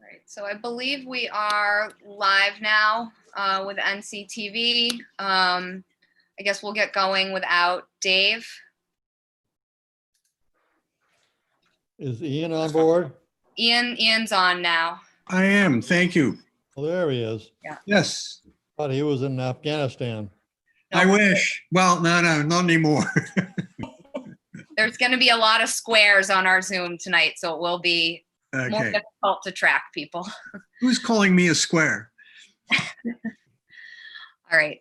right, so I believe we are live now with NCTV. I guess we'll get going without Dave. Is Ian on board? Ian's on now. I am, thank you. Oh, there he is. Yes, Thought he was in Afghanistan. I wish. Well, no, not anymore. There's going to be a lot of squares on our Zoom tonight, so it will be more Okay. difficult to track people. Who's calling me a square? All right.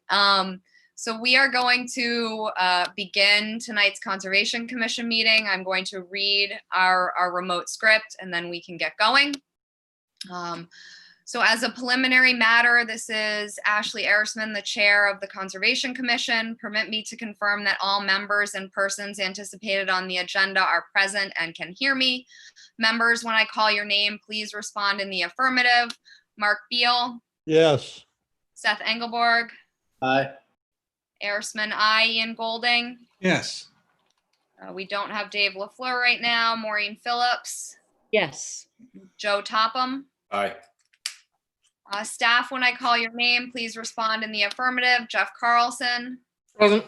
So we are going to begin tonight's Conservation Commission meeting. I'm going to read our remote script and then we can get going. So as a preliminary matter, this is Ashley Erisman, the chair of the Conservation Commission. Permit me to confirm that all members and persons anticipated on the agenda are present and can hear me. Members, when I call your name, please respond in the affirmative. Mark Beal. Yes. Seth Engelborg. Aye. Erisman, aye. Ian Golding. Yes. We don't have Dave LaFleur right now. Maureen Phillips. Yes. Joe Topham. Aye. Staff, when I call your name, please respond in the affirmative. Jeff Carlson. Present.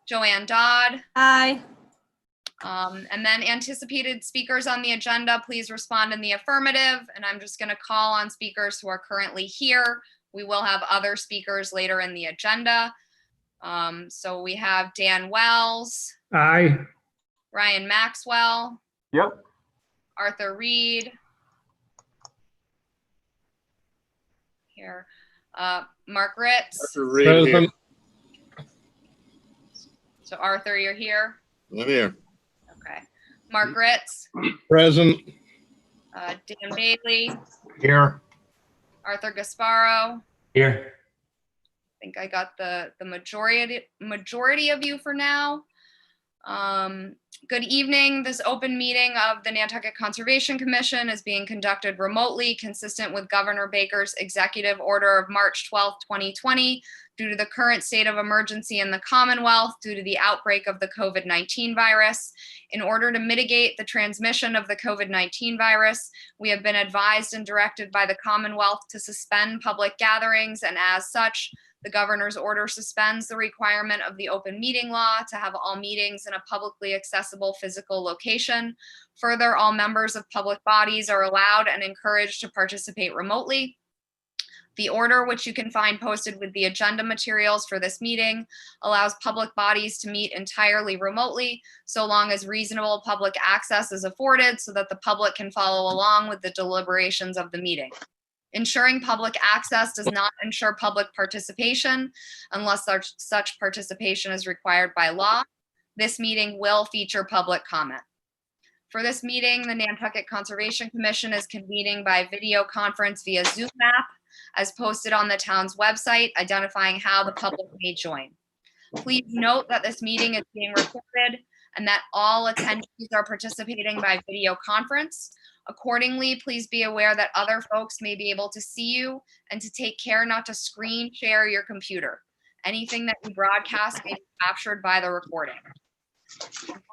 Joanne Dodd. Aye. And then anticipated speakers on the agenda, please respond in the affirmative. And I'm just going to call on speakers who are currently here. We will have other speakers later in the agenda. So we have Dan Wells. Aye. Ryan Maxwell. Yep. Arthur Reade. Here. Mark Ritz. Reade here. So Arthur, you're here. I'm here. Okay. Mark Ritz. Present. Dan Bailey. Here. Arthur Gasbarro. Here. I think I got the majority of you for now. Good evening. This open meeting of the Nantucket Conservation Commission is being conducted remotely, consistent with Governor Baker's executive order of March 12, 2020, due to the current state of emergency in the Commonwealth due to the outbreak of the COVID-19 virus. In order to mitigate the transmission of the COVID-19 virus, we have been advised and directed by the Commonwealth to suspend public gatherings, and as such, the governor's order suspends the requirement of the open meeting law to have all meetings in a publicly accessible physical location. Further, all members of public bodies are allowed and encouraged to participate remotely. The order, which you can find posted with the agenda materials for this meeting, allows public bodies to meet entirely remotely, so long as reasonable public access is afforded so that the public can follow along with the deliberations of the meeting. Ensuring public access does not ensure public participation unless such participation is required by law. This meeting will feature public comment. For this meeting, the Nantucket Conservation Commission is convening by video conference via Zoom app, as posted on the town's website, identifying how the public may join. Please note that this meeting is being recorded and that all attendees are participating by video conference. Accordingly, please be aware that other folks may be able to see you and to take care not to screen share your computer. Anything that you broadcast may be captured by the recording.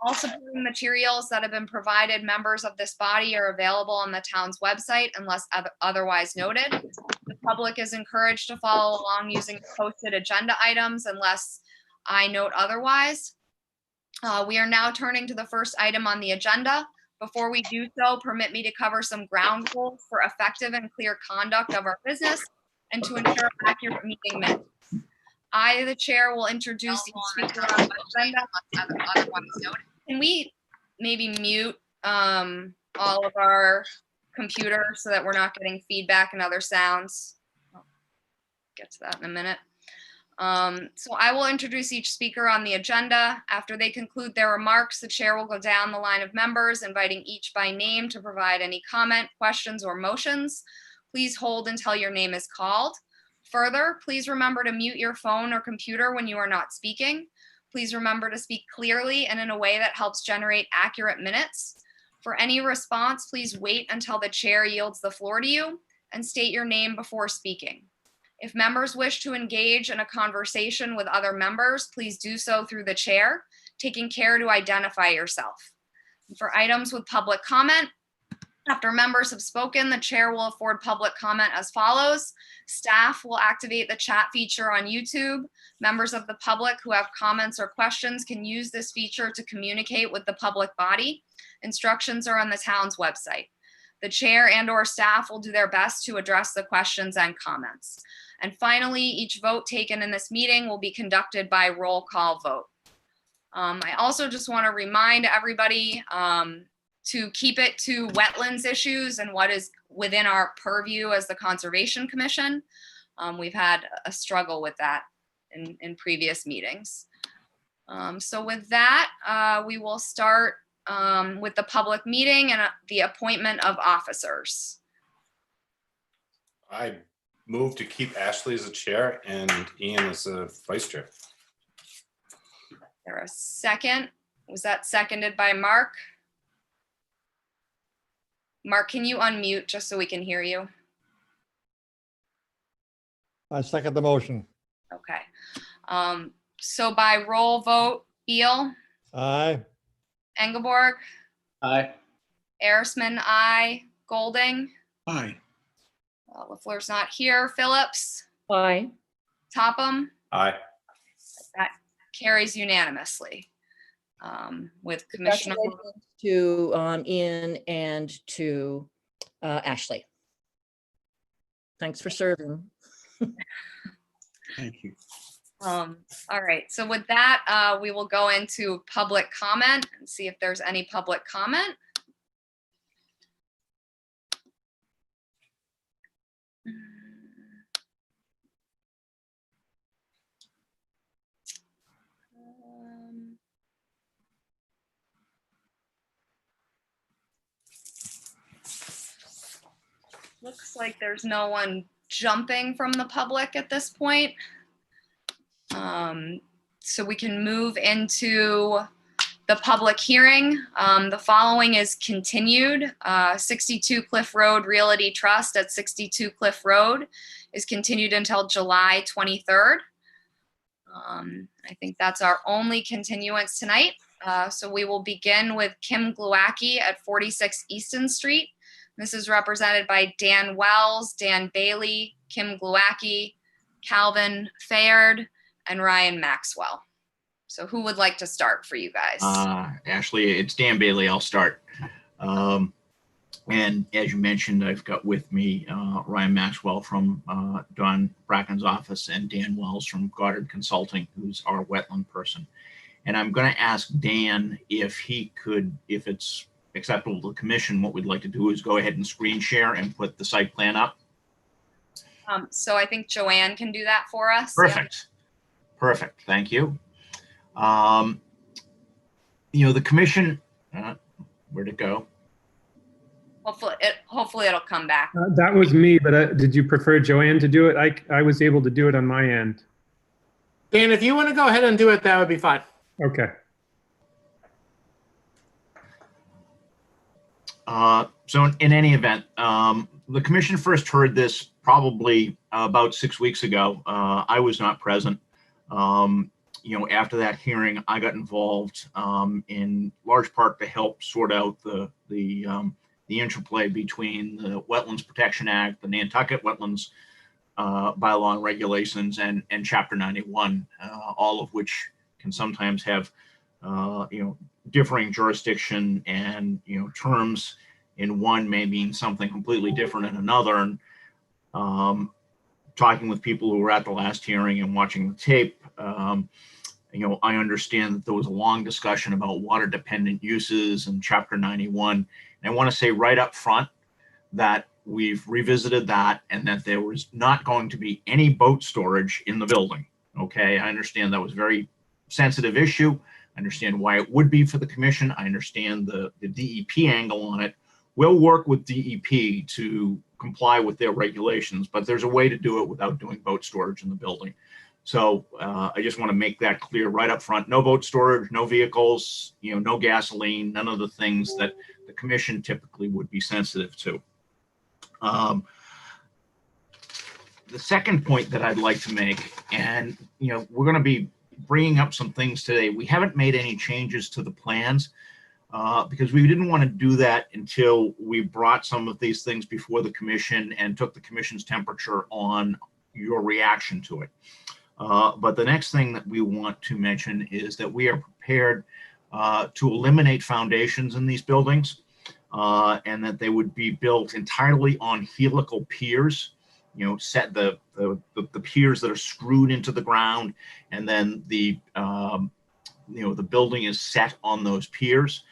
All supporting materials that have been provided members of this body are available on the town's website unless otherwise noted. The public is encouraged to follow along using the posted agenda items unless I note otherwise. We are now turning to the first item on the agenda. Before we do so, permit me to cover some ground rules for effective and clear conduct of our business and to ensure accurate meeting minutes. I, the chair, will introduce each speaker on the agenda unless otherwise noted. Can we maybe mute all of our computers so that we're not getting feedback and other sounds? I'll get to that in a minute. So I will introduce each speaker on the agenda. After they conclude their remarks, the chair will go down the line of members, inviting each by name to provide any comment, questions, or motions. Please hold until your name is called. Further, please remember to mute your phone or computer when you are not speaking. Please remember to speak clearly and in a way that helps generate accurate minutes. For any response, please wait until the chair yields the floor to you and state your name before speaking. If members wish to engage in a conversation with other members, please do so through the chair, taking care to identify yourself. For items with public comment, After members have spoken, the chair will afford public comment as follows. Staff will activate the chat feature on YouTube. Members of the public who have comments or questions can use this feature to communicate with the public body. Instructions are on the town's website. The chair and/or staff will do their best to address the questions and comments. And finally, each vote taken in this meeting will be conducted by roll call vote. I also just want to remind everybody to keep it to wetlands issues and what is within our purview as the Conservation Commission. We've had a struggle with that in previous meetings. So with that, we will start with the public meeting and the appointment of officers. I move to keep Ashley as a chair and Ian as a vice chair. Is there a second? Was that seconded by Mark? Mark, can you unmute just so we can hear you? I second the motion. Okay. So by roll vote, Beal, Aye. Engelborg, Aye. Arisman, aye. Golding, Aye. LaFleur's not here. Phillips, Aye. Topham, Aye. that carries unanimously. With Commissioner, Congratulations to Ian and to Ashley. Thanks for serving. Thank you. all right, so with that, we will go into public comment and see if there's any public comment. Looks like there's no one jumping from the public at this point. So we can move into the public hearing. The following is continued. 62 Cliff Road Realty Trust at 62 Cliff Road is continued until July 23rd. I think that's our only continuance tonight. So we will begin with Kim Gluacki at 46 Easton Street. This is represented by Dan Wells, Dan Bailey, Kim Gluacki, Calvin Fayard, and Ryan Maxwell. So who would like to start for you guys? Ashley, it's Dan Bailey. I'll start. And as you mentioned, I've got with me Ryan Maxwell from Don Bracken's office and Dan Wells from Goddard Consulting, who's our wetland person. And I'm going to ask Dan if he could, if it's acceptable to the commission, what we'd like to do is go ahead and screen share and put the site plan up. So I think Joanne can do that for us. Perfect. Perfect. Thank you. You know, the commission, where'd it go? Hopefully it'll come back. That was me, but did you prefer Joanne to do it? I was able to do it on my end. Dan, if you want to go ahead and do it, that would be fine. Okay. So in any event, the commission first heard this probably about 6 weeks ago. I was not present. You know, after that hearing, I got involved in large part to help sort out the interplay between the Wetlands Protection Act, the Nantucket Wetlands bylaw and regulations, and Chapter 91, all of which can sometimes have you know, differing jurisdiction, and you know, terms in one may mean something completely different in another. And talking with people who were at the last hearing and watching the tape, you know, I understand that there was a long discussion about water dependent uses and Chapter 91. And I want to say right up front that we've revisited that, and that there was not going to be any boat storage in the building. Okay, I understand that was a very sensitive issue. I understand why it would be for the commission. I understand the DEP angle on it. We'll work with DEP to comply with their regulations, but there's a way to do it without doing boat storage in the building. So I just want to make that clear right up front. No boat storage, no vehicles, you know, no gasoline, none of the things that the commission typically would be sensitive to. The second point that I'd like to make, and you know, we're going to be bringing up some things today. We haven't made any changes to the plans. because we didn't want to do that until we brought some of these things before the commission and took the commission's temperature on your reaction to it. But the next thing that we want to mention is that we are prepared to eliminate foundations in these buildings, and that they would be built entirely on helical piers. Set the piers that are screwed into the ground, and then the building is set on those piers.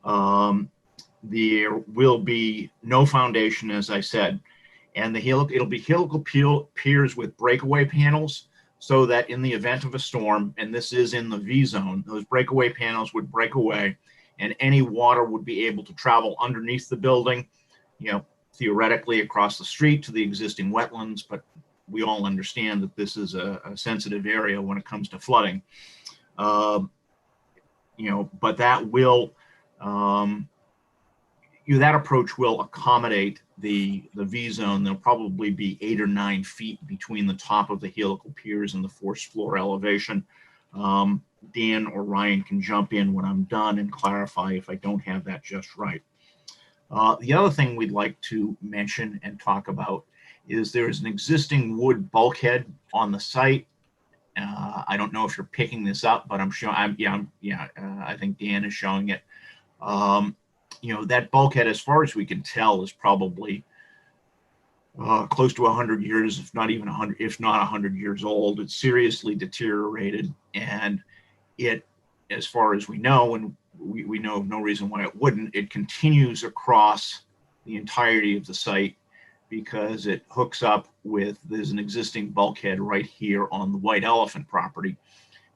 There will be no foundation, as I said, and it'll be helical piers with breakaway panels, so that in the event of a storm, and this is in the V zone, those breakaway panels would break away, and any water would be able to travel underneath the building, theoretically across the street to the existing wetlands. But we all understand that this is a sensitive area when it comes to flooding. But that will, that approach will accommodate the V zone. There'll probably be 8 or 9 feet between the top of the helical piers and the forced floor elevation. Dan or Ryan can jump in when I'm done and clarify if I don't have that just right. The other thing we'd like to mention and talk about is there's an existing wood bulkhead on the site. I don't know if you're picking this up, but I'm sure I think Dan is showing it. That bulkhead, as far as we can tell, is probably close to 100 years, if not even 100 years old. It's seriously deteriorated, and it, as far as we know, and we know of no reason why it wouldn't, it continues across the entirety of the site because it hooks up with, there's an existing bulkhead right here on the White Elephant property,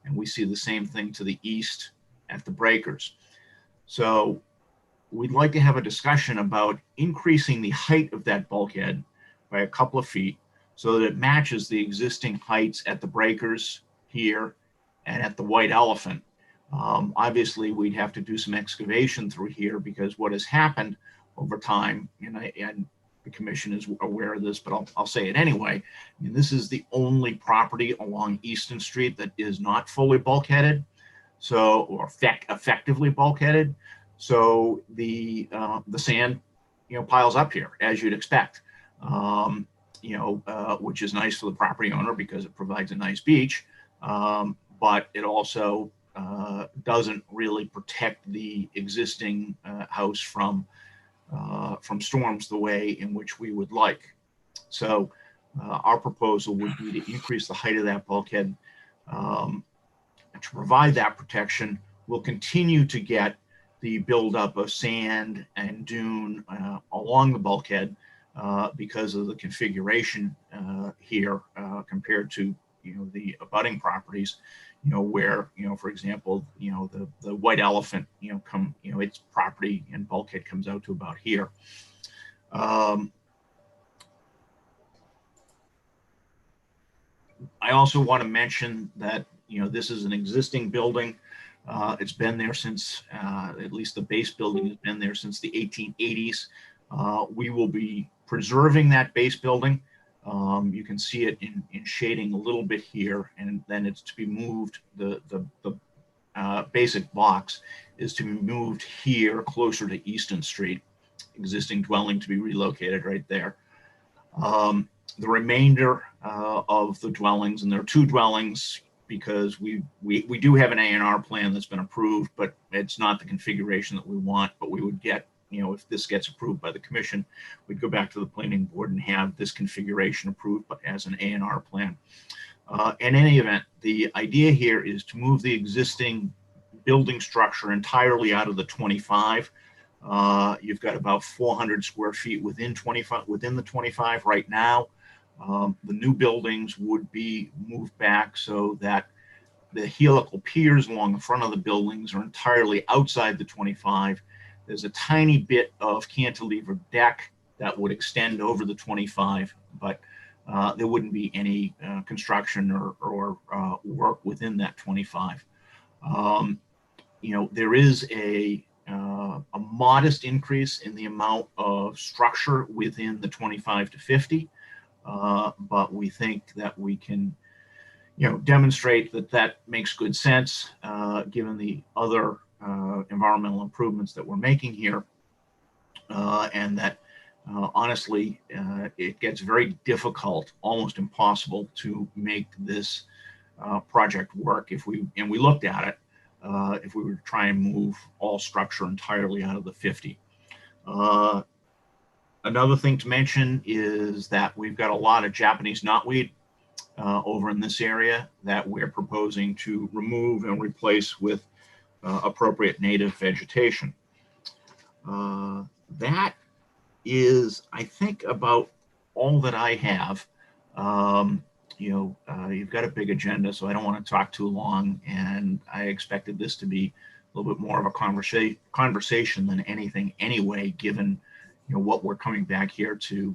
and we see the same thing to the east at the breakers. So we'd like to have a discussion about increasing the height of that bulkhead by a couple of feet so that it matches the existing heights at the breakers here and at the White Elephant. Obviously, we'd have to do some excavation through here because what has happened over time, and the commission is aware of this, but I'll say it anyway. I mean, this is the only property along Easton Street that is not fully bulkheaded, or effectively bulkheaded. So the sand, piles up here, as you'd expect, which is nice for the property owner because it provides a nice beach, but it also doesn't really protect the existing house from storms the way in which we would like. So our proposal would be to increase the height of that bulkhead to provide that protection. We'll continue to get the buildup of sand and dune along the bulkhead because of the configuration here compared to the abutting properties, where for example the White Elephant its property and bulkhead comes out to about here. I also want to mention that this is an existing building. It's been there since, at least the base building has been there since the 1880s. We will be preserving that base building. You can see it in shading a little bit here, and then it's to be moved. The basic box is to be moved here closer to Easton Street, existing dwelling to be relocated right there. The remainder of the dwellings, and there are 2 dwellings, because we do have an A&R plan that's been approved, but it's not the configuration that we want. But we would get, if this gets approved by the commission, we'd go back to the planning board and have this configuration approved as an A&R plan. In any event, the idea here is to move the existing building structure entirely out of the 25. You've got about 400 square feet within the 25 right now. The new buildings would be moved back so that the helical piers along the front of the buildings are entirely outside the 25. There's a tiny bit of cantilever deck that would extend over the 25, but there wouldn't be any construction or work within that 25. There is a modest increase in the amount of structure within the 25 to 50. But we think that we can, demonstrate that makes good sense, given the other environmental improvements that we're making here, and that honestly, it gets very difficult, almost impossible to make this project work if we looked at it, if we were to try and move all structure entirely out of the 50. Another thing to mention is that we've got a lot of Japanese knotweed over in this area that we're proposing to remove and replace with appropriate native vegetation. That is, I think, about all that I have. You've got a big agenda, so I don't want to talk too long, and I expected this to be a little bit more of a conversation than anything anyway, given what we're coming back here to,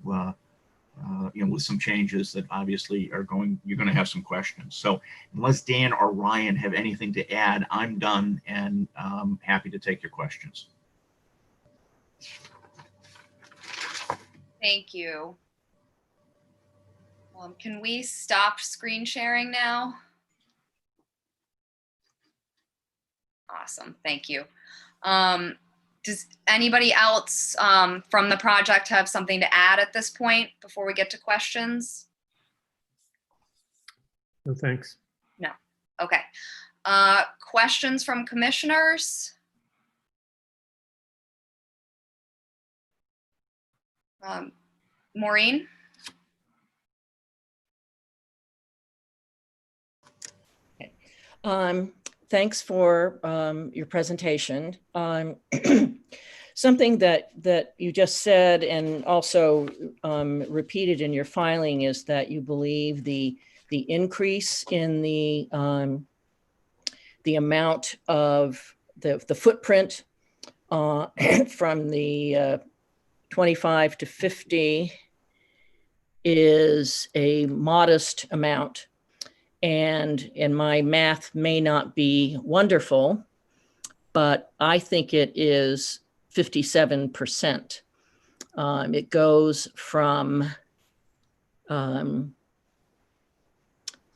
with some changes that obviously you're going to have some questions. So unless Dan or Ryan have anything to add, I'm done and happy to take your questions. Thank you. Can we stop screen sharing now? Awesome, thank you. Does anybody else from the project have something to add at this point before we get to questions? No, thanks. No, okay. Questions from commissioners? Maureen? Thanks for your presentation. Something that you just said and also repeated in your filing is that you believe the increase in the amount of the footprint from the 25 to 50 is a modest amount. And my math may not be wonderful, but I think it is 57%. It goes from,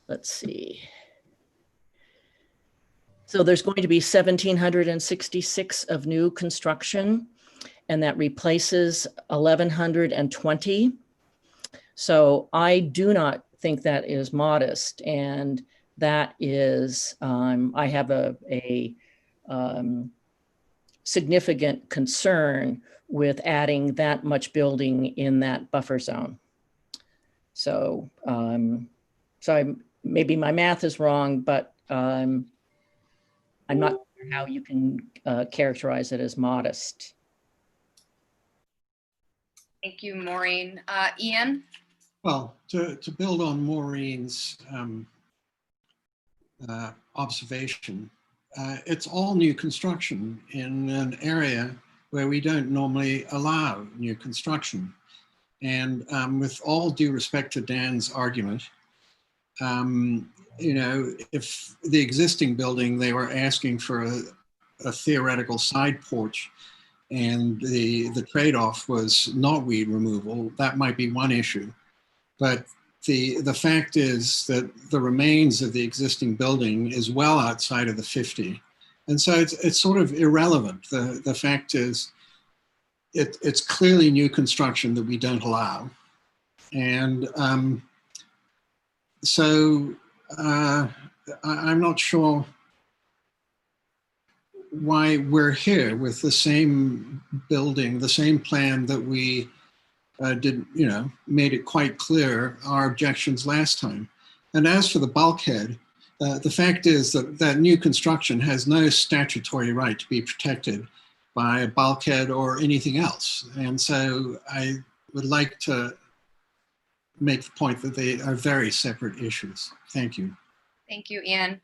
let's see. So there's going to be 1,766 of new construction, and that replaces 1,120. So I do not think that is modest, and that is, I have a significant concern with adding that much building in that buffer zone. So, maybe my math is wrong, but I'm not sure how you can characterize it as modest. Thank you, Maureen. Ian? Well, to build on Maureen's observation, it's all new construction in an area where we don't normally allow new construction. And with all due respect to Dan's argument, if the existing building, they were asking for a theoretical side porch, and the trade-off was knotweed removal, that might be one issue. But the fact is that the remains of the existing building is well outside of the 50. And so it's sort of irrelevant. The fact is, it's clearly new construction that we don't allow. And so I'm not sure why we're here with the same building, the same plan that we made it quite clear our objections last time. And as for the bulkhead, the fact is that new construction has no statutory right to be protected by a bulkhead or anything else. And so I would like to make the point that they are very separate issues. Thank you. Thank you, Ian.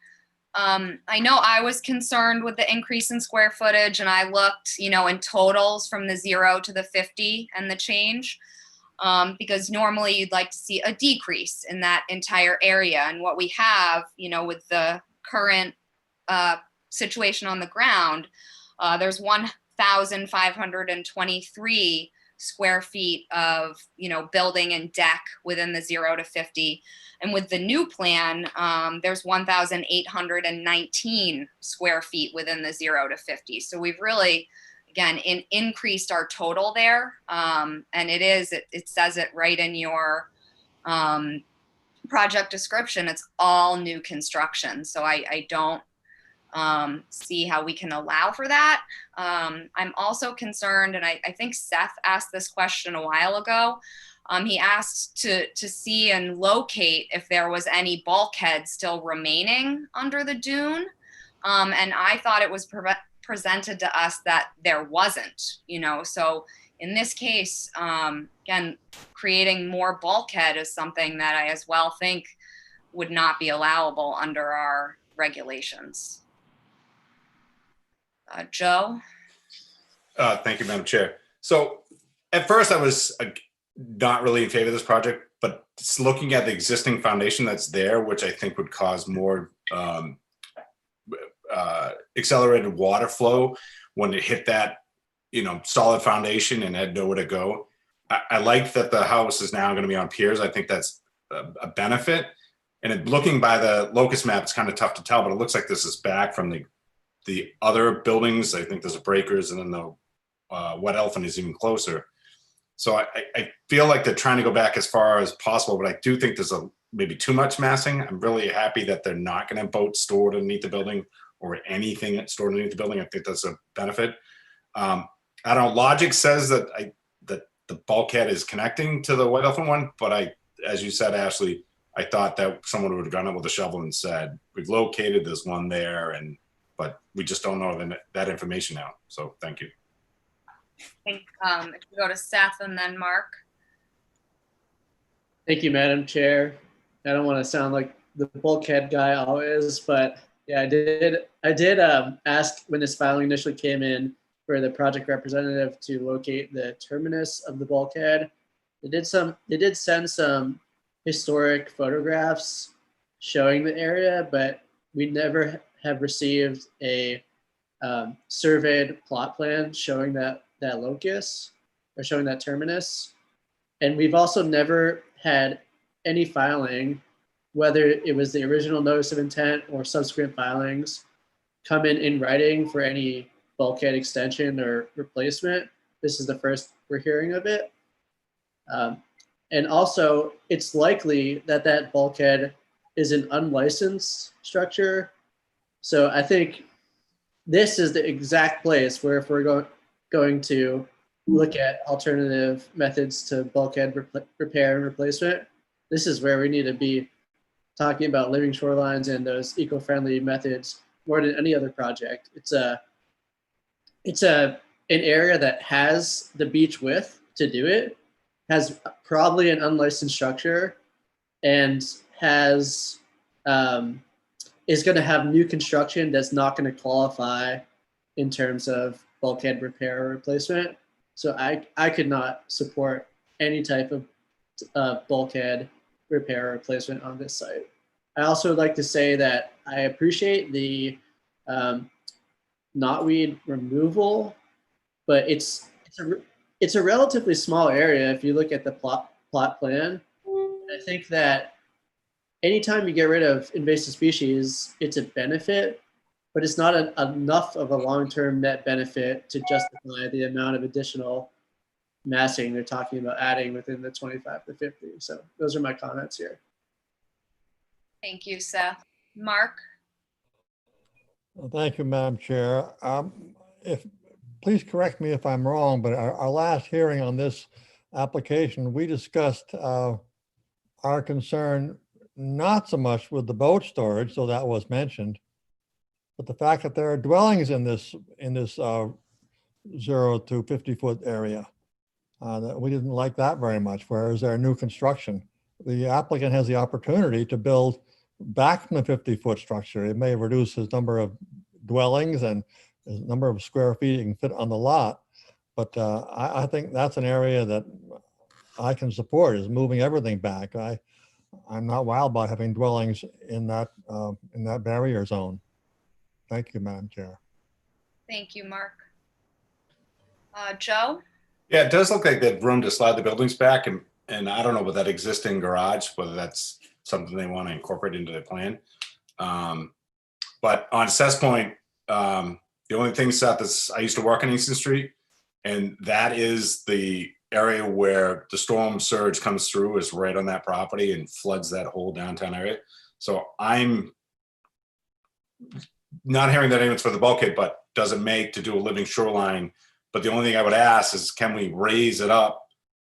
I know I was concerned with the increase in square footage, and I looked, in totals from the 0 to the 50 and the change, because normally you'd like to see a decrease in that entire area. And what we have, with the current situation on the ground, there's 1,523 square feet of, building and deck within the 0 to 50. And with the new plan, there's 1,819 square feet within the 0 to 50. So we've really, again, increased our total there. And it says it right in your project description. It's all new construction. So I don't see how we can allow for that. I'm also concerned, and I think Seth asked this question a while ago. He asked to see and locate if there was any bulkhead still remaining under the dune. And I thought it was presented to us that there wasn't, so in this case, again, creating more bulkhead is something that I as well think would not be allowable under our regulations. Joe? Thank you, Madam Chair. So at first I was not really in favor of this project, but just looking at the existing foundation that's there, which I think would cause more accelerated water flow when it hit that, solid foundation and had nowhere to go. I like that the house is now going to be on piers. I think that's a benefit. And looking by the locust map, it's kind of tough to tell, but it looks like this is back from the other buildings. I think there's a breakers, and then the Wet Elephant is even closer. So I feel like they're trying to go back as far as possible, but I do think there's maybe too much massing. I'm really happy that they're not going to have boats stored underneath the building or anything stored underneath the building. I think that's a benefit. I don't know. Logic says that that the bulkhead is connecting to the White Elephant one, but as you said, Ashley, I thought that someone would have gone up with a shovel and said, "We've located this one there," but we just don't know that information now. So thank you. I think if you go to Seth and then Mark. Thank you, Madam Chair. I don't want to sound like the bulkhead guy always, but yeah, I did ask when this filing initially came in for the project representative to locate the terminus of the bulkhead. They did send some historic photographs showing the area, but we never have received a surveyed plot plan showing that locus or showing that terminus. And we've also never had any filing, whether it was the original notice of intent or subsequent filings, come in writing for any bulkhead extension or replacement. This is the first we're hearing of it. And also, it's likely that bulkhead is an unlicensed structure. So I think this is the exact place where if we're going to look at alternative methods to bulkhead repair and replacement, this is where we need to be talking about living shorelines and those eco-friendly methods more than any other project. It's an area that has the beach width to do it, has probably an unlicensed structure, and is going to have new construction that's not going to qualify in terms of bulkhead repair or replacement. So I could not support any type of bulkhead repair or replacement on this site. I also would like to say that I appreciate the knotweed removal, but it's a relatively small area if you look at the plot plan. I think that anytime you get rid of invasive species, it's a benefit, but it's not enough of a long-term net benefit to justify the amount of additional massing they're talking about adding within the 25 to 50. So those are my comments here. Thank you, Seth. Mark? Well, thank you, Madam Chair. Please correct me if I'm wrong, but our last hearing on this application, we discussed our concern not so much with the boat storage, so that was mentioned, but the fact that there are dwellings in this 0 to 50 foot area. That we didn't like that very much, whereas there are new construction. The applicant has the opportunity to build back from the 50-foot structure. It may reduce his number of dwellings and his number of square feet he can fit on the lot. But I think that's an area that I can support, is moving everything back. I'm not wild about having dwellings in that barrier zone. Thank you, Madam Chair. Thank you, Mark. Joe? Yeah, it does look like they have room to slide the buildings back, and I don't know about that existing garage, whether that's something they want to incorporate into their plan. But on Seth's point, the only thing, Seth, is I used to work on Easton Street, and that is the area where the storm surge comes through, is right on that property and floods that whole downtown area. So I'm not hearing that anyone's for the bulkhead, but does it make to do a living shoreline? But the only thing I would ask is, can we raise it up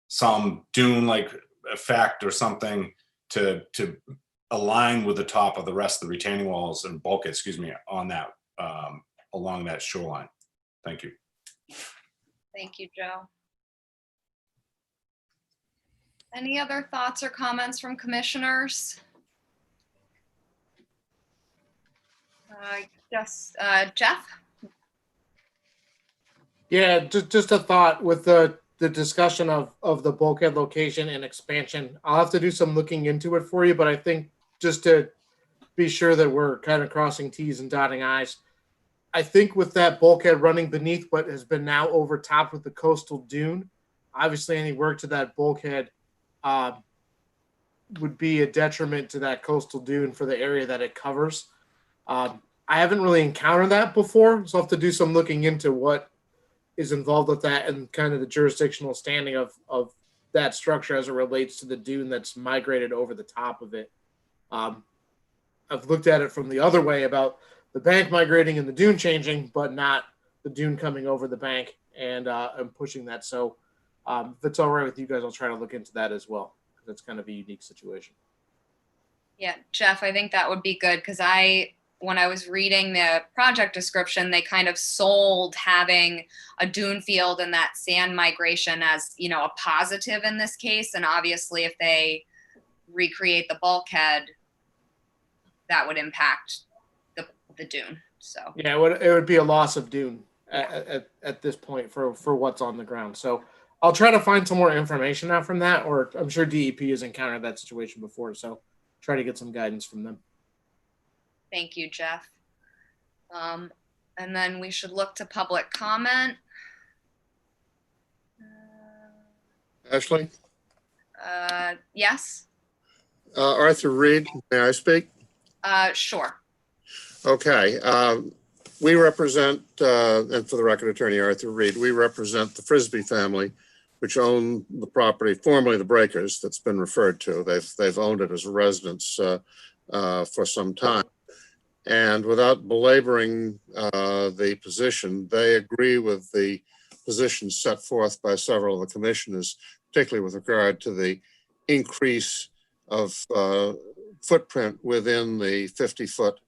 some dune-like effect or something to align with the top of the rest of the retaining walls and bulkhead, on that, along that shoreline? Thank you. Thank you, Joe. Any other thoughts or comments from commissioners? Jeff? Yeah, just a thought with the discussion of the bulkhead location and expansion. I'll have to do some looking into it for you, but I think just to be sure that we're kind of crossing T's and dotting I's, I think with that bulkhead running beneath what has been now overtopped with the coastal dune, obviously any work to that bulkhead would be a detriment to that coastal dune for the area that it covers. I haven't really encountered that before, so I'll have to do some looking into what is involved with that and kind of the jurisdictional standing of that structure as it relates to the dune that's migrated over the top of it. I've looked at it from the other way about the bank migrating and the dune changing, but not the dune coming over the bank and pushing that. So if it's all right with you guys, I'll try to look into that as well. That's kind of a unique situation. Yeah, Jeff, I think that would be good because when I was reading the project description, they kind of sold having a dune field and that sand migration as, a positive in this case. And obviously if they recreate the bulkhead, that would impact the dune. So yeah, it would be a loss of dune at this point for what's on the ground. So I'll try to find some more information out from that, or I'm sure DEP has encountered that situation before. So try to get some guidance from them. Thank you, Jeff. And then we should look to public comment. Ashley? Yes? Arthur Reade, may I speak? Sure. Okay. We represent, and for the record, Attorney Arthur Reade, we represent the Frisbee family, which own the property, formerly the Breakers, that's been referred to. They've owned it as a residence for some time. And without belaboring the position, they agree with the position set forth by several of the commissioners, particularly with regard to the increase of footprint within the 50-foot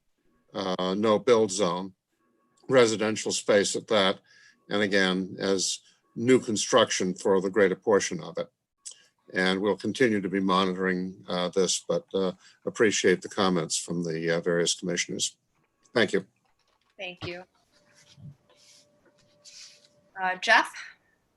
no build zone, residential space at that, and again, as new construction for the greater portion of it. And we'll continue to be monitoring this, but appreciate the comments from the various commissioners. Thank you. Thank you. Jeff?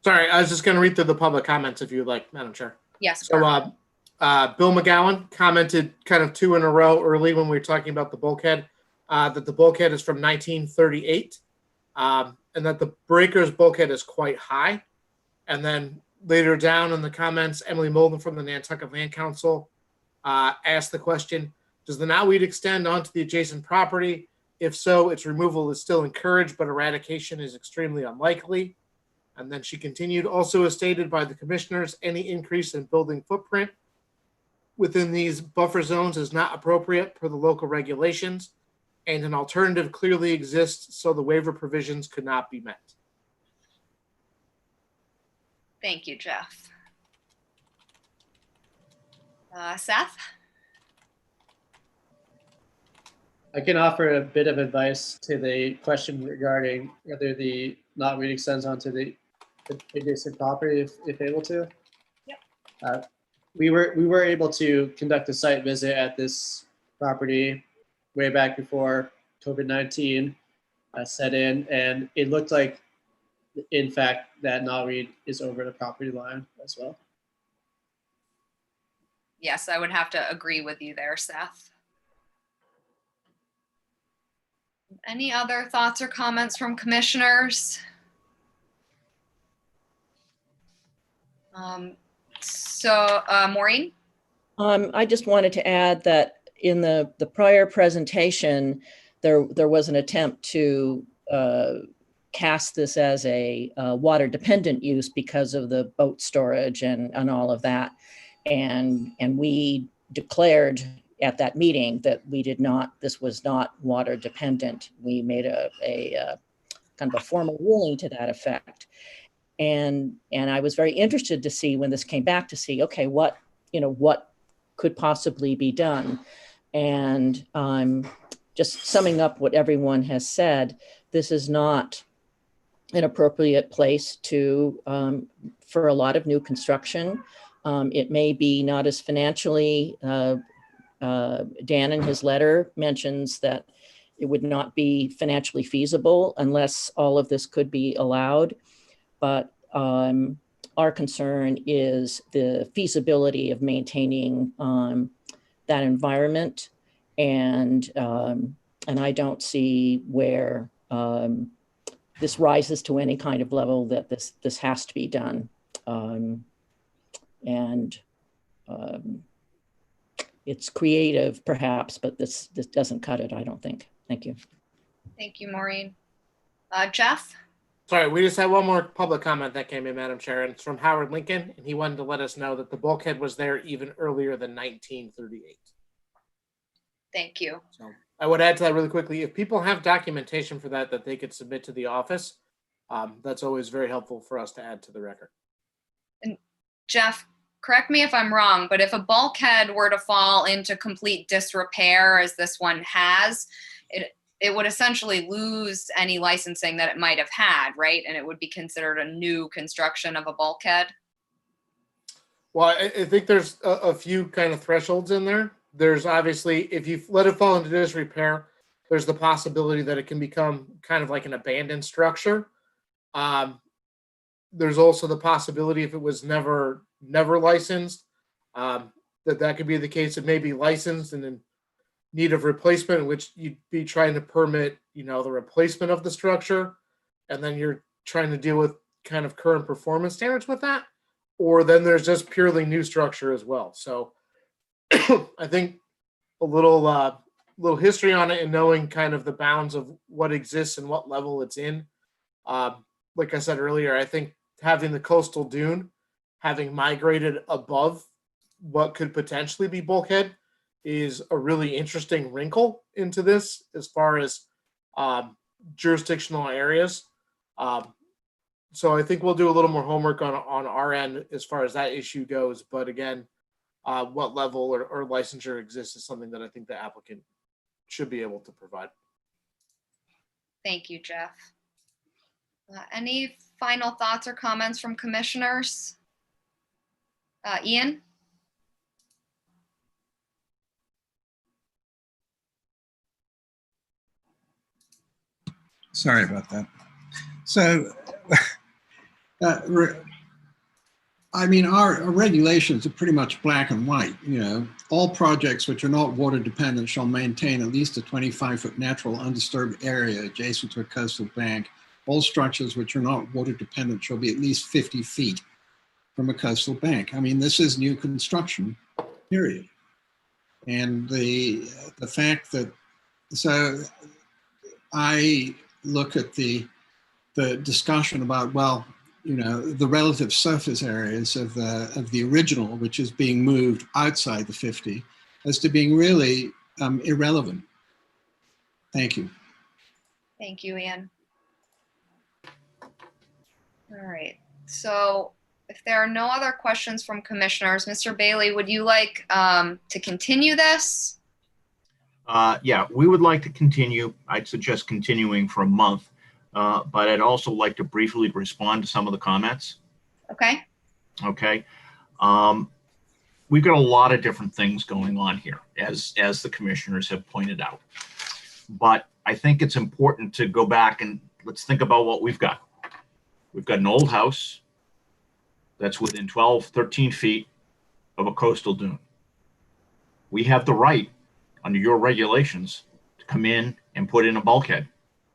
Sorry, I was just going to read through the public comments if you'd like, Madam Chair. Yes. So Bill McGowan commented kind of two in a row early when we were talking about the bulkhead, that the bulkhead is from 1938 and that the Breakers bulkhead is quite high. And then later down in the comments, Emily Molden from the Nantucket Land Council asked the question, does the knotweed extend onto the adjacent property? If so, its removal is still encouraged, but eradication is extremely unlikely. And then she continued, also as stated by the commissioners, any increase in building footprint within these buffer zones is not appropriate per the local regulations, and an alternative clearly exists, so the waiver provisions could not be met. Thank you, Jeff. Seth? I can offer a bit of advice to the question regarding whether the knotweed extends onto the adjacent property if able to. Yep. We were able to conduct a site visit at this property way back before COVID-19 set in, and it looked like, in fact, that knotweed is over the property line as well. Yes, I would have to agree with you there, Seth. Any other thoughts or comments from commissioners? Maureen? I just wanted to add that in the prior presentation, there was an attempt to cast this as a water dependent use because of the boat storage and all of that. And we declared at that meeting that this was not water dependent. We made a kind of a formal ruling to that effect. And I was very interested to see when this came back to see, okay, what could possibly be done. And just summing up what everyone has said, this is not an appropriate place for a lot of new construction. It may be not as financially, Dan in his letter mentions that it would not be financially feasible unless all of this could be allowed. But our concern is the feasibility of maintaining that environment. And I don't see where this rises to any kind of level that this has to be done. It's creative perhaps, but this doesn't cut it, I don't think. Thank you. Thank you, Maureen. Jeff? Sorry, we just had one more public comment that came in, Madam Chair, and it's from Howard Lincoln, and he wanted to let us know that the bulkhead was there even earlier than 1938. Thank you. So I would add to that really quickly, if people have documentation for that they could submit to the office, that's always very helpful for us to add to the record. And Jeff, correct me if I'm wrong, but if a bulkhead were to fall into complete disrepair, as this one has, it would essentially lose any licensing that it might have had, right? And it would be considered a new construction of a bulkhead? Well, I think there's a few kind of thresholds in there. There's obviously, if you let it fall into disrepair, there's the possibility that it can become kind of like an abandoned structure. There's also the possibility, if it was never licensed, that could be the case. It may be licensed and in need of replacement, in which you'd be trying to permit, the replacement of the structure, and then you're trying to deal with kind of current performance standards with that. Or then there's just purely new structure as well. So I think a little history on it and knowing kind of the bounds of what exists and what level it's in. Like I said earlier, I think having the coastal dune, having migrated above what could potentially be bulkhead, is a really interesting wrinkle into this as far as jurisdictional areas. So I think we'll do a little more homework on our end as far as that issue goes. But again, what level or licensure exists is something that I think the applicant should be able to provide. Thank you, Jeff. Any final thoughts or comments from commissioners? Ian? Sorry about that. So, I mean, our regulations are pretty much black and white. All projects which are not water dependent shall maintain at least a 25-foot natural undisturbed area adjacent to a coastal bank. All structures which are not water dependent shall be at least 50 feet from a coastal bank. I mean, this is new construction, period. And the fact that, so I look at the discussion about, well, the relative surface areas of the original, which is being moved outside the 50, as to being really irrelevant. Thank you. Thank you, Ian. All right. So if there are no other questions from commissioners, Mr. Bailey, would you like to continue this? Yeah, we would like to continue. I'd suggest continuing for a month, but I'd also like to briefly respond to some of the comments. Okay. Okay. We've got a lot of different things going on here, as the commissioners have pointed out. But I think it's important to go back and let's think about what we've got. We've got an old house that's within 12, 13 feet of a coastal dune. We have the right, under your regulations, to come in and put in a bulkhead.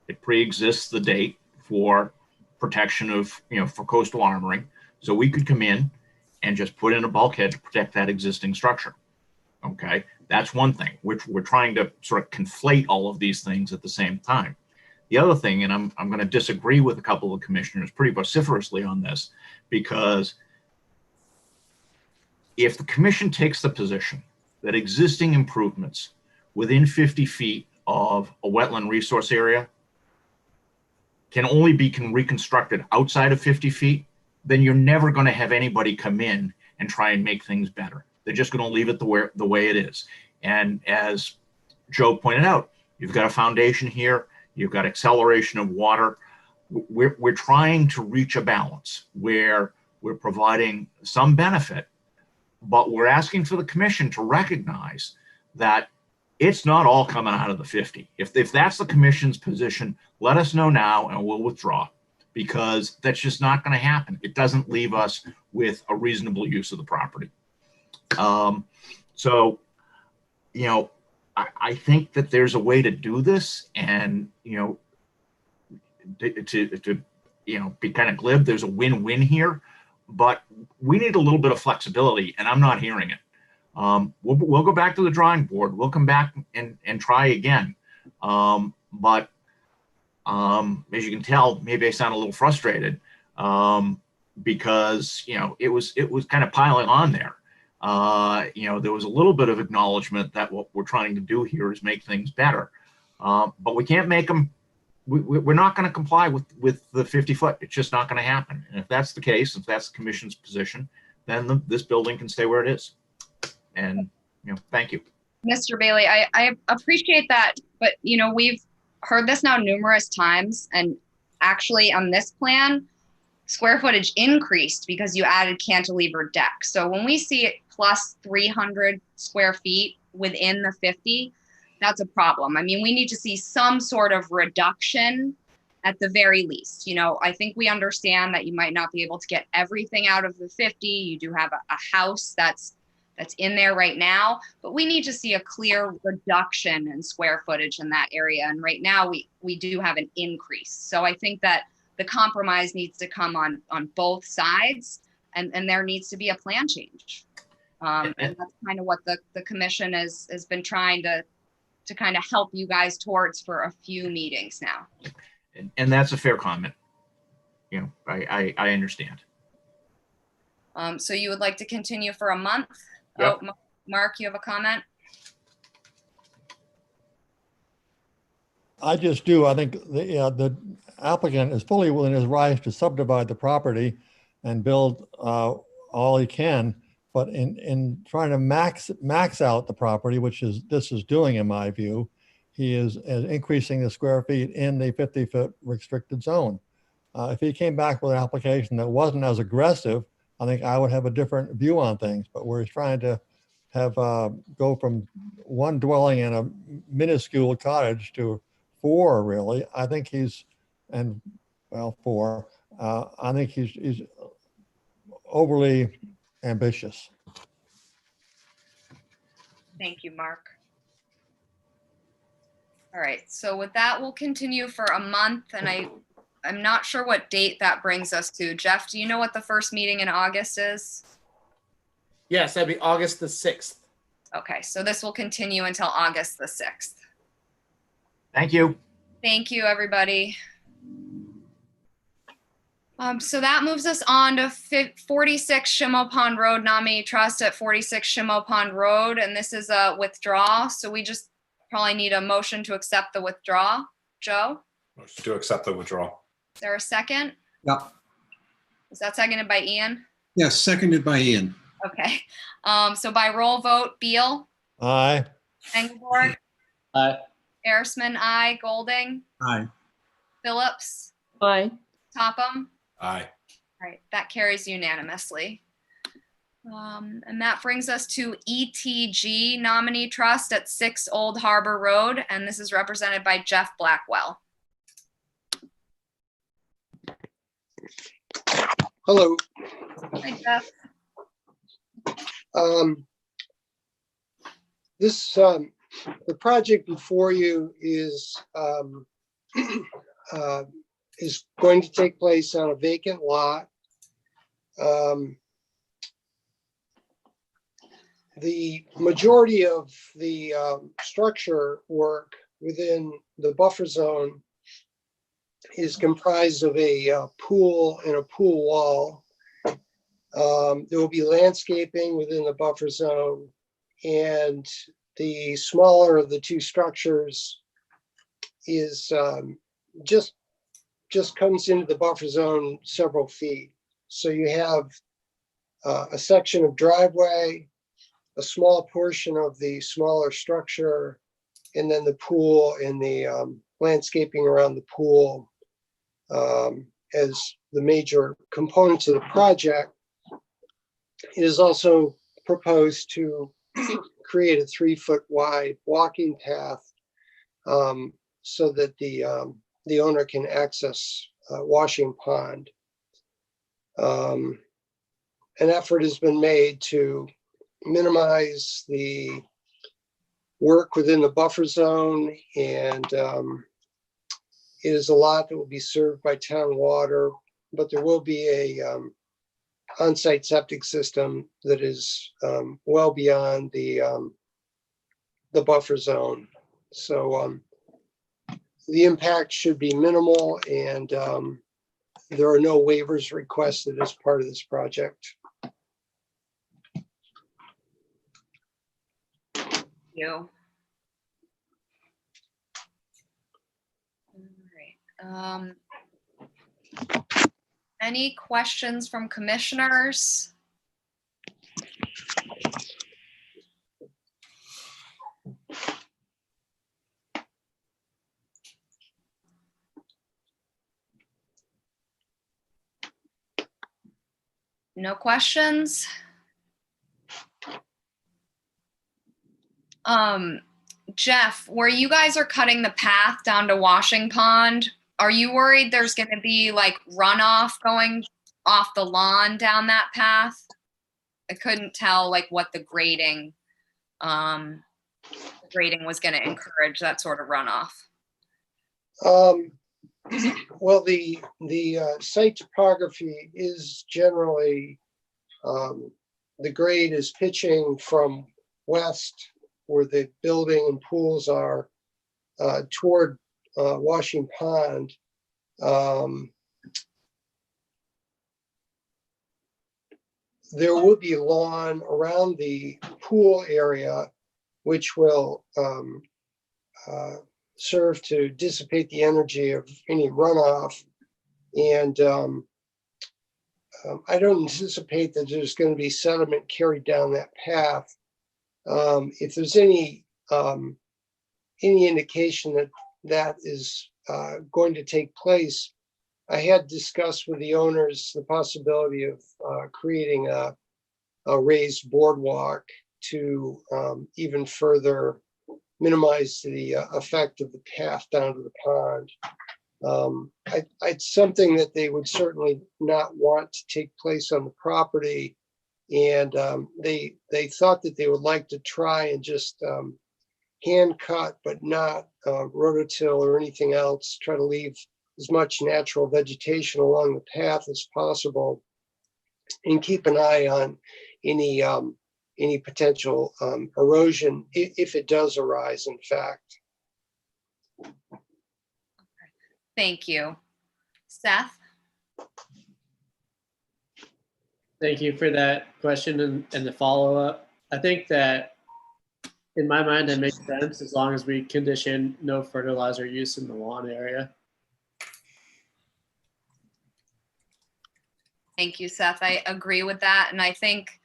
It pre-exists the date for protection of, for coastal armoring. So we could come in and just put in a bulkhead to protect that existing structure. Okay, that's one thing, which we're trying to sort of conflate all of these things at the same time. The other thing, and I'm going to disagree with a couple of commissioners pretty vociferously on this, because if the commission takes the position that existing improvements within 50 feet of a wetland resource area can only be reconstructed outside of 50 feet, then you're never going to have anybody come in and try and make things better. They're just going to leave it the way it is. And as Joe pointed out, you've got a foundation here, you've got acceleration of water. We're trying to reach a balance where we're providing some benefit, but we're asking for the commission to recognize that it's not all coming out of the 50. If that's the commission's position, let us know now and we'll withdraw, because that's just not going to happen. It doesn't leave us with a reasonable use of the property. So, you know, I think that there's a way to do this, and, you know, to you know, be kind of glib, there's a win-win here, but we need a little bit of flexibility, and I'm not hearing it. We'll go back to the drawing board. We'll come back and try again. But as you can tell, maybe I sound a little frustrated, because, you know, it was kind of piling on there. You know, there was a little bit of acknowledgement that what we're trying to do here is make things better. But we can't make them, we're not going to comply with the 50 foot. It's just not going to happen. And if that's the case, if that's the commission's position, then this building can stay where it is. And, you know, thank you. Mr. Bailey, I appreciate that, but, you know, we've heard this now numerous times, and actually on this plan, square footage increased because you added cantilever deck. So when we see it plus 300 square feet within the 50, that's a problem. I mean, we need to see some sort of reduction at the very least. You know, I think we understand that you might not be able to get everything out of the 50. You do have a house that's in there right now, but we need to see a clear reduction in square footage in that area. And right now we do have an increase. So I think that the compromise needs to come on both sides, and there needs to be a plan change. And that's kind of what the commission has been trying to kind of help you guys towards for a few meetings now. And that's a fair comment. You know, I understand. So you would like to continue for a month? Yep. Oh, Mark, you have a comment? I just do. I think the applicant is fully within his rights to subdivide the property and build all he can. But in trying to max out the property, which this is doing, in my view, he is increasing the square feet in the 50-foot restricted zone. If he came back with an application that wasn't as aggressive, I think I would have a different view on things. But where he's trying to have go from one dwelling in a minuscule cottage to 4, really, I think he's, and well, 4. I think he's overly ambitious. Thank you, Mark. All right, so with that, we'll continue for a month, and I'm not sure what date that brings us to. Jeff, do you know what the first meeting in August is? Yes, that'd be August the 6th. Okay, so this will continue until August the 6th. Thank you. Thank you, everybody. So that moves us on to 46 Shimo Pond Road, Nominee Trust at 46 Shimo Pond Road, and this is a withdrawal. So we just probably need a motion to accept the withdrawal. Joe? Motion to accept the withdrawal. Is there a second? Yeah. Is that seconded by Ian? Yes, seconded by Ian. Okay. So by roll vote, Beal, Aye. Engelborg, Aye. Erisman, aye, Golding, Aye. Phillips, Aye. Topham. Aye. All right, that carries unanimously. And that brings us to ETG Nominee Trust at 6 Old Harbor Road, and this is represented by Jeff Blackwell. Hello. Hi, Jeff. The project before you is going to take place on a vacant lot. the majority of the structure work within the buffer zone is comprised of a pool and a pool wall. There will be landscaping within the buffer zone, and the smaller of the two structures is just comes into the buffer zone several feet. So you have a section of driveway, a small portion of the smaller structure, and then the pool and the landscaping around the pool as the major components of the project. It is also proposed to create a 3-foot wide walking path so that the owner can access Washing Pond. An effort has been made to minimize the work within the buffer zone, and it is a lot that will be served by town water, but there will be a on-site septic system that is well beyond the buffer zone. So the impact should be minimal, and there are no waivers requested as part of this project. Thank you. All right. Any questions from commissioners? No questions? Jeff, where you guys are cutting the path down to Washing Pond, are you worried there's going to be like runoff going off the lawn down that path? I couldn't tell like what the grading was going to encourage that sort of runoff. Well, the site topography is generally, the grade is pitching from west where the building and pools are toward Washing Pond. There will be lawn around the pool area, which will serve to dissipate the energy of any runoff. And I don't anticipate that there's going to be sediment carried down that path. If there's any indication that that is going to take place, I had discussed with the owners the possibility of creating a raised boardwalk to even further minimize the effect of the path down to the pond. It's something that they would certainly not want to take place on the property. And they thought that they would like to try and just hand cut, but not rototill or anything else, try to leave as much natural vegetation along the path as possible and keep an eye on any potential erosion if it does arise, in fact. Thank you. Seth? Thank you for that question and the follow-up. I think that in my mind, that makes sense as long as we condition no fertilizer use in the lawn area. Thank you, Seth. I agree with that. And I think,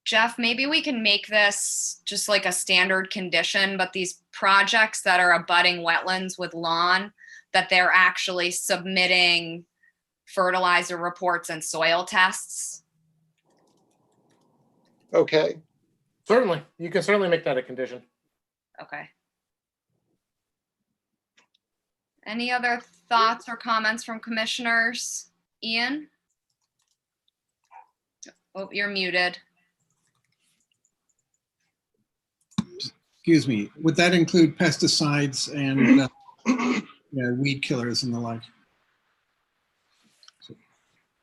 Jeff, maybe we can make this just like a standard condition, but these projects that are abutting wetlands with lawn, that they're actually submitting fertilizer reports and soil tests. Okay. Certainly. You can certainly make that a condition. Okay. Any other thoughts or comments from commissioners? Ian? Oh, you're muted. Excuse me, would that include pesticides and weed killers and the like?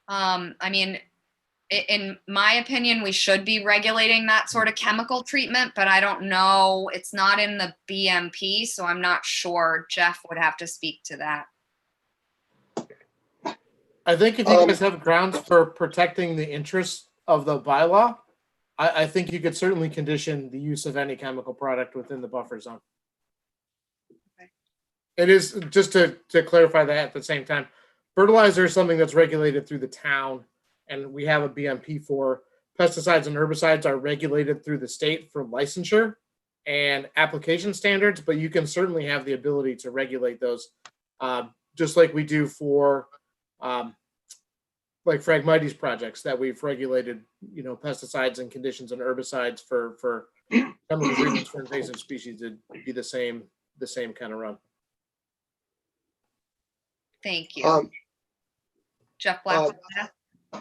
I mean, in my opinion, we should be regulating that sort of chemical treatment, but I don't know. It's not in the BMP, so I'm not sure. Jeff would have to speak to that. I think if you guys have grounds for protecting the interests of the bylaw, I think you could certainly condition the use of any chemical product within the buffer zone. Okay. It is, just to clarify that at the same time, fertilizer is something that's regulated through the town, and we have a BMP for. Pesticides and herbicides are regulated through the state for licensure and application standards, but you can certainly have the ability to regulate those, just like we do for like Phragmites projects that we've regulated, pesticides and conditions and herbicides for chemical treatments for invasive species to be the same kind of run. Thank you. Jeff Black.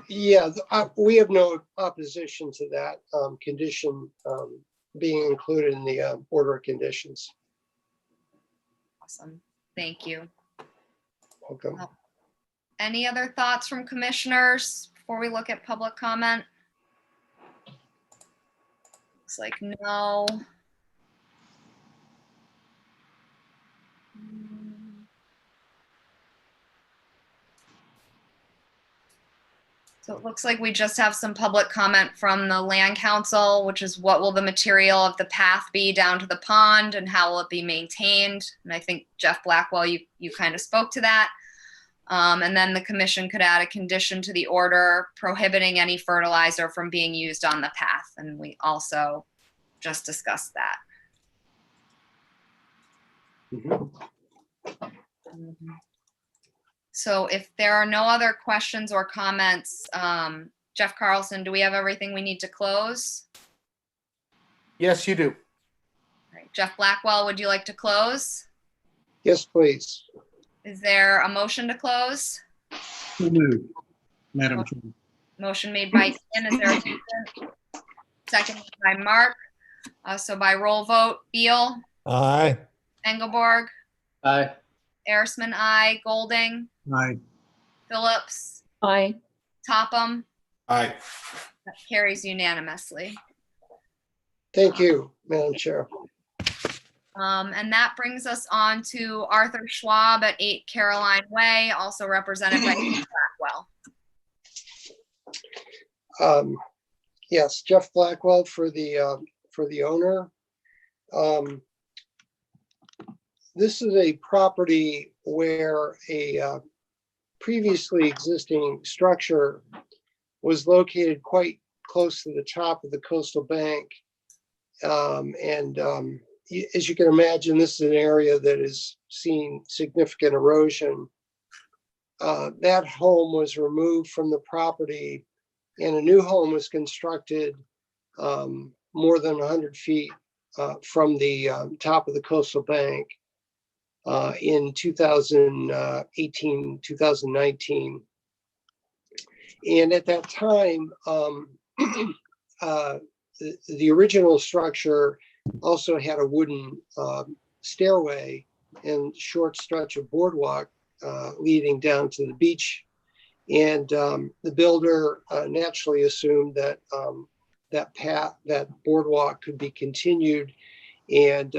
Yeah, we have no opposition to that condition being included in the order of conditions. Awesome. Thank you. Welcome. Any other thoughts from commissioners before we look at public comment? Looks like no. So it looks like we just have some public comment from the Land Council, which is what will the material of the path be down to the pond and how will it be maintained? And I think Jeff Blackwell, you kind of spoke to that. And then the commission could add a condition to the order prohibiting any fertilizer from being used on the path. And we also just discussed that. So if there are no other questions or comments, Jeff Carlson, do we have everything we need to close? Yes, you do. All right. Jeff Blackwell, would you like to close? Yes, please. Is there a motion to close? So moved, Madam Chair. Motion made by Ian. Is there a second? Seconded by Mark. So by roll vote, Beal, Aye. Engelborg, Aye. Arisman, aye. Golding, Aye. Phillips, Aye. Topham. Aye. That carries unanimously. Thank you, Madam Chair. And that brings us on to Arthur Schwab at 8 Caroline Way, also represented by Blackwell. Yes, Jeff Blackwell for the owner. This is a property where a previously existing structure was located quite close to the top of the coastal bank. As you can imagine, this is an area that has seen significant erosion. That home was removed from the property and a new home was constructed more than 100 feet from the top of the coastal bank in 2018, 2019. And at that time, the original structure also had a wooden stairway and short stretch of boardwalk leading down to the beach. And the builder naturally assumed that that boardwalk could be continued and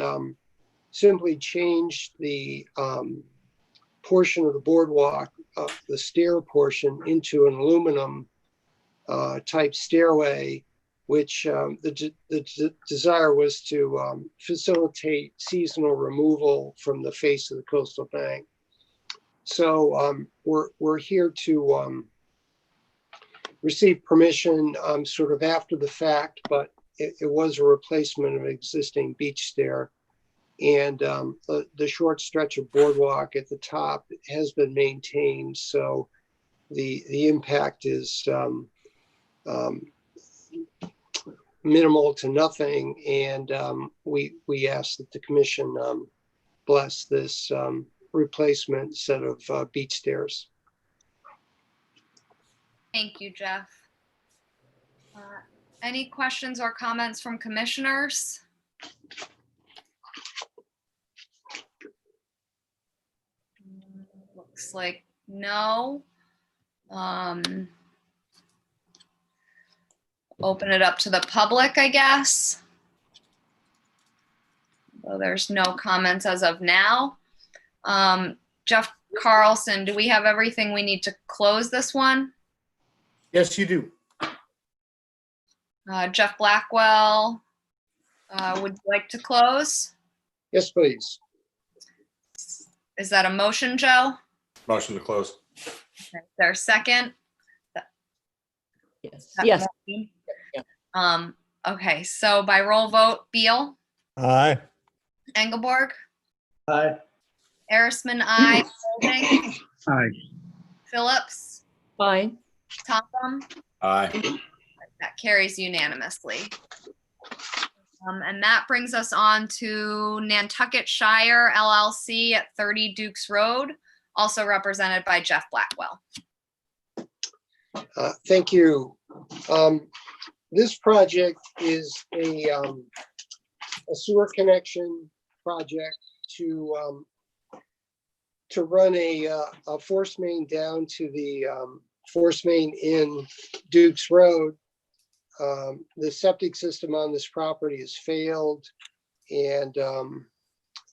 simply changed the portion of the boardwalk, the stair portion, into an aluminum type stairway, which the desire was to facilitate seasonal removal from the face of the coastal bank. So we're here to receive permission sort of after the fact, but it was a replacement of an existing beach stair. And the short stretch of boardwalk at the top has been maintained. So the impact is minimal to nothing. And we ask that the commission bless this replacement set of beach stairs. Thank you, Jeff. Any questions or comments from commissioners? Looks like no. open it up to the public, I guess. Well, there's no comments as of now. Jeff Carlson, do we have everything we need to close this one? Yes, you do. Jeff Blackwell, would you like to close? Yes, please. Is that a motion, Joe? Motion to close. Is there a second? Yes. That Yes. motion? Yeah. Okay, so by roll vote, Beal, Aye. Engelborg, Aye. Arisman, aye. Golding, Aye. Phillips, Aye. Topham. Aye. That carries unanimously. And that brings us on to Nantucket Shire LLC at 30 Dukes Road, also represented by Jeff Blackwell. Thank you. This project is a sewer connection project to run a force main down to the force main in Dukes Road. The septic system on this property has failed, and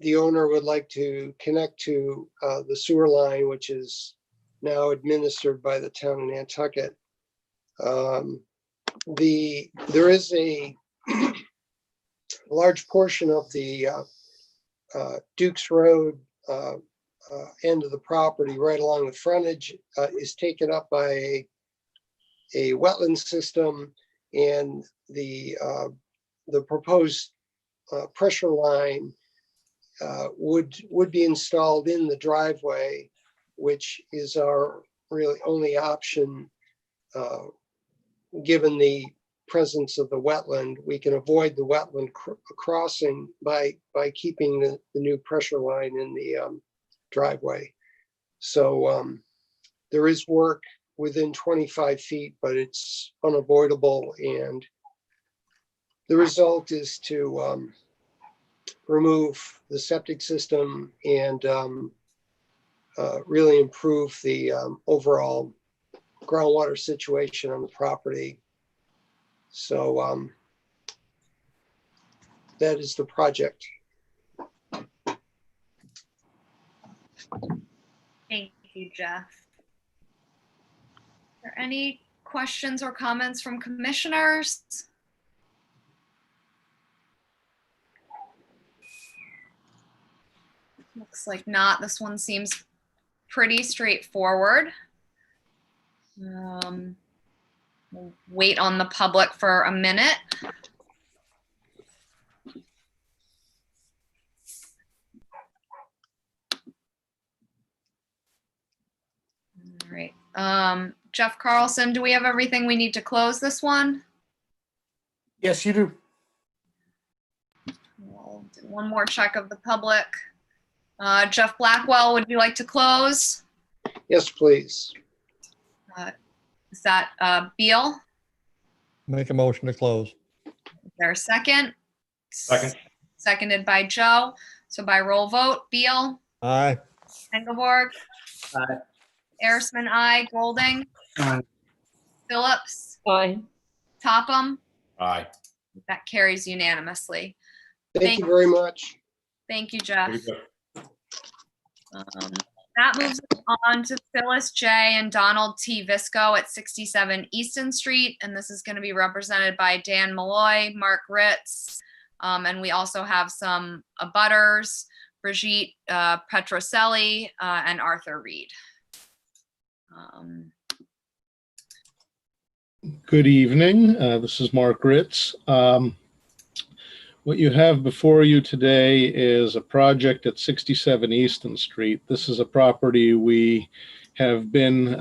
the owner would like to connect to the sewer line, which is now administered by the town of Nantucket. There is a large portion of the Dukes Road end of the property right along the frontage is taken up by a wetland system, and the proposed pressure line would be installed in the driveway, which is our really only option. Given the presence of the wetland, we can avoid the wetland crossing by keeping the new pressure line in the driveway. So there is work within 25 feet, but it's unavoidable. And the result is to remove the septic system and really improve the overall groundwater situation on the property. So that is the project. Thank you, Jeff. Are there any questions or comments from commissioners? Looks like not. This one seems pretty straightforward. We'll wait on the public for a minute. All right. Jeff Carlson, do we have everything we need to close this one? Yes, you do. We'll do one more check of the public. Jeff Blackwell, would you like to close? Yes, please. Is that Beal? Make a motion to close. Is there a second? Second. Seconded by Joe. So by roll vote, Beal, Aye. Engelborg, Aye. Arisman, aye. Golding, Aye. Phillips, Aye. Topham. Aye. That carries unanimously. Thank you very much. Thank you, Jeff. Here we go. That moves us on to Phyllis J. and Donald T. Visco at 67 Easton Street. And this is going to be represented by Dan Malloy, Mark Rits, and we also have some abutters, Brigitte Petroselli, and Arthur Reade. Good evening. This is Mark Rits. What you have before you today is a project at 67 Easton Street. This is a property we have been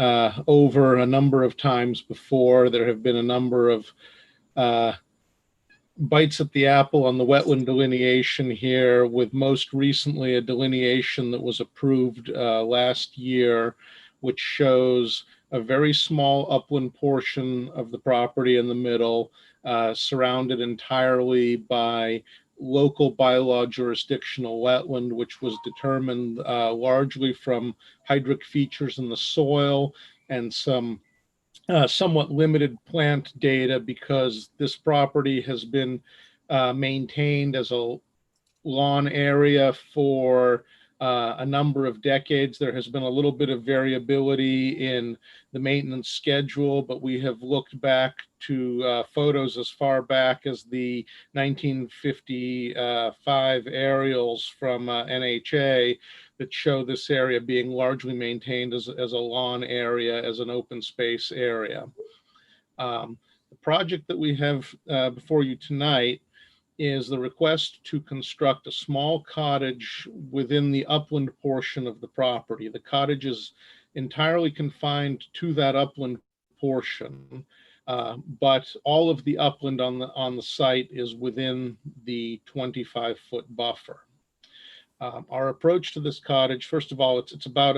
over a number of times before. There have been a number of bites at the apple on the wetland delineation here, with most recently a delineation that was approved last year, which shows a very small upland portion of the property in the middle, surrounded entirely by local bylaw jurisdictional wetland, which was determined largely from hydric features in the soil and some somewhat limited plant data because this property has been maintained as a lawn area for a number of decades. There has been a little bit of variability in the maintenance schedule, but we have looked back to photos as far back as the 1955 aerials from NHA that show this area being largely maintained as a lawn area, as an open space area. The project that we have before you tonight is the request to construct a small cottage within the upland portion of the property. The cottage is entirely confined to that upland portion, but all of the upland on the site is within the 25-foot buffer. Our approach to this cottage, first of all, it's about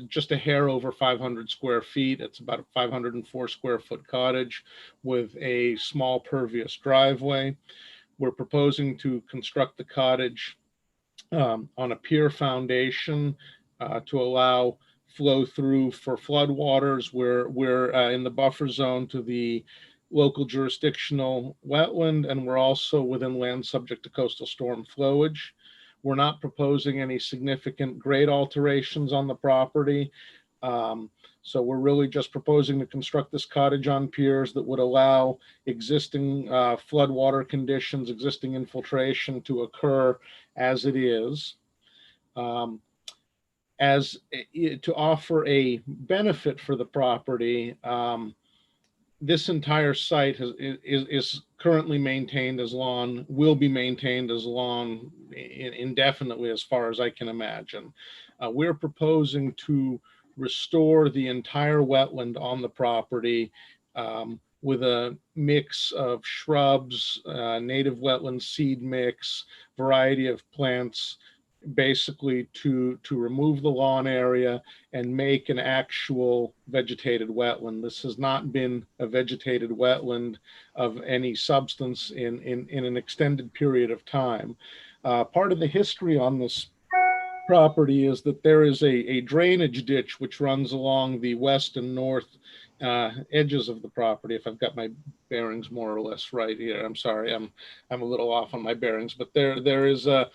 just a hair over 500 square feet. It's about a 504 square foot cottage with a small pervious driveway. We're proposing to construct the cottage on a pier foundation to allow flow through for floodwaters. We're in the buffer zone to the local jurisdictional wetland, and we're also within land subject to coastal storm flowage. We're not proposing any significant grade alterations on the property. So we're really just proposing to construct this cottage on piers that would allow existing floodwater conditions, existing infiltration to occur as it is. To offer a benefit for the property, this entire site is currently maintained as lawn, will be maintained as lawn indefinitely as far as I can imagine. We're proposing to restore the entire wetland on the property with a mix of shrubs, native wetland seed mix, variety of plants, basically to remove the lawn area and make an actual vegetated wetland. This has not been a vegetated wetland of any substance in an extended period of time. Part of the history on this property is that there is a drainage ditch which runs along the west and north edges of the property. If I've got my bearings more or less right here, I'm sorry, I'm a little off on my bearings, but there's a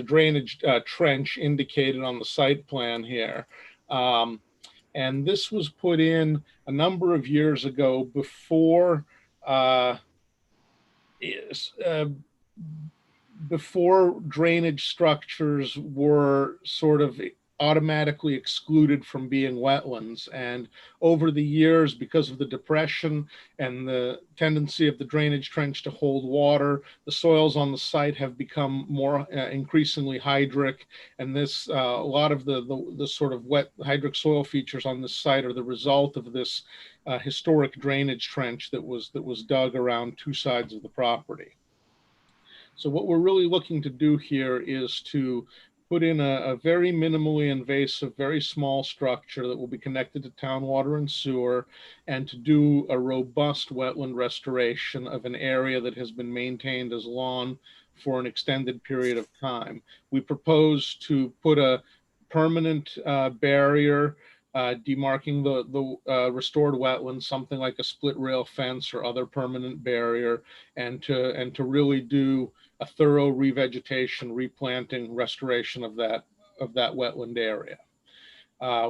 drainage trench indicated on the site plan here. And this was put in a number of years ago before drainage structures were sort of automatically excluded from being wetlands. And over the years, because of the depression and the tendency of the drainage trench to hold water, the soils on the site have become more increasingly hydric. And this, a lot of the sort of wet hydric soil features on this site are the result of this historic drainage trench that was dug around two sides of the property. So what we're really looking to do here is to put in a very minimally invasive, very small structure that will be connected to town water and sewer, and to do a robust wetland restoration of an area that has been maintained as lawn for an extended period of time. We propose to put a permanent barrier demarking the restored wetlands, something like a split rail fence or other permanent barrier, and to really do a thorough revegetation, replanting, restoration of that wetland area.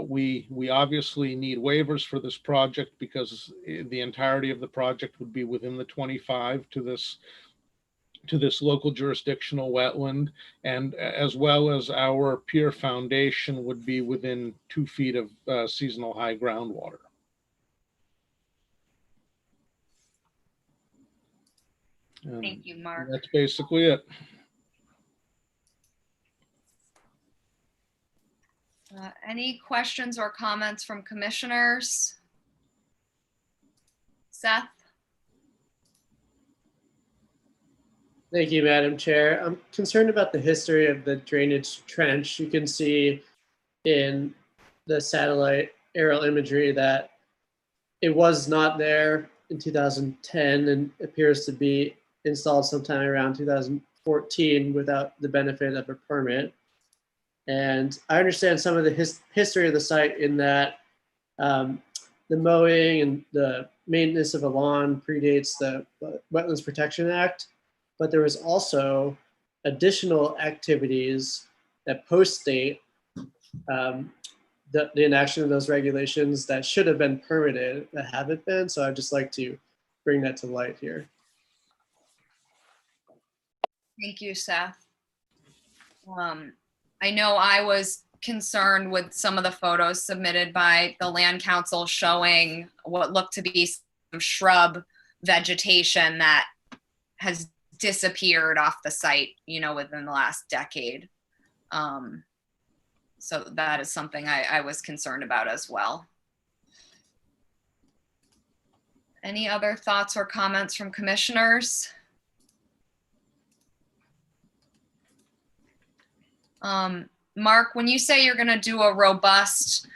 We obviously need waivers for this project because the entirety of the project would be within the 25 to this local jurisdictional wetland, and as well as our pier foundation would be within 2 feet of seasonal high groundwater. Thank you, Mark. That's basically it. Any questions or comments from commissioners? Seth? Thank you, Madam Chair. I'm concerned about the history of the drainage trench. You can see in the satellite aerial imagery that it was not there in 2010 and appears to be installed sometime around 2014 without the benefit of a permit. And I understand some of the history of the site in that the mowing and the maintenance of a lawn predates the Wetlands Protection Act, but there was also additional activities that post-date the inaction of those regulations that should have been permitted that haven't been. So I'd just like to bring that to light here. Thank you, Seth. I know I was concerned with some of the photos submitted by the Land Council showing what looked to be some shrub vegetation that has disappeared off the site, within the last decade. So that is something I was concerned about as well. Any other thoughts or comments from commissioners? Mark, when you say you're going to do a robust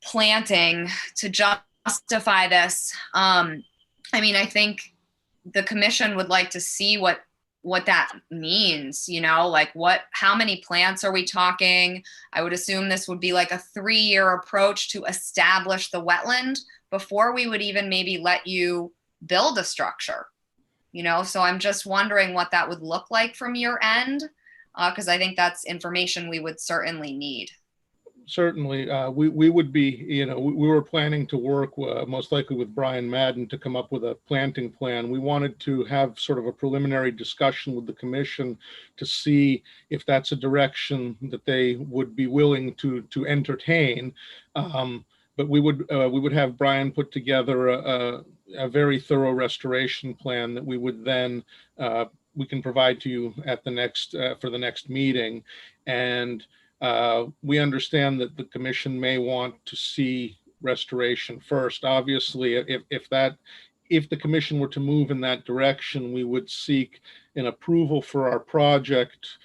planting to justify this, I think the commission would like to see what that means, how many plants are we talking? I would assume this would be like a 3-year approach to establish the wetland before we would even maybe let you build a structure, so I'm just wondering what that would look like from your end, because I think that's information we would certainly need. Certainly, we would be, we were planning to work most likely with Brian Madden to come up with a planting plan. We wanted to have sort of a preliminary discussion with the commission to see if that's a direction that they would be willing to entertain. But we would have Brian put together a very thorough restoration plan that we would then we can provide to you at the next for the next meeting. And we understand that the commission may want to see restoration first. Obviously, if the commission were to move in that direction, we would seek an approval for our project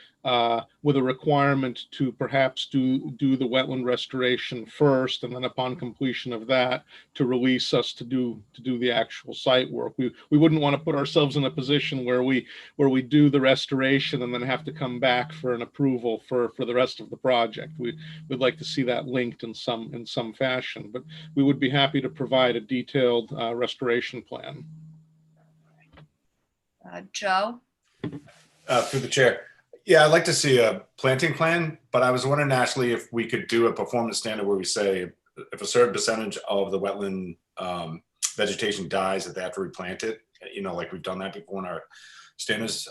with a requirement to perhaps do the wetland restoration first, and then upon completion of that, to release us to do the actual site work. We wouldn't want to put ourselves in a position where we do the restoration and then have to come back for an approval for the rest of the project. We'd like to see that linked in some fashion, but we would be happy to provide a detailed restoration plan. Joe? Through the chair. Yeah, I'd like to see a planting plan, but I was wondering, Ashley, if we could do a performance standard where we say if a certain percentage of the wetland vegetation dies, that they have to replant it, like we've done that before in our standards,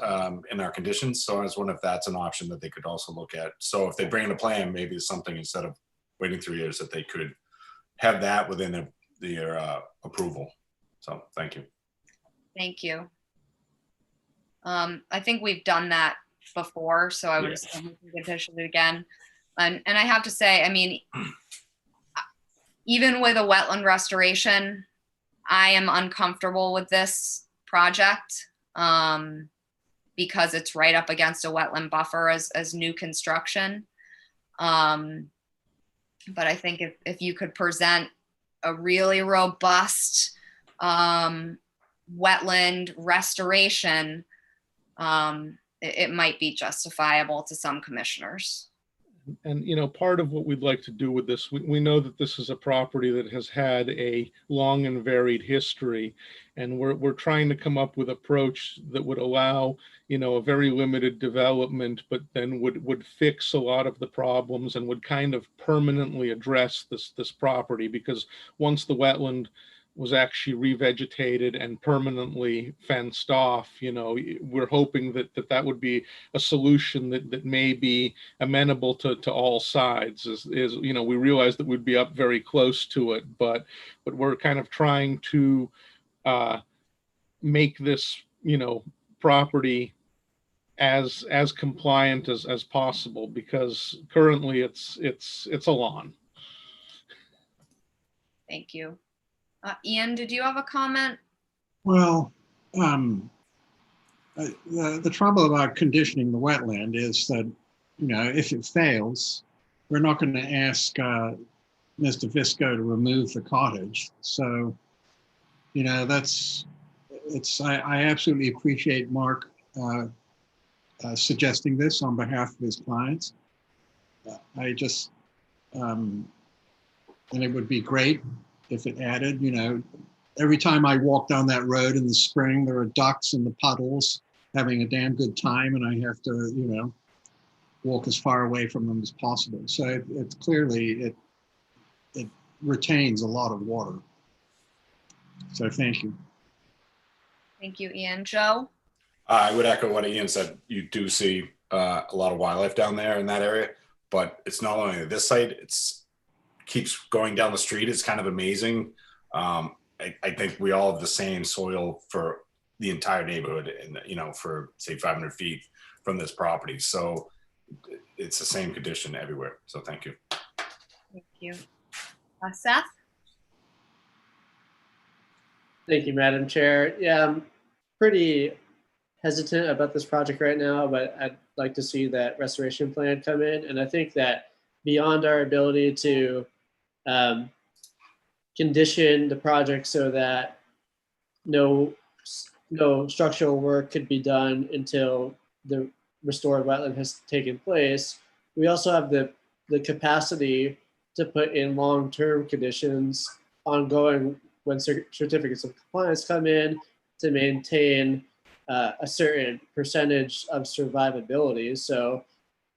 in our conditions. So I was wondering if that's an option that they could also look at. So if they bring in a plan, maybe it's something instead of waiting 3 years that they could have that within their approval. So thank you. Thank you. I think we've done that before, so I would assume we can petition it again. And I have to say, even with a wetland restoration, I am uncomfortable with this project because it's right up against a wetland buffer as new construction. But I think if you could present a really robust wetland restoration, it might be justifiable to some commissioners. And part of what we'd like to do with this, we know that this is a property that has had a long and varied history, and we're trying to come up with an approach that would allow a very limited development, but then would fix a lot of the problems and would kind of permanently address this property, because once the wetland was actually revegetated and permanently fenced off, we're hoping that would be a solution that may be amenable to all sides. We realize that we'd be up very close to it, but we're kind of trying to make this property as compliant as possible, because currently it's a lawn. Thank you. Ian, did you have a comment? Well, the trouble about conditioning the wetland is that, if it fails, we're not going to ask Mr. Visco to remove the cottage. So, I absolutely appreciate Mark suggesting this on behalf of his clients. And it would be great if it added, you know, every time I walk down that road in the spring, there are ducks in the puddles having a damn good time, and I have to, you know, walk as far away from them as possible. So it's clearly, it retains a lot of water. So thank you. Thank you, Ian. Joe? I would echo what Ian said. You do see a lot of wildlife down there in that area, but it's not only this site, it's keeps going down the street. It's kind of amazing. I think we all have the same soil for the entire neighborhood, and you know, for say 500 feet from this property. So it's the same condition everywhere. So thank you. Thank you. Seth? Thank you, Madam Chair. Yeah, I'm pretty hesitant about this project right now, but I'd like to see that restoration plan come in. And I think that beyond our ability to condition the project so that no structural work could be done until the restored wetland has taken place, we also have the capacity to put in long-term conditions ongoing when certificates of compliance come in to maintain a certain percentage of survivability. So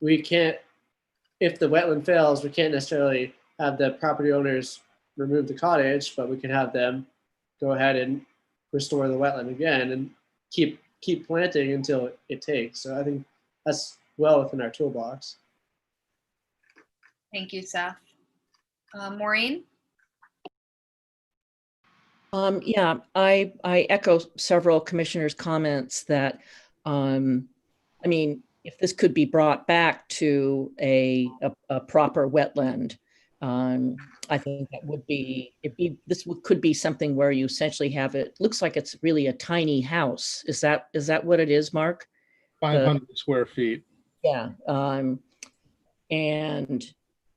we can't, if the wetland fails, we can't necessarily have the property owners remove the cottage, but we can have them go ahead and restore the wetland again and keep planting until it takes. So I think that's well within our toolbox. Thank you, Seth. Maureen? Yeah, I echo several commissioners' comments that, I mean, if this could be brought back to a proper wetland, I think that would be, could be something where you essentially have it, looks like it's really a tiny house. Is that what it is, Mark? 500 square feet. Yeah.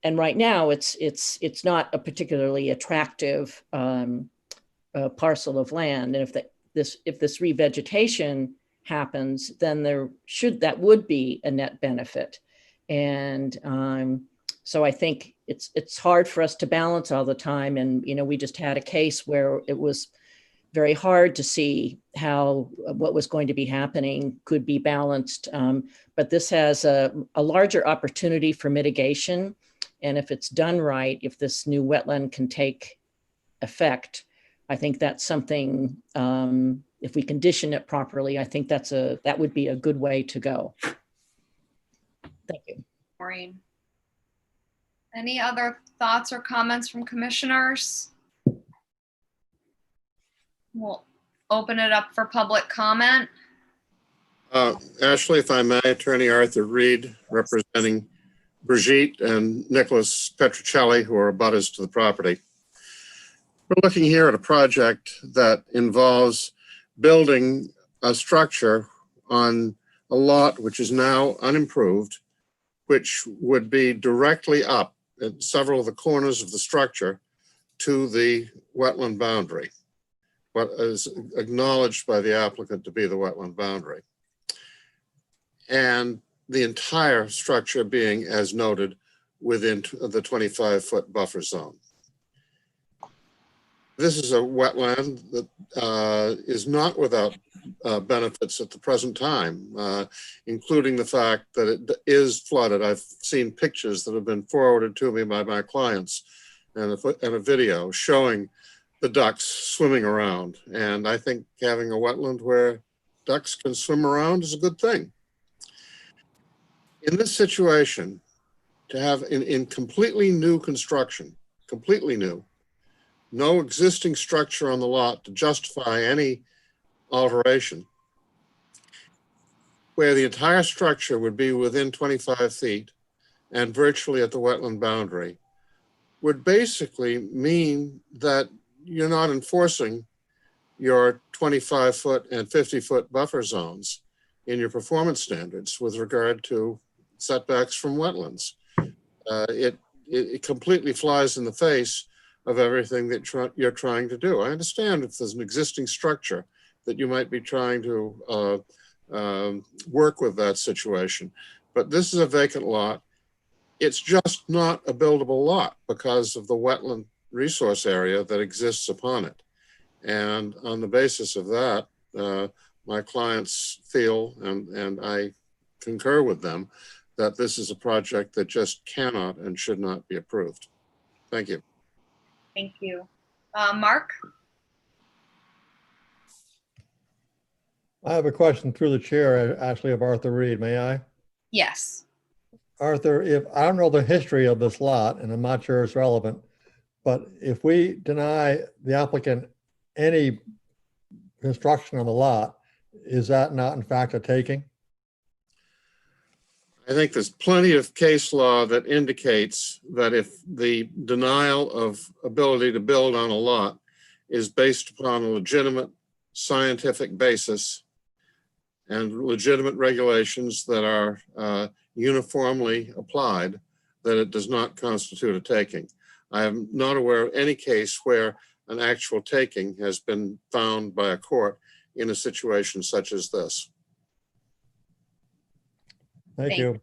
And right now it's not a particularly attractive parcel of land. And if this revegetation happens, then that would be a net benefit. And so I think it's hard for us to balance all the time. And, you know, we just had a case where it was very hard to see how what was going to be happening could be balanced. But this has a larger opportunity for mitigation. And if it's done right, if this new wetland can take effect, I think that's something, if we condition it properly, I think that would be a good way to go. Thank you. Maureen. Any other thoughts or comments from commissioners? We'll open it up for public comment. Ashley, if I may, Attorney Arthur Reade, representing Brigitte and Nicholas Petrocelli, who are abutters to the property. We're looking here at a project that involves building a structure on a lot which is now unimproved, which would be directly up at several of the corners of the structure to the wetland boundary, what is acknowledged by the applicant to be the wetland boundary. And the entire structure being, as noted, within the 25-foot buffer zone. This is a wetland that is not without benefits at the present time, including the fact that it is flooded. I've seen pictures that have been forwarded to me by my clients and a video showing the ducks swimming around. And I think having a wetland where ducks can swim around is a good thing. In this situation, to have in completely new construction, completely new, no existing structure on the lot to justify any alteration, where the entire structure would be within 25 feet and virtually at the wetland boundary, would basically mean that you're not enforcing your 25-foot and 50-foot buffer zones in your performance standards with regard to setbacks from wetlands. It completely flies in the face of everything that you're trying to do. I understand if there's an existing structure that you might be trying to work with that situation, but this is a vacant lot. It's just not a buildable lot because of the wetland resource area that exists upon it. And on the basis of that, my clients feel, and I concur with them, that this is a project that just cannot and should not be approved. Thank you. Thank you. Mark? I have a question through the chair, actually, of Arthur Reade. May I? Yes. Arthur, if I don't know the history of this lot, and I'm not sure it's relevant, but if we deny the applicant any construction on the lot, is that not in fact a taking? I think there's plenty of case law that indicates that if the denial of ability to build on a lot is based upon a legitimate scientific basis and legitimate regulations that are uniformly applied, that it does not constitute a taking. I am not aware of any case where an actual taking has been found by a court in a situation such as this. Thank you.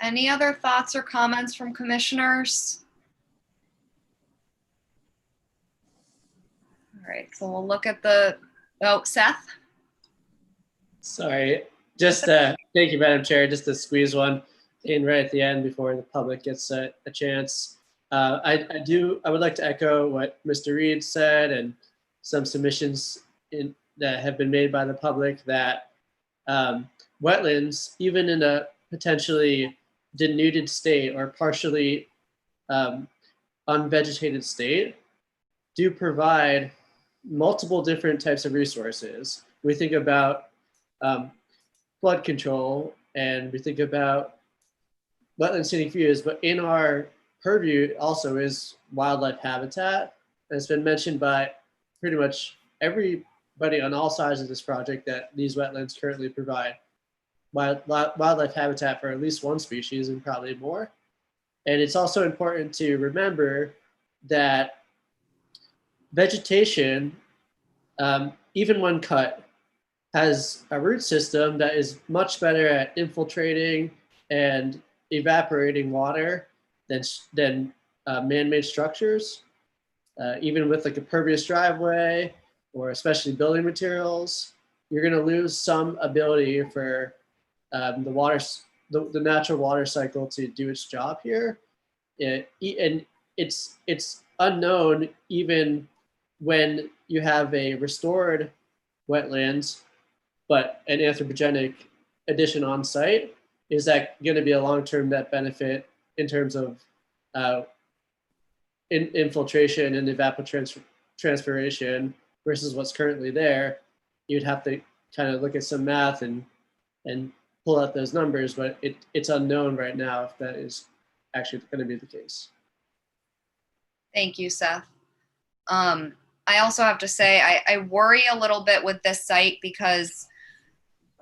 Any other thoughts or comments from commissioners? All right, so we'll look at the, oh, Seth? Sorry, just thank you, Madam Chair. Just to squeeze one in right at the end before the public gets a chance. I would like to echo what Mr. Reade said and some submissions that have been made by the public that wetlands, even in a potentially denuded state or partially unvegetated state, do provide multiple different types of resources. We think about flood control and we think about wetland scenic views, but in our purview also is wildlife habitat. And it's been mentioned by pretty much everybody on all sides of this project that these wetlands currently provide wildlife habitat for at least one species and probably more. And it's also important to remember that vegetation, even when cut, has a root system that is much better at infiltrating and evaporating water than man-made structures. Even with like a pervious driveway or especially building materials, you're going to lose some ability for the natural water cycle to do its job here. And it's unknown even when you have a restored wetlands, but an anthropogenic addition on site. Is that going to be a long-term net benefit in terms of infiltration and evapotranspiration versus what's currently there? You'd have to kind of look at some math and pull out those numbers, but it's unknown right now if that is actually going to be the case. Thank you, Seth. I also have to say, I worry a little bit with this site because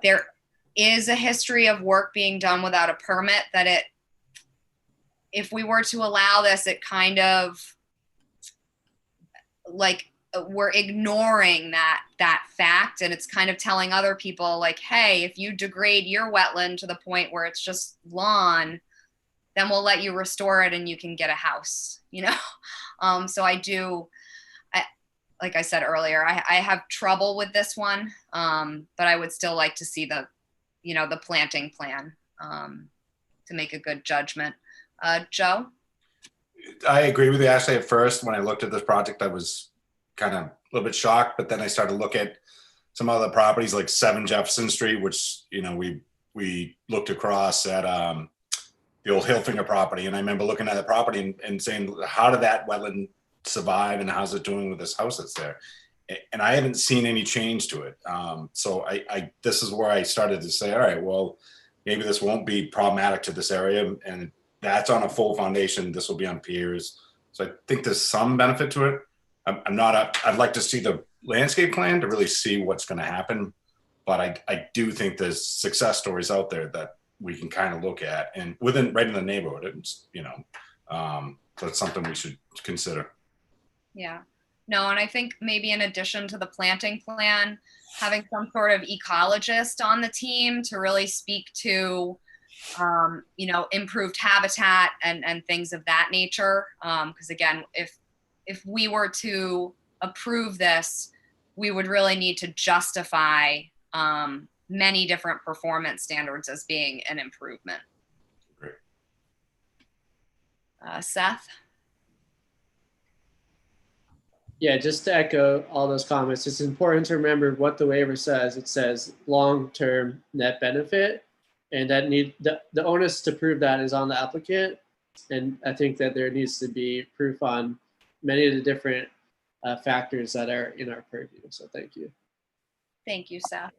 there is a history of work being done without a permit that if we were to allow this, it kind of like we're ignoring that fact, and it's kind of telling other people like, hey, if you degrade your wetland to the point where it's just lawn, then we'll let you restore it and you can get a house, you know? So like I said earlier, I have trouble with this one, but I would still like to see the planting plan to make a good judgment. Joe? I agree with you, Ashley. At first, when I looked at this project, I was kind of a little bit shocked, but then I started to look at some other properties like 7 Jefferson Street, which, we looked across at the old Hillfinger property. And I remember looking at the property and saying, how did that wetland survive and how's it doing with this house that's there? And I haven't seen any change to it. So this is where I started to say, all right, well, maybe this won't be problematic to this area, and that's on a full foundation. This will be on piers. So I think there's some benefit to it. I'd like to see the landscape plan to really see what's going to happen. But I do think there's success stories out there that we can kind of look at and right in the neighborhood, so it's something we should consider. Yeah. No, and I think maybe in addition to the planting plan, having some sort of ecologist on the team to really speak to improved habitat and things of that nature. Because again, if we were to approve this, we would really need to justify many different performance standards as being an improvement. Great. Seth? Yeah, just to echo all those comments, it's important to remember what the waiver says. It says long-term net benefit, and that the onus to prove that is on the applicant. And I think that there needs to be proof on many of the different factors that are in our purview. So thank you. Thank you, Seth.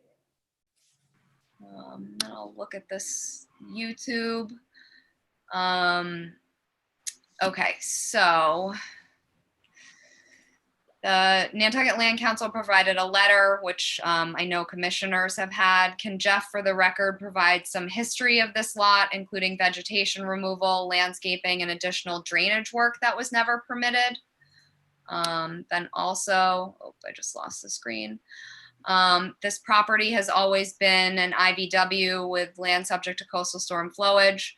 I'll look at this YouTube. Okay, so the Nantucket Land Council provided a letter, which I know commissioners have had. Can Jeff, for the record, provide some history of this lot, including vegetation removal, landscaping, and additional drainage work that was never permitted? Then also, oh, I just lost the screen. This property has always been an IBW with land subject to coastal storm flowage.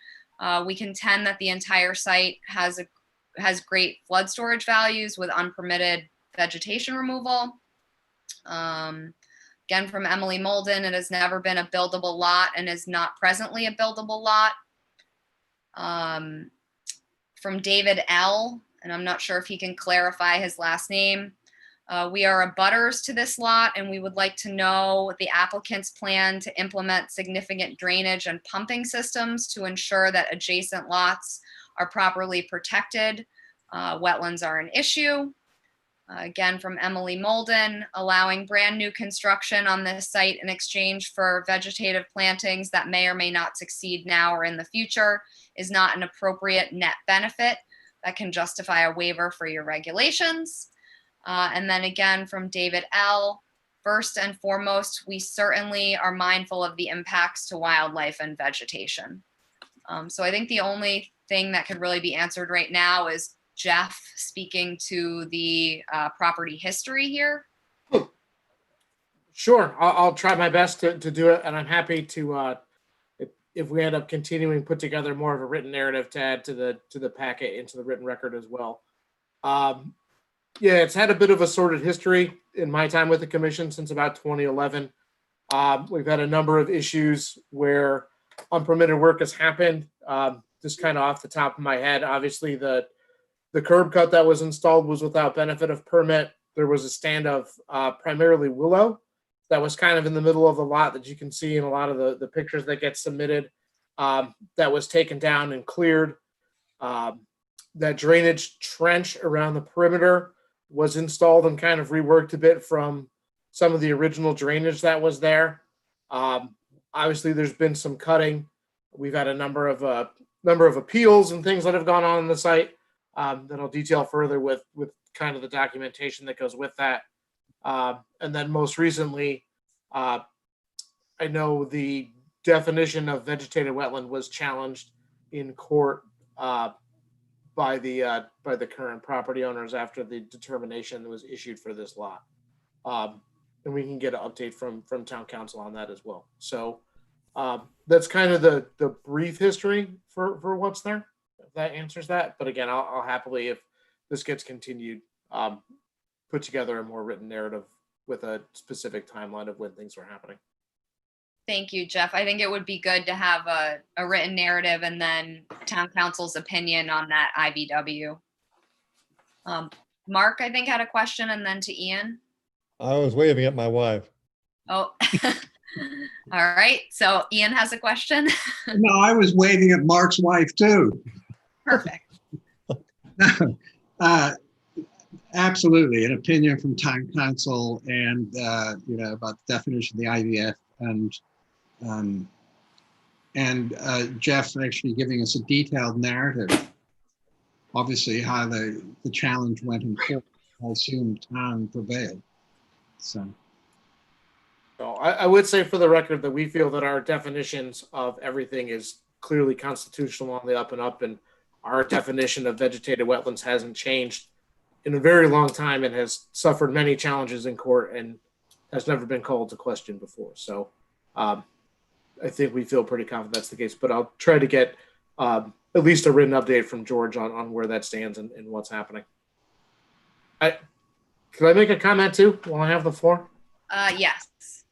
We contend that the entire site has great flood storage values with unpermitted vegetation removal. Again, from Emily Molden, it has never been a buildable lot and is not presently a buildable lot. From David L., and I'm not sure if he can clarify his last name. We are abutters to this lot, and we would like to know the applicant's plan to implement significant drainage and pumping systems to ensure that adjacent lots are properly protected. Wetlands are an issue. Again, from Emily Molden, allowing brand new construction on this site in exchange for vegetative plantings that may or may not succeed now or in the future is not an appropriate net benefit that can justify a waiver for your regulations. And then again, from David L., first and foremost, we certainly are mindful of the impacts to wildlife and vegetation. So I think the only thing that could really be answered right now is Jeff speaking to the property history here. Sure, I'll try my best to do it, and I'm happy to, if we end up continuing, put together more of a written narrative to add to the packet, into the written record as well. Yeah, it's had a bit of a sordid history in my time with the commission since about 2011. We've had a number of issues where unpermitted work has happened. Just kind of off the top of my head, obviously the curb cut that was installed was without benefit of permit. There was a stand of primarily willow that was kind of in the middle of the lot that you can see in a lot of the pictures that get submitted. That was taken down and cleared. That drainage trench around the perimeter was installed and kind of reworked a bit from some of the original drainage that was there. Obviously, there's been some cutting. We've had a number of appeals and things that have gone on the site that I'll detail further with kind of the documentation that goes with that. And then most recently, I know the definition of vegetated wetland was challenged in court by the current property owners after the determination was issued for this lot. And we can get an update from town council on that as well. So that's kind of the brief history for what's there, if that answers that. But again, I'll happily, if this gets continued, put together a more written narrative with a specific timeline of when things were happening. Thank you, Jeff. I think it would be good to have a written narrative and then town council's opinion on that IBW. Mark, I think, had a question, and then to Ian. I was waving at my wife. Oh, all right. So Ian has a question. No, I was waving at Mark's wife too. Perfect. Absolutely, an opinion from town council and about the definition of the IVF and Jeff actually giving us a detailed narrative. Obviously, how the challenge went in court. I assume town prevailed. So I would say for the record that we feel that our definitions of everything is clearly constitutional on the up and up, and our definition of vegetated wetlands hasn't changed in a very long time and has suffered many challenges in court and has never been called to question before. So I think we feel pretty confident that's the case, but I'll try to get at least a written update from George on where that stands and what's happening. Could I make a comment too while I have the floor? Yes.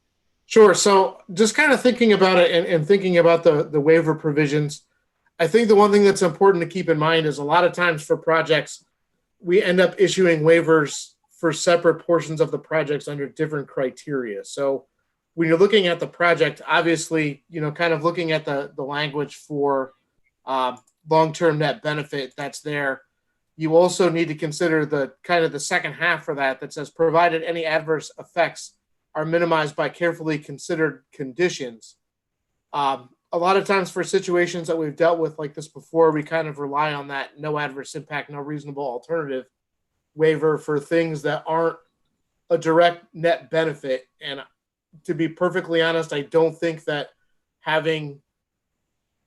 Sure. So just kind of thinking about it and thinking about the waiver provisions, I think the one thing that's important to keep in mind is a lot of times for projects, we end up issuing waivers for separate portions of the projects under different criteria. So when you're looking at the project, obviously, kind of looking at the language for long-term net benefit that's there, you also need to consider the kind of the second half for that says, provided any adverse effects are minimized by carefully considered conditions. A lot of times for situations that we've dealt with like this before, we kind of rely on that no adverse impact, no reasonable alternative waiver for things that aren't a direct net benefit. And to be perfectly honest, I don't think that having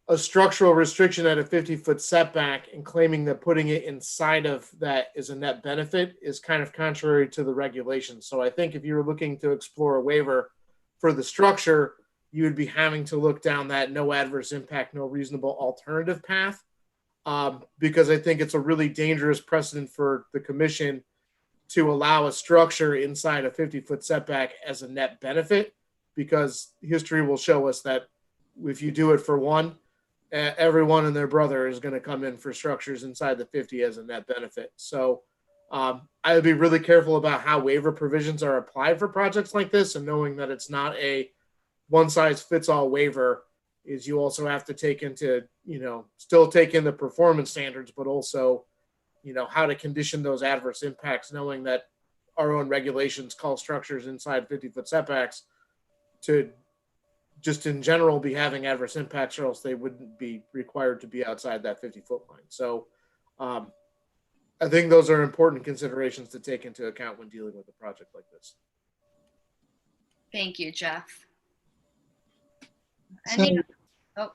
a structural restriction at a 50-foot setback and claiming that putting it inside of that is a net benefit is kind of contrary to the regulations. So I think if you were looking to explore a waiver for the structure, you would be having to look down that no adverse impact, no reasonable alternative path, because I think it's a really dangerous precedent for the commission to allow a structure inside a 50-foot setback as a net benefit, because history will show us that if you do it for one, everyone and their brother is going to come in for structures inside the 50 as a net benefit. So I would be really careful about how waiver provisions are applied for projects like this, and knowing that it's not a one-size-fits-all waiver is you also have to take into, still take in the performance standards, but also, how to condition those adverse impacts, knowing that our own regulations call structures inside 50-foot setbacks to just in general be having adverse impacts, or else they wouldn't be required to be outside that 50-foot line. So I think those are important considerations to take into account when dealing with a project like this. Thank you, Jeff.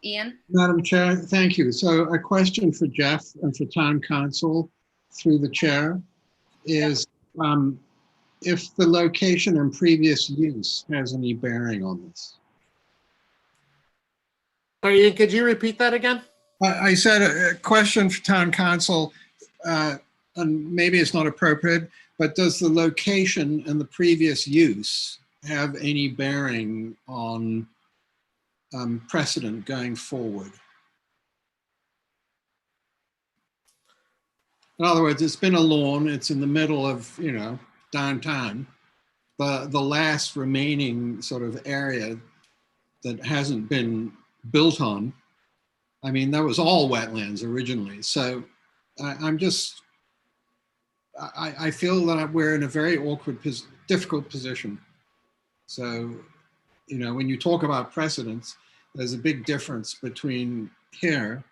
Ian? Madam Chair, thank you. So a question for Jeff and for Town Council through the chair is if the location and previous use has any bearing on this. Sorry, Ian, could you repeat that again? I said a question for Town Council, and maybe it's not appropriate, but does the location and the previous use have any bearing on precedent going forward? In other words, it's been a lawn, it's in the middle of, downtown. The last remaining sort of area that hasn't been built on, I mean, that was all wetlands originally. So I feel that we're in a very awkward, difficult position. So, when you talk about precedents, there's a big difference between here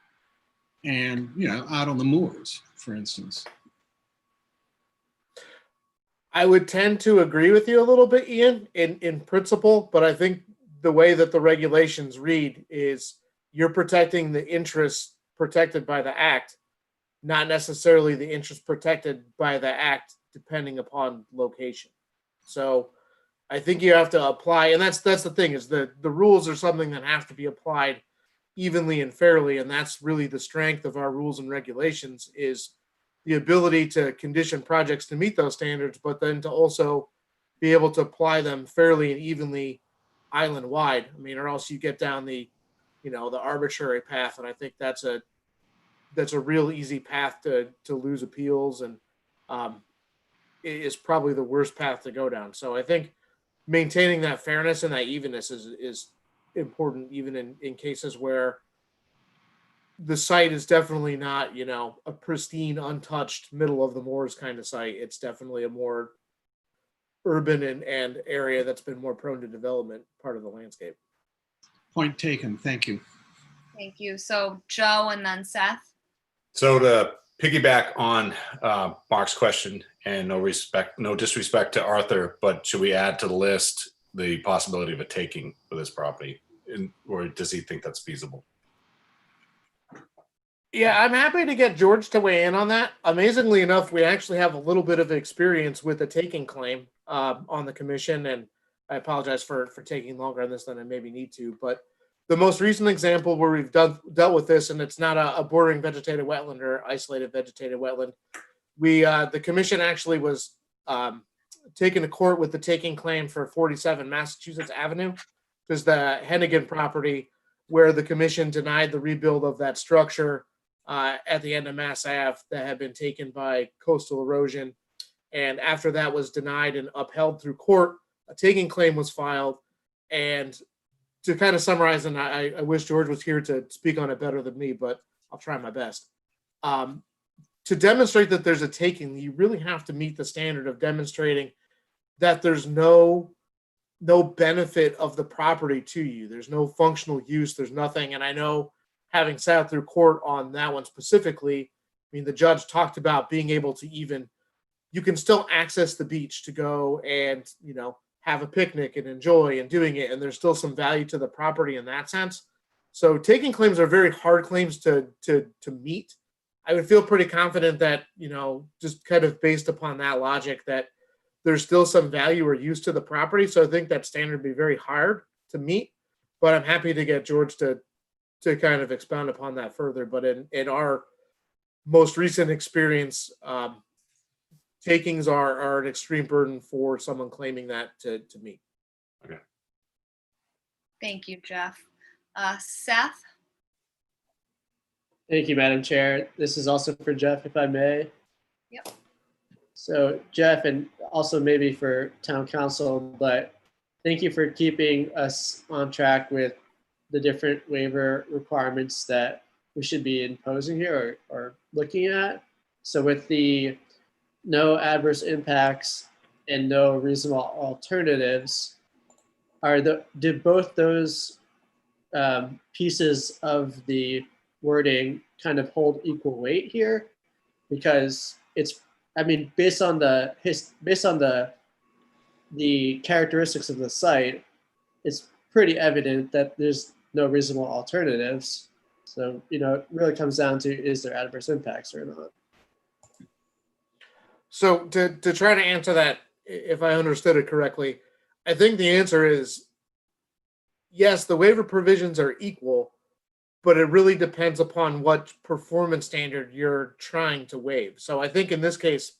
and, out on the moors, for instance. I would tend to agree with you a little bit, Ian, in principle, but I think the way that the regulations read is you're protecting the interests protected by the act, not necessarily the interest protected by the act, depending upon location. So I think you have to apply, and that's the thing, is the rules are something that have to be applied evenly and fairly, and that's really the strength of our rules and regulations, is the ability to condition projects to meet those standards, but then to also be able to apply them fairly and evenly island-wide. I mean, or else you get down the arbitrary path, and I think that's a real easy path to lose appeals, and it is probably the worst path to go down. So I think maintaining that fairness and that evenness is important, even in cases where the site is definitely not, a pristine, untouched, middle of the moors kind of site. It's definitely a more urban and area that's been more prone to development part of the landscape. Point taken. Thank you. Thank you. So Joe and then Seth. So to piggyback on Mark's question, and no disrespect to Arthur, but should we add to the list the possibility of a taking for this property, or does he think that's feasible? Yeah, I'm happy to get George to weigh in on that. Amazingly enough, we actually have a little bit of experience with a taking claim on the commission, and I apologize for taking longer on this than I maybe need to. But The most recent example where we've dealt with this, and it's not a bordering vegetated wetland or isolated vegetated wetland, the commission actually was taken to court with the taking claim for 47 Massachusetts Avenue, which is the Hennigan property, where the commission denied the rebuild of that structure at the end of Mass Ave that had been taken by coastal erosion. And after that was denied and upheld through court, a taking claim was filed. And to kind of summarize, and I wish George was here to speak on it better than me, but I'll try my best. To demonstrate that there's a taking, you really have to meet the standard of demonstrating that there's no benefit of the property to you. There's no functional use. There's nothing. And I know, having sat through court on that one specifically, I mean, the judge talked about being able to you can still access the beach to go and, have a picnic and enjoy and doing it. And there's still some value to the property in that sense. So taking claims are very hard claims to meet. I would feel pretty confident that, just kind of based upon that logic, that there's still some value or use to the property. So I think that standard would be very hard to meet, but I'm happy to get George to kind of expound upon that further. But in our most recent experience, takings are an extreme burden for someone claiming that to meet. Okay. Thank you, Jeff. Seth? Thank you, Madam Chair. This is also for Jeff, if I may. Yep. So Jeff, and also maybe for town council, but thank you for keeping us on track with the different waiver requirements that we should be imposing here or looking at. So with the no adverse impacts and no reasonable alternatives, did both those pieces of the wording kind of hold equal weight here? Because based on the characteristics of the site, it's pretty evident that there's no reasonable alternatives. So, it really comes down to, is there adverse impacts or not? So to try to answer that, if I understood it correctly, I think the answer is yes, the waiver provisions are equal, but it really depends upon what performance standard you're trying to waive. So I think in this case,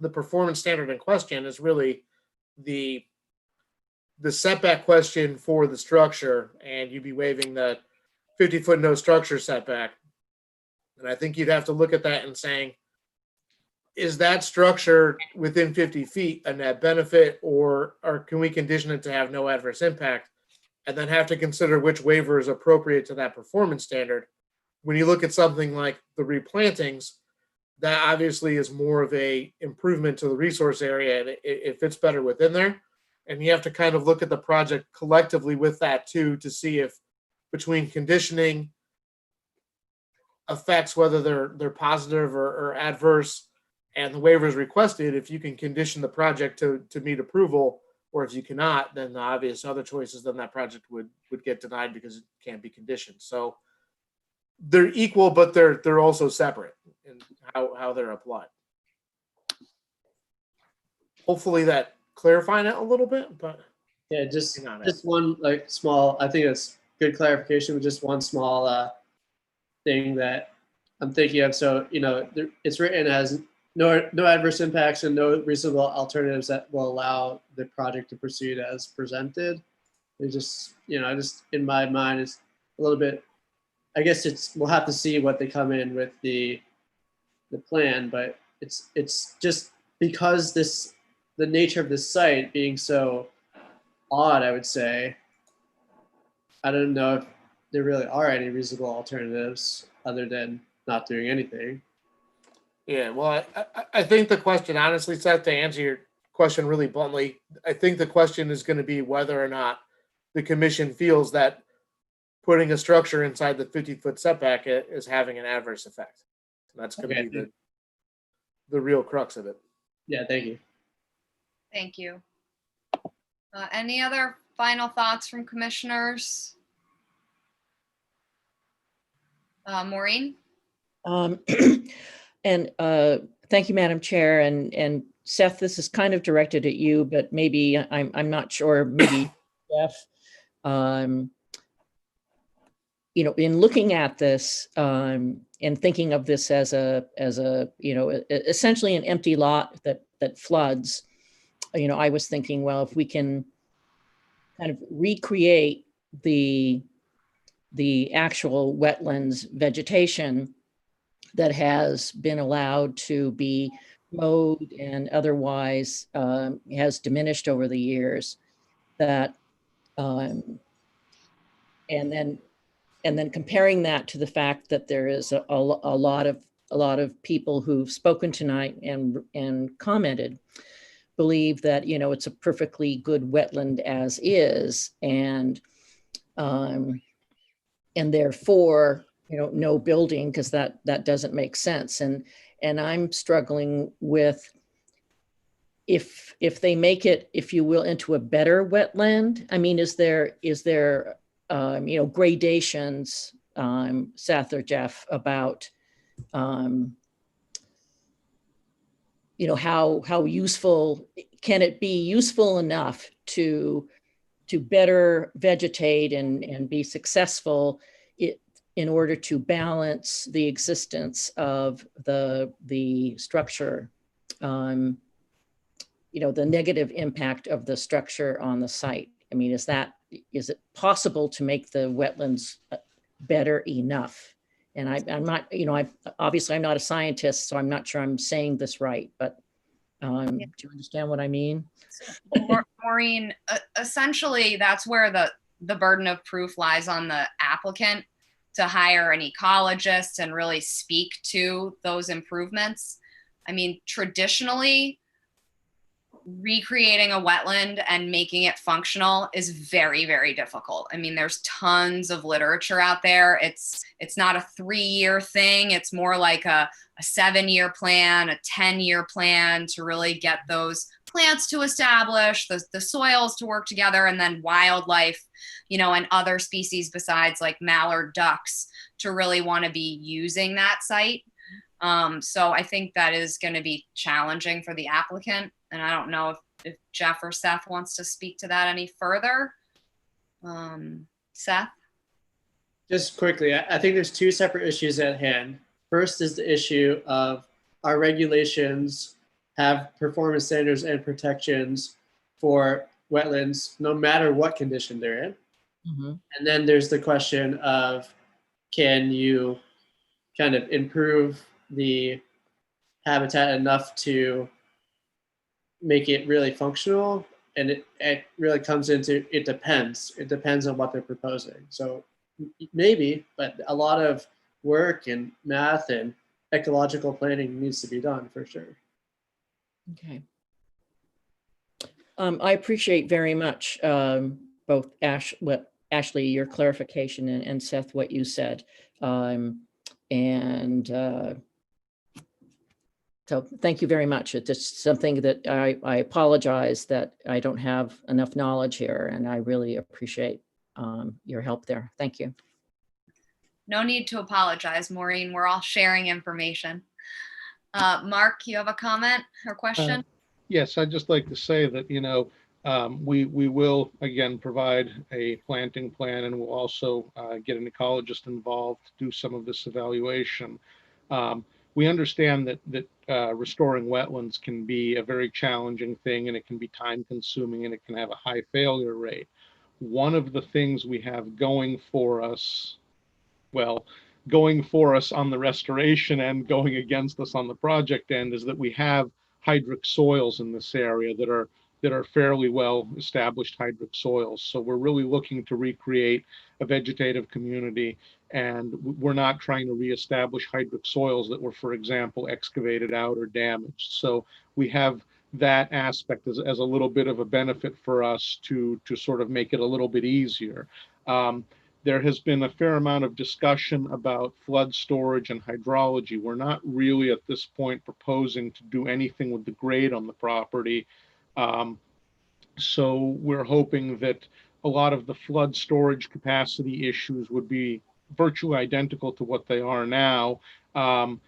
the performance standard in question is really the setback question for the structure, and you'd be waiving the 50-foot no structure setback. And I think you'd have to look at that and saying, is that structure within 50 feet a net benefit, or can we condition it to have no adverse impact? And then have to consider which waiver is appropriate to that performance standard. When you look at something like the replantings, that obviously is more of a improvement to the resource area, and it fits better within there. And you have to kind of look at the project collectively with that too, to see if between conditioning effects, whether they're positive or adverse, and the waivers requested, if you can condition the project to meet approval, or if you cannot, then the obvious other choices, then that project would get denied because it can't be conditioned. So they're equal, but they're also separate in how they're applied. Hopefully that clarifying it a little bit, but yeah, just one small, I think it's good clarification with just one small thing that I'm thinking of. So, it's written as no adverse impacts and no reasonable alternatives that will allow the project to proceed as presented. It just, just in my mind, it's a little bit, I guess we'll have to see what they come in with the plan, but it's just because the nature of this site being so odd, I would say, I don't know if there really are any reasonable alternatives other than not doing anything. Yeah, well, I think the question, honestly, Seth, to answer your question really bluntly, I think the question is going to be whether or not the commission feels that putting a structure inside the 50-foot setback is having an adverse effect. That's going to be the real crux of it. Yeah, thank you. Thank you. Any other final thoughts from commissioners? Maureen? And thank you, Madam Chair. And Seth, this is kind of directed at you, but maybe I'm not sure. Maybe Jeff. in looking at this and thinking of this as a essentially an empty lot that floods, I was thinking, well, if we can kind of recreate the actual wetlands vegetation that has been allowed to be mowed and otherwise has diminished over the years, that and then comparing that to the fact that there is a lot of people who've spoken tonight and commented believe that it's a perfectly good wetland as is, and therefore no building, because that doesn't make sense. And I'm struggling with, if they make it, if you will, into a better wetland. I mean, is there gradations, Seth or Jeff, about how useful can it be, useful enough to better vegetate and be successful in order to balance the existence of the structure, the negative impact of the structure on the site. I mean, is it possible to make the wetlands better enough? And I'm not, obviously I'm not a scientist, so I'm not sure I'm saying this right, but do you understand what I mean? Maureen, essentially that's where the burden of proof lies on the applicant to hire an ecologist and really speak to those improvements. I mean, traditionally, recreating a wetland and making it functional is very, very difficult. I mean, there's tons of literature out there. It's not a 3-year thing. It's more like a 7-year plan, a 10-year plan to really get those plants to establish, the soils to work together, and then wildlife, and other species besides like mallard ducks to really want to be using that site. So I think that is going to be challenging for the applicant. And I don't know if Jeff or Seth wants to speak to that any further. Seth? Just quickly, I think there's two separate issues at hand. First is the issue of our regulations have performance standards and protections for wetlands, no matter what condition they're in. Mm-hmm. And then there's the question of, can you kind of improve the habitat enough to make it really functional? And it really comes into, it depends. It depends on what they're proposing. So maybe, but a lot of work and math and ecological planning needs to be done for sure. Okay. I appreciate very much both Ashley, your clarification, and Seth, what you said. So thank you very much. It's just something that I apologize that I don't have enough knowledge here, and I really appreciate your help there. Thank you. No need to apologize, Maureen. We're all sharing information. Mark, you have a comment or question? Yes, I'd just like to say that, we will, again, provide a planting plan, and we'll also get an ecologist involved to do some of this evaluation. We understand that restoring wetlands can be a very challenging thing, and it can be time consuming, and it can have a high failure rate. One of the things we have going for us on the restoration and going against us on the project end is that we have hydric soils in this area that are fairly well established hydric soils. So we're really looking to recreate a vegetative community, and we're not trying to reestablish hydric soils that were, for example, excavated out or damaged. So we have that aspect as a little bit of a benefit for us to sort of make it a little bit easier. There has been a fair amount of discussion about flood storage and hydrology. We're not really at this point proposing to do anything with the grade on the property. So we're hoping that a lot of the flood storage capacity issues would be virtually identical to what they are now, and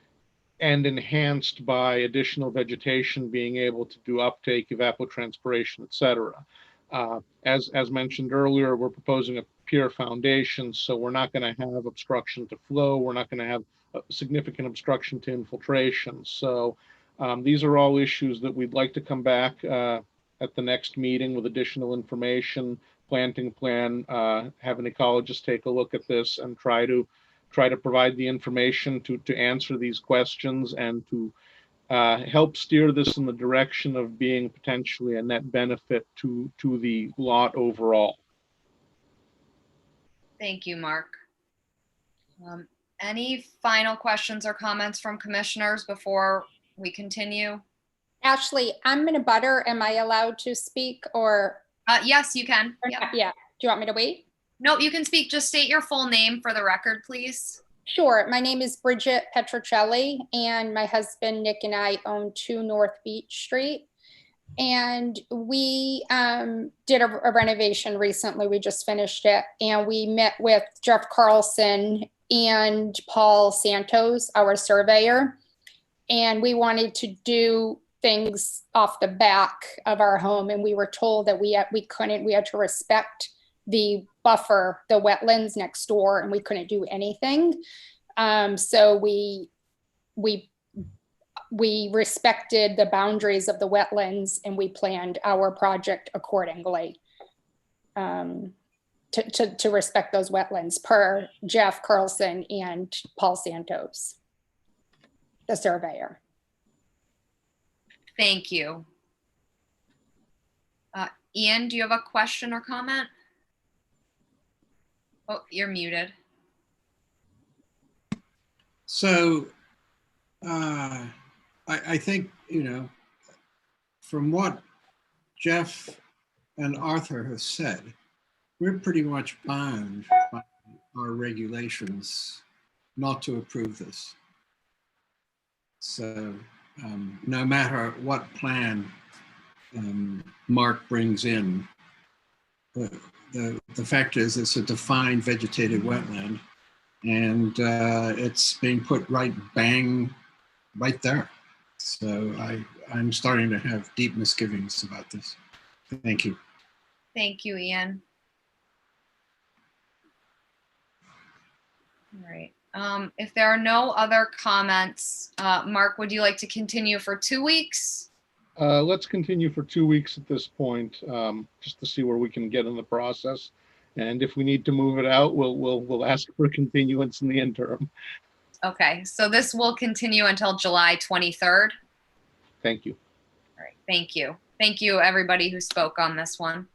enhanced by additional vegetation being able to do uptake, evapotranspiration, et cetera. As mentioned earlier, we're proposing a pier foundation, so we're not going to have obstruction to flow. We're not going to have significant obstruction to infiltration. So these are all issues that we'd like to come back at the next meeting with additional information, planting plan, have an ecologist take a look at this and try to provide the information to answer these questions and to help steer this in the direction of being potentially a net benefit to the lot overall. Thank you, Mark. Any final questions or comments from commissioners before we continue? Ashley, I'm in a butter. Am I allowed to speak or? Yes, you can. Yep. Yeah. Do you want me to wait? No, you can speak. Just state your full name for the record, please. Sure. My name is Bridget Petrocelli, and my husband Nick and I own 2 North Beach Street. And we did a renovation recently. We just finished it, and we met with Jeff Carlson and Paul Santos, our surveyor, and we wanted to do things off the back of our home, and we were told that we couldn't. We had to respect the buffer, the wetlands next door, and we couldn't do anything. So we respected the boundaries of the wetlands, and we planned our project accordingly to respect those wetlands per Jeff Carlson and Paul Santos, the surveyor. Thank you. Ian, do you have a question or comment? Oh, you're muted. So I think, from what Jeff and Arthur have said, we're pretty much bound by our regulations not to approve this. So no matter what plan Mark brings in, the fact is it's a defined vegetated wetland, and it's being put right there. So I'm starting to have deep misgivings about this. Thank you. Thank you, Ian. All right. If there are no other comments, Mark, would you like to continue for 2 weeks? Let's continue for 2 weeks at this point, just to see where we can get in the process. And if we need to move it out, we'll ask for a continuance in the interim. Okay, so this will continue until July 23rd. Thank you. All right, thank you. Thank you, everybody who spoke on this one.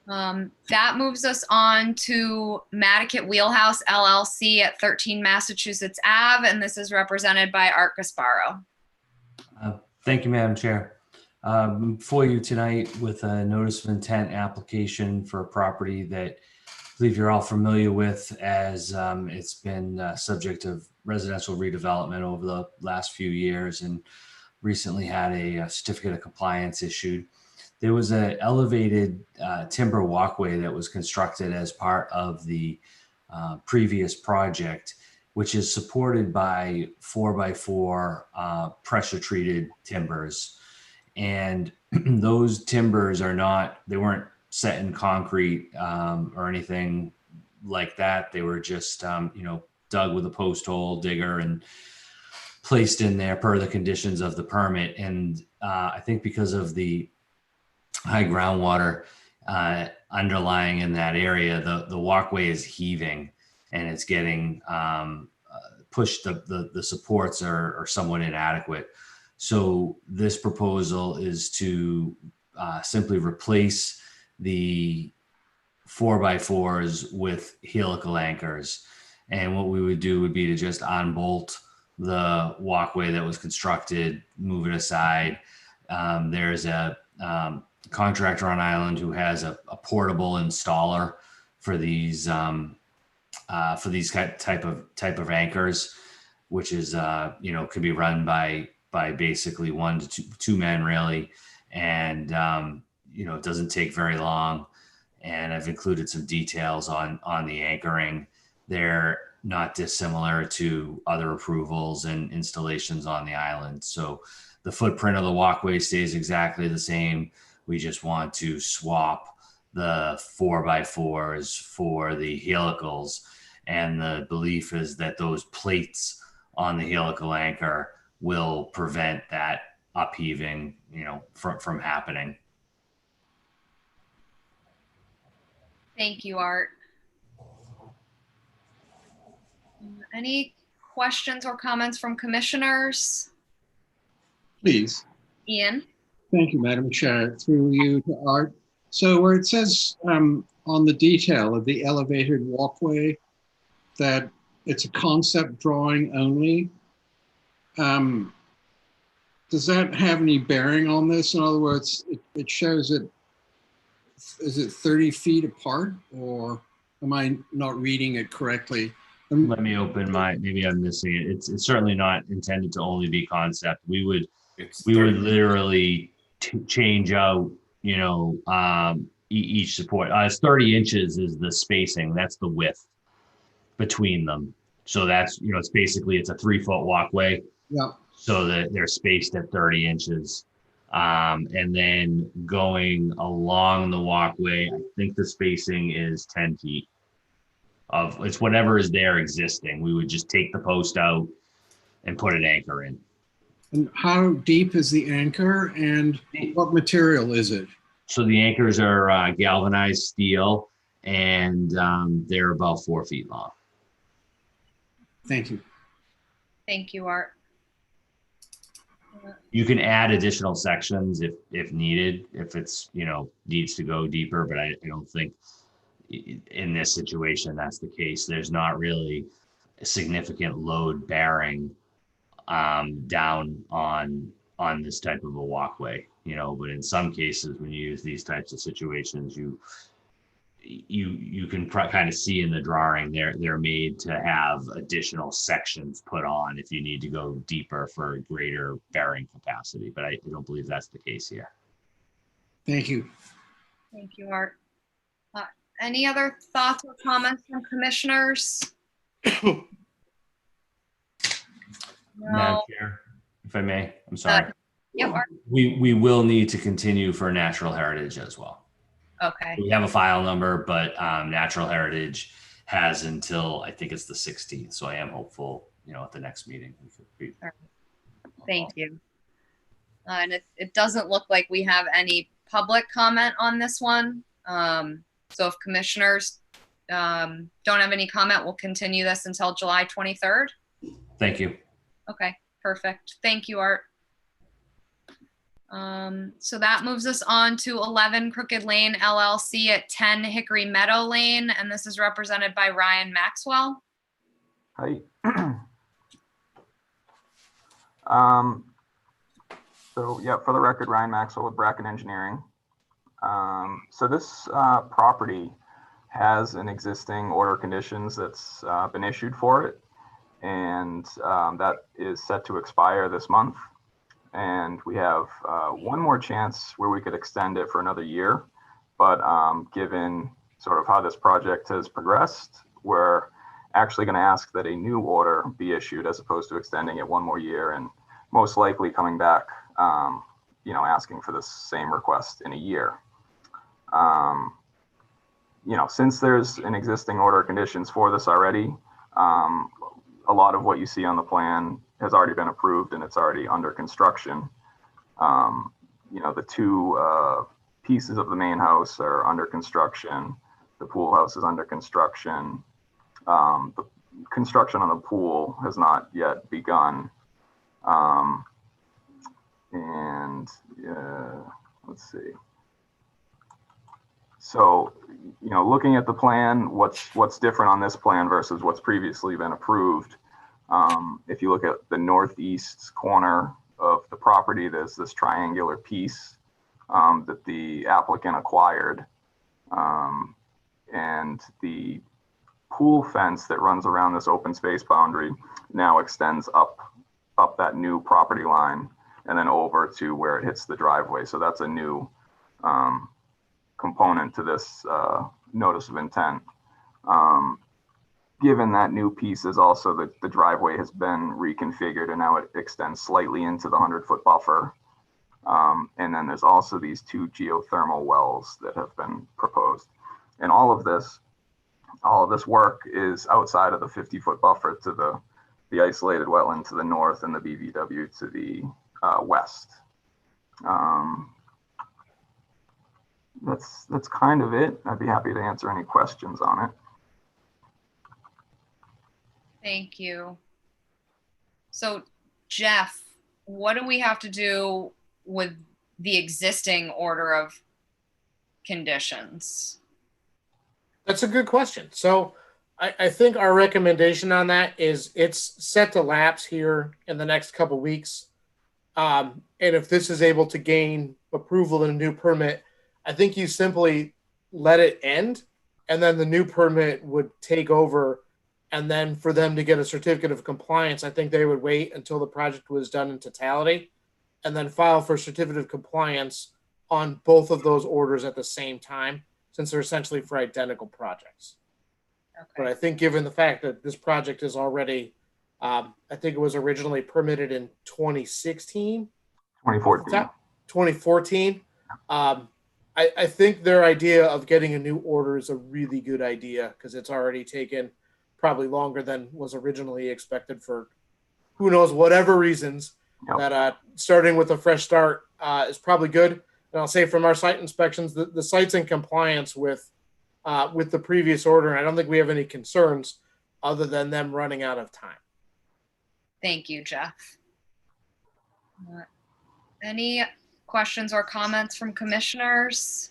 That moves us on to Nantucket Wheelhouse LLC at 13 Massachusetts Ave, and this is represented by Art Gasbarro. Thank you, Madam Chair. For you tonight with a notice of intent application for a property that I believe you're all familiar with, as it's been subject of residential redevelopment over the last few years and recently had a certificate of compliance issued. There was an elevated timber walkway that was constructed as part of the previous project, which is supported by 4x4 pressure treated timbers. And those timbers they weren't set in concrete or anything like that. They were just, dug with a post hole digger and placed in there per the conditions of the permit. And I think because of the high groundwater underlying in that area, the walkway is heaving and it's getting pushed. The supports are somewhat inadequate. So this proposal is to simply replace the 4x4s with helical anchors. And what we would do would be to just unbolt the walkway that was constructed, move it aside. There's a contractor on island who has a portable installer for these type of anchors, which is could be run by basically 1 to 2 men really, and it doesn't take very long. And I've included some details on the anchoring. They're not dissimilar to other approvals and installations on the island. So the footprint of the walkway stays exactly the same. We just want to swap the 4x4s for the helicals. And the belief is that those plates on the helical anchor will prevent that upheaving, from happening. Thank you, Art. Any questions or comments from commissioners? Please. Ian? Thank you, Madam Chair. Through you to Art. So where it says on the detail of the elevated walkway that it's a concept drawing only, does that have any bearing on this? In other words, it shows it, is it 30 feet apart, or am I not reading it correctly? Let me open maybe I'm missing it. It's certainly not intended to only be concept. We would literally change out, each support. It's 30 inches is the spacing. That's the width between them. So that's, it's basically, it's a 3-foot walkway. Yeah. So that they're spaced at 30 inches. And then going along the walkway, I think the spacing is 10 feet. It's whatever is there existing. We would just take the post out and put an anchor in. And how deep is the anchor, and what material is it? So the anchors are galvanized steel, and they're about 4 feet long. Thank you. Thank you, Art. You can add additional sections if needed, if it's, needs to go deeper, but I don't think in this situation that's the case. There's not really a significant load bearing down on this type of a walkway, but in some cases when you use these types of situations, you can kind of see in the drawing they're made to have additional sections put on if you need to go deeper for greater bearing capacity, but I don't believe that's the case here. Thank you. Thank you, Art. Any other thoughts or comments from commissioners? No. Madam Chair, if I may, I'm sorry. Yep. Art. We will need to continue for natural heritage as well. Okay. We have a file number, but Natural Heritage has until, I think it's the 16th. So I am hopeful, at the next meeting. We could be. Thank you. And it doesn't look like we have any public comment on this one. So if commissioners don't have any comment, we'll continue this until July 23rd. Thank you. Okay, perfect. Thank you, Art. So that moves us on to 11 Crooked Lane LLC at 10 Hickory Meadow Lane, and this is represented by Ryan Maxwell. Hi. So yeah, for the record, Ryan Maxwell with Bracken Engineering. So this property has an existing order of conditions that's been issued for it, and that is set to expire this month. And we have one more chance where we could extend it for another year. But given sort of how this project has progressed, we're actually going to ask that a new order be issued as opposed to extending it one more year and most likely coming back, asking for the same request in a year. Since there's an existing order of conditions for this already, a lot of what you see on the plan has already been approved and it's already under construction. The two pieces of the main house are under construction. The pool house is under construction. The construction on the pool has not yet begun. Let's see. So, looking at the plan, what's different on this plan versus what's previously been approved? If you look at the northeast corner of the property, there's this triangular piece that the applicant acquired. And the pool fence that runs around this open space boundary now extends up that new property line and then over to where it hits the driveway. So that's a new component to this notice of intent. Given that new piece is also that the driveway has been reconfigured and now it extends slightly into the 100-foot buffer. And then there's also these 2 geothermal wells that have been proposed. And all of this work is outside of the 50-foot buffer to the isolated wetland to the north and the BVW to the west. That's kind of it. I'd be happy to answer any questions on it. Thank you. So Jeff, what do we have to do with the existing order of conditions? That's a good question. So I think our recommendation on that is it's set to lapse here in the next couple weeks. And if this is able to gain approval in a new permit, I think you simply let it end, and then the new permit would take over. And then for them to get a certificate of compliance, I think they would wait until the project was done in totality and then file for certificate of compliance on both of those orders at the same time, since they're essentially for identical projects. Okay. But I think given the fact that this project is already, I think it was originally permitted in 2016. 2014. 2014. I think their idea of getting a new order is a really good idea because it's already taken probably longer than was originally expected for who knows whatever reasons. Yep. That starting with a fresh start is probably good. And I'll say from our site inspections, the site's in compliance with the previous order. And I don't think we have any concerns other than them running out of time. Thank you, Jeff. Any questions or comments from commissioners?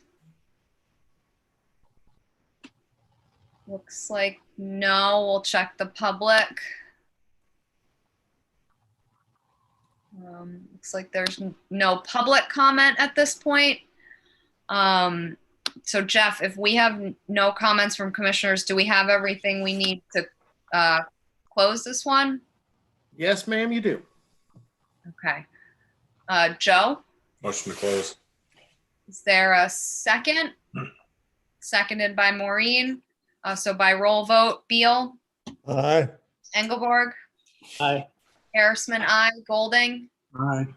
Looks like no. We'll check the public. Looks like there's no public comment at this point. So Jeff, if we have no comments from commissioners, do we have everything we need to close this one? Yes, ma'am, you do. Okay. Joe? Motion to close. Is there a second? Seconded by Maureen. So by roll vote, Beal, Aye. Engelborg, Aye. Harrisman, aye. Golding, Aye.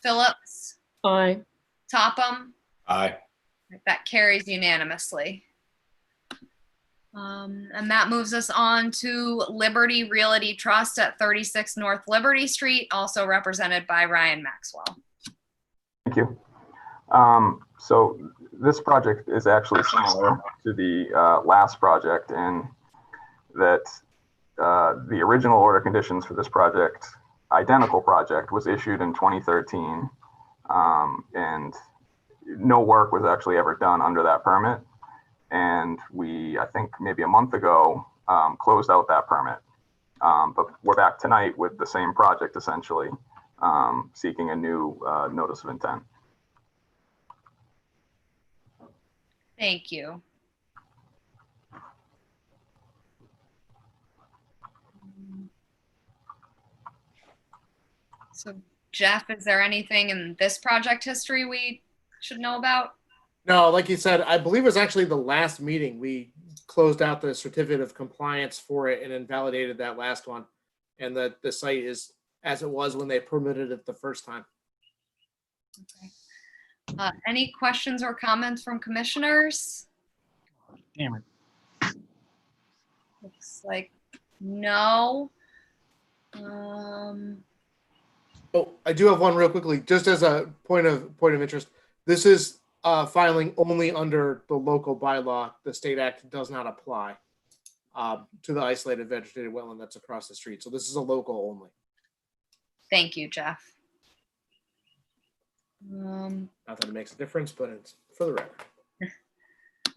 Phillips, Aye. Topham. Aye. That carries unanimously. And that moves us on to Liberty Realty Trust at 36 North Liberty Street, also represented by Ryan Maxwell. Thank you. So this project is actually similar to the last project in that the original order conditions for this project, identical project, was issued in 2013, and no work was actually ever done under that permit. And we, I think maybe a month ago, closed out that permit. But we're back tonight with the same project, essentially, seeking a new notice of intent. Thank you. So Jeff, is there anything in this project history we should know about? No, like you said, I believe it was actually the last meeting. We closed out the certificate of compliance for it and invalidated that last one. And that the site is as it was when they permitted it the first time. Okay. Any questions or comments from commissioners? Damn it. Looks like no. Oh, I do have one real quickly, just as a point of interest. This is filing only under the local bylaw. The state act does not apply to the isolated vegetated wetland that's across the street. So this is a local only. Thank you, Jeff. Not that it makes a difference, but it's for the record.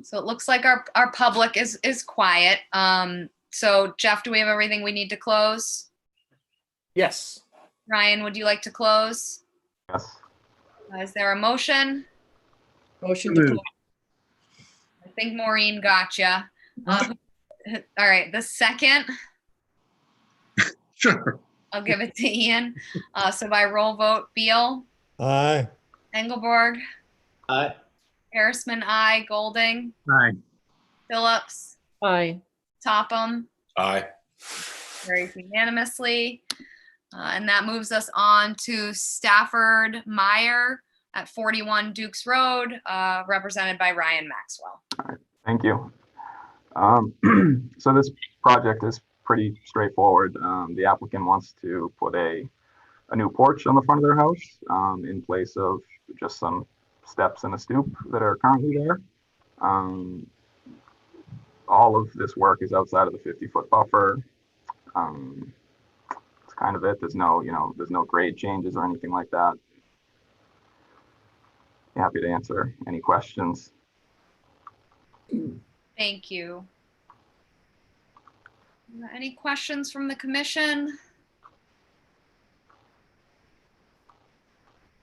So it looks like our public is quiet. So Jeff, do we have everything we need to close? Yes. Ryan, would you like to close? Yes. Is there a motion? Motion to close. I think Maureen got you. All right, the second, Sure. I'll give it to Ian. So by roll vote, Beal, Aye. Engelborg, Aye. Harrisman, aye. Golding, Aye. Phillips, Aye. Topham, Aye. carries unanimously. And that moves us on to Stafford Meyer at 41 Dukes Road, represented by Ryan Maxwell. Thank you. So this project is pretty straightforward. The applicant wants to put a new porch on the front of their house in place of just some steps and a stoop that are currently there. All of this work is outside of the 50-foot buffer. It's kind of it. There's no, there's no grade changes or anything like that. Happy to answer any questions. Thank you. Any questions from the commission?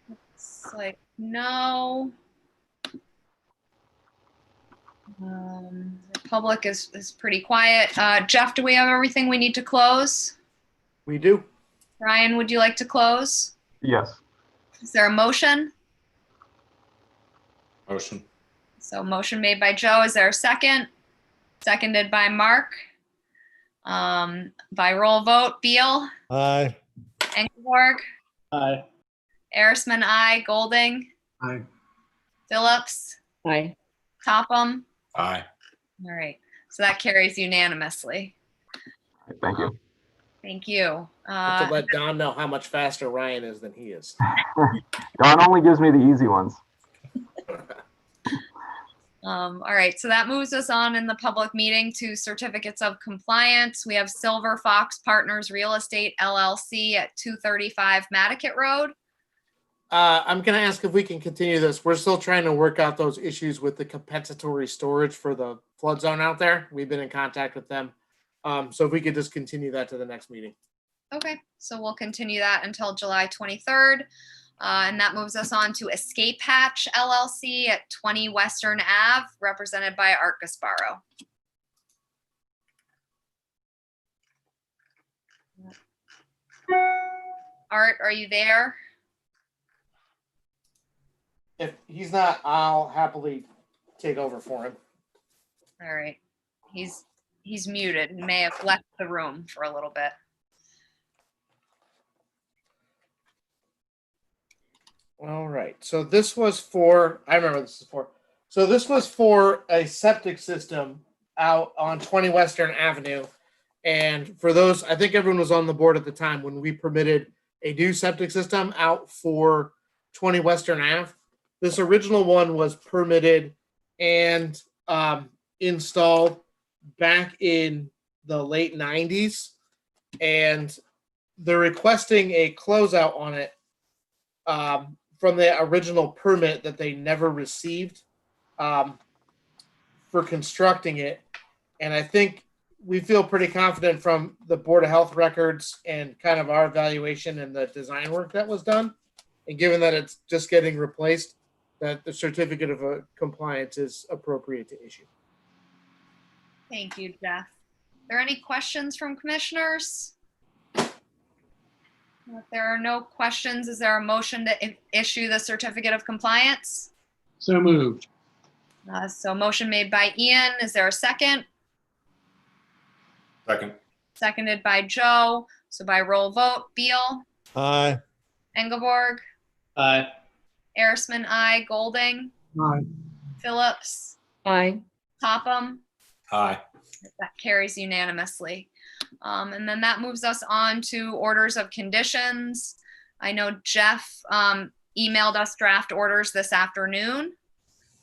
Looks like no. The public is pretty quiet. Jeff, do we have everything we need to close? We do. Ryan, would you like to close? Yes. Is there a motion? Motion. So motion made by Joe. Is there a second? Seconded by Mark. By roll vote, Beal, Aye. Engelborg, Aye. Arisman, aye. Golding, Aye. Phillips, Aye. Topham. Aye. All right. So that carries unanimously. Thank you. Thank you. To let Don know how much faster Ryan is than he is. Don only gives me the easy ones. All right, so that moves us on in the public meeting to certificates of compliance. We have Silver Fox Partners Real Estate LLC at 235 Nantucket Road. I'm going to ask if we can continue this. We're still trying to work out those issues with the compensatory storage for the flood zone out there. We've been in contact with them. So if we could just continue that to the next meeting. Okay, so we'll continue that until July 23rd. And that moves us on to Escape Hatch LLC at 20 Western Ave, represented by Art Gasbarro. Art, are you there? If he's not, I'll happily take over for him. All right, he's muted and may have left the room for a little bit. All right, so this was for, I remember this is for, so this was for a septic system out on 20 Western Avenue. And for those, I think everyone was on the board at the time when we permitted a new septic system out for 20 Western Ave. This original one was permitted and installed back in the late 90s. And they're requesting a closeout on it from the original permit that they never received for constructing it. And I think we feel pretty confident from the Board of Health records and kind of our evaluation and the design work that was done. And given that it's just getting replaced, that the certificate of compliance is appropriate to issue. Thank you, Jeff. Are there any questions from commissioners? If there are no questions, is there a motion to issue the certificate of compliance? So moved. So motion made by Ian. Is there a second? Second. Seconded by Joe. So by roll vote, Beal, Aye. Engelborg, Aye. Arisman, aye. Golding, Aye. Phillips, Aye. Topham. Aye. That carries unanimously. And then that moves us on to orders of conditions. I know Jeff emailed us draft orders this afternoon.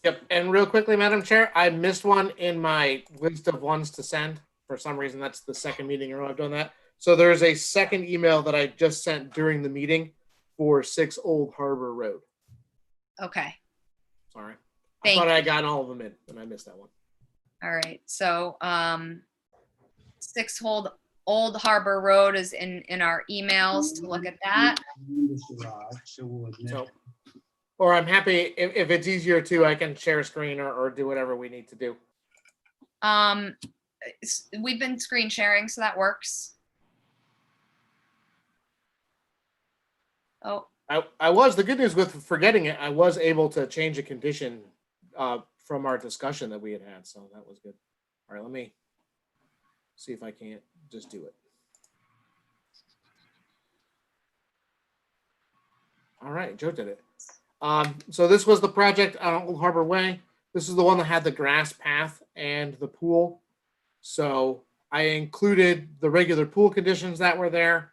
Yep. And real quickly, Madam Chair, I missed one in my list of ones to send. For some reason, that's the second meeting in a row I've done that. So there's a second email that I just sent during the meeting for 6 Old Harbor Road. Okay. Sorry. Thank I thought you. I got all of them in, and I missed that one. All right. So 6 Old Harbor Road is in our emails to look at that. So, or I'm happy if it's easier too, I can share a screen or do whatever we need to do. We've been screen sharing, so that works. Oh, I was, the good news with forgetting it, I was able to change a condition from our discussion that we had, so that was good. All right, let me see if I can't just do it. All right, Joe did it. So this was the project on Old Harbor Way. This is the one that had the grass path and the pool. So I included the regular pool conditions that were there.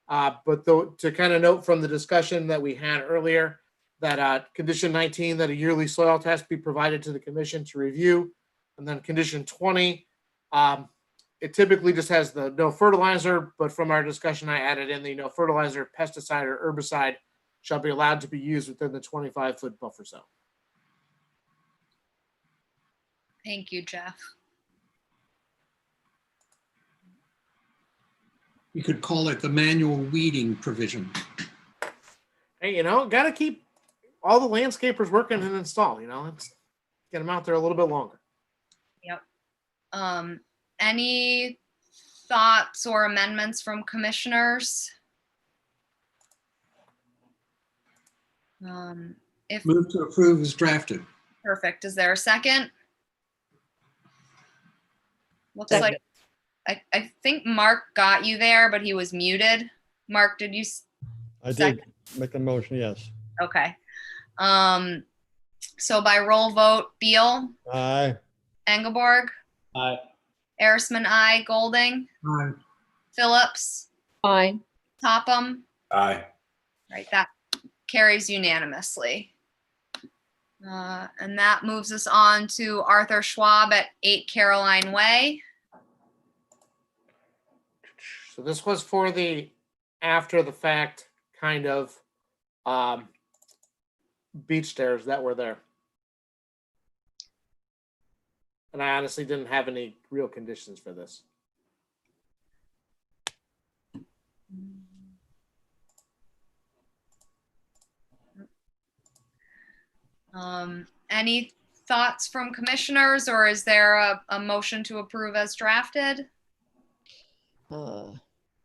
But to kind of note from the discussion that we had earlier, that condition 19, that a yearly soil test be provided to the commission to review. And then condition 20, it typically just has the no fertilizer, but from our discussion, I added in the no fertilizer, pesticide, or herbicide shall be allowed to be used within the 25-foot buffer zone. Thank you, Jeff. You could call it the manual weeding provision. Hey, got to keep all the landscapers working and install, let's get them out there a little bit longer. Yep. Any thoughts or amendments from commissioners? If Move to approve as drafted. perfect, is there a second? Looks Second. like I think Mark got you there, but he was muted. Mark, did you? I did make a motion, yes. Okay. So by roll vote, Beal, Aye. Engelborg, Aye. Arisman, I, Golding, Aye. Phillips, Aye. Topham. Aye. Right, that carries unanimously. And that moves us on to Arthur Schwab at 8 Caroline Way. So this was for the after the fact kind of beach stairs that were there. And I honestly didn't have any real conditions for this. Any thoughts from commissioners, or is there a motion to approve as drafted?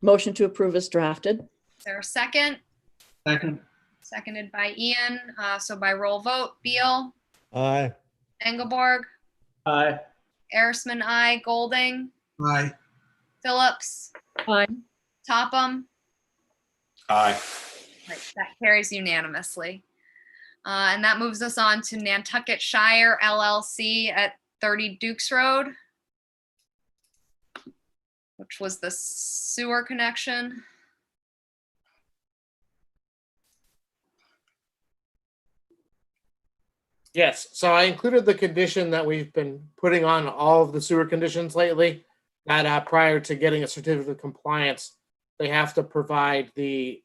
Motion to approve as drafted. Is there a second? Second. Seconded by Ian. So by roll vote, Beal, Aye. Engelborg, Aye. Arisman, I, Golding, Aye. Phillips, Aye. Topham. Aye. Right, that carries unanimously. And that moves us on to Nantucket Shire LLC at 30 Dukes Road, which was the sewer connection. Yes, so I included the condition that we've been putting on all of the sewer conditions lately, that prior to getting a certificate of compliance, they have to provide the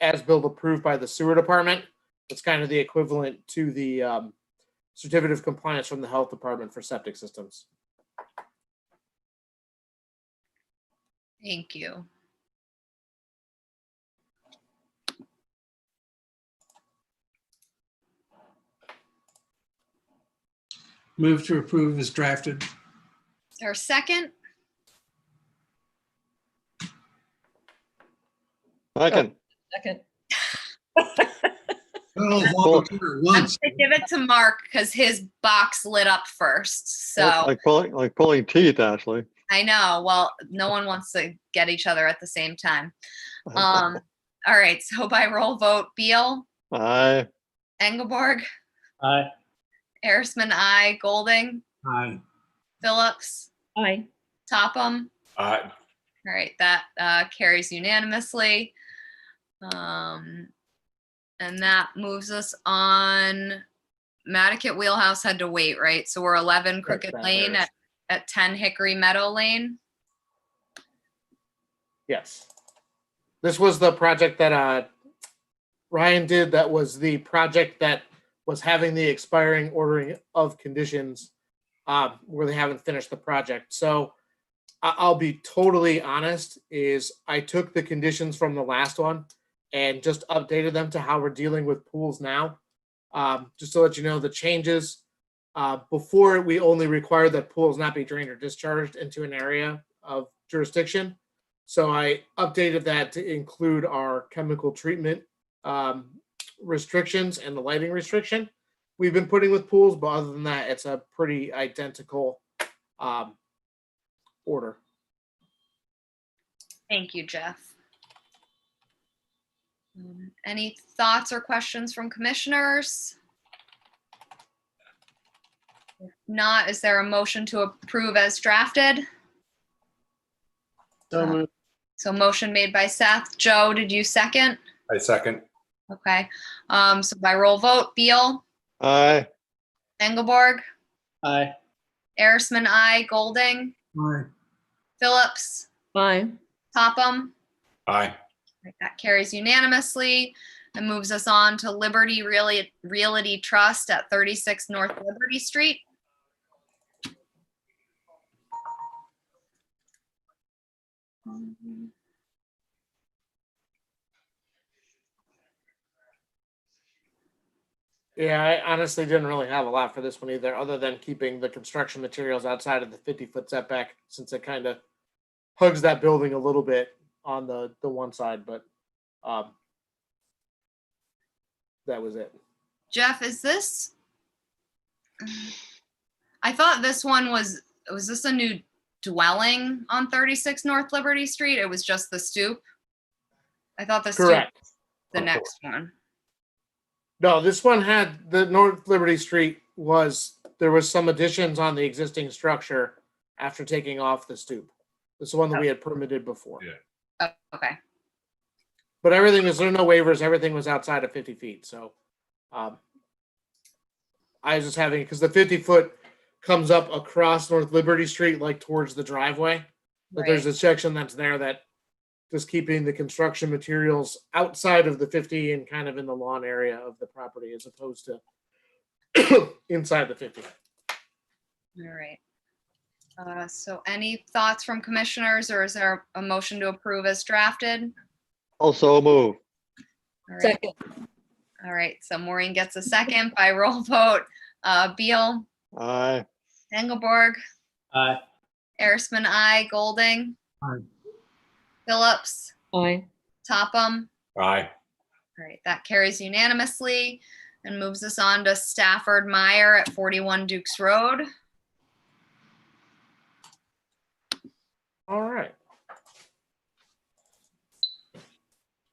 as-built approved by the sewer department. It's kind of the equivalent to the certificate of compliance from the health department for septic systems. Thank you. Move to approve as drafted. Is there a second? Second. Second. Oh, volunteer at once. I'm gonna give it to Mark because his box lit up first. So Like pulling teeth, Ashley. I know. Well, no one wants to get each other at the same time. All right. So by roll vote, Beal, Aye. Engelborg, Aye. Arisman, I, Golding, Aye. Phillips, Aye. Topham. Aye. All right, that carries unanimously. And that moves us on. Mattocket Wheelhouse had to wait, right? So we're 11 Crooked Lane at 10 Hickory Meadow Lane. Yes. This was the project that Ryan did. That was the project that was having the expiring ordering of conditions where they haven't finished the project. So I'll be totally honest, is I took the conditions from the last one and just updated them to how we're dealing with pools now. Just to let you know the changes. Before, we only required that pools not be drained or discharged into an area of jurisdiction. So I updated that to include our chemical treatment restrictions and the lighting restriction we've been putting with pools. But other than that, it's a pretty identical order. Thank you, Jeff. Any thoughts or questions from commissioners? If not, is there a motion to approve as drafted? So moved. So motion made by Seth. Joe, did you second? I second. Okay. So by roll vote, Beal, Aye. Engelborg, Aye. Arisman, I, Golding, Aye. Phillips, Aye. Topham. Aye. Right, that carries unanimously and moves us on to Liberty Realty Trust at 36 North Liberty Street. Yeah, I honestly didn't really have a lot for this one either, other than keeping the construction materials outside of the 50-foot setback, since it kind of hugs that building a little bit on the one side, but that was it. Jeff, is this? I thought this one was this a new dwelling on 36 North Liberty Street? It was just the stoop. I thought the stoop Correct. was the next one. No, this one had the North Liberty Street there was some additions on the existing structure after taking off the stoop. This is the one that we had permitted before. Yeah. Oh, okay. But there were no waivers. Everything was outside of 50 feet. So I was just having, because the 50-foot comes up across North Liberty Street, like towards the driveway. But there's a section that's there that just keeping the construction materials outside of the 50 and kind of in the lawn area of the property as opposed to inside the 50. All right. So any thoughts from commissioners, or is there a motion to approve as drafted? Also move. All right. Second. All right. So Maureen gets a second by roll vote. Beal, Aye. Engelborg, Aye. Arisman, I, Golding, Aye. Phillips, Aye. Topham. Aye. All right, that carries unanimously and moves us on to Stafford Meyer at 41 Dukes Road. All right.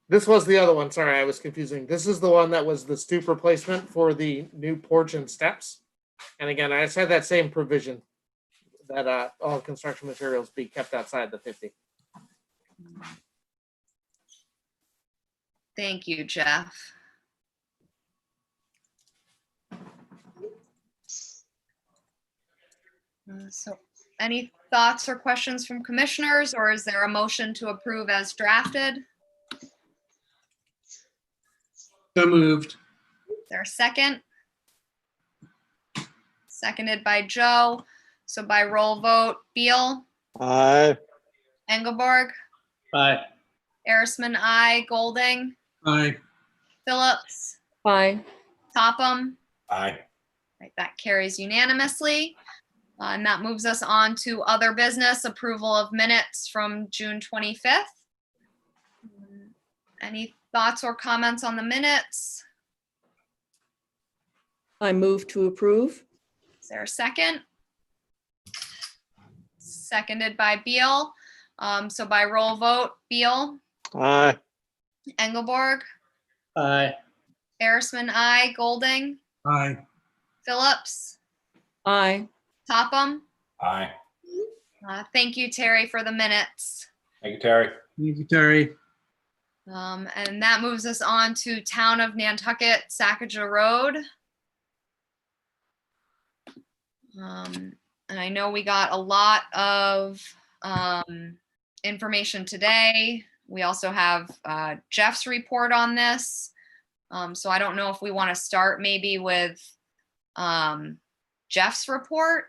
This was the other one. Sorry, I was confusing. This is the one that was the stoop replacement for the new porch and steps. And again, I just had that same provision that all construction materials be kept outside the 50. Thank you, Jeff. So any thoughts or questions from commissioners, or is there a motion to approve as drafted? So moved. Is there a second? Seconded by Joe. So by roll vote, Beal, Aye. Engelborg, Aye. Arisman, I, Golding, Aye. Phillips, Aye. Topham. Aye. Right, that carries unanimously. And that moves us on to other business, approval of minutes from June 25th. Any thoughts or comments on the minutes? I move to approve. Is there a second? Seconded by Beal. So by roll vote, Beal, Aye. Engelborg, Aye. Arisman, I, Golding, Aye. Phillips, Aye. Topham. Aye. Thank you, Terry, for the minutes. Thank you, Terry. Thank you, Terry. And that moves us on to Town of Nantucket, Sacagawea Road. And I know we got a lot of information today. We also have Jeff's report on this. So I don't know if we want to start maybe with Jeff's report.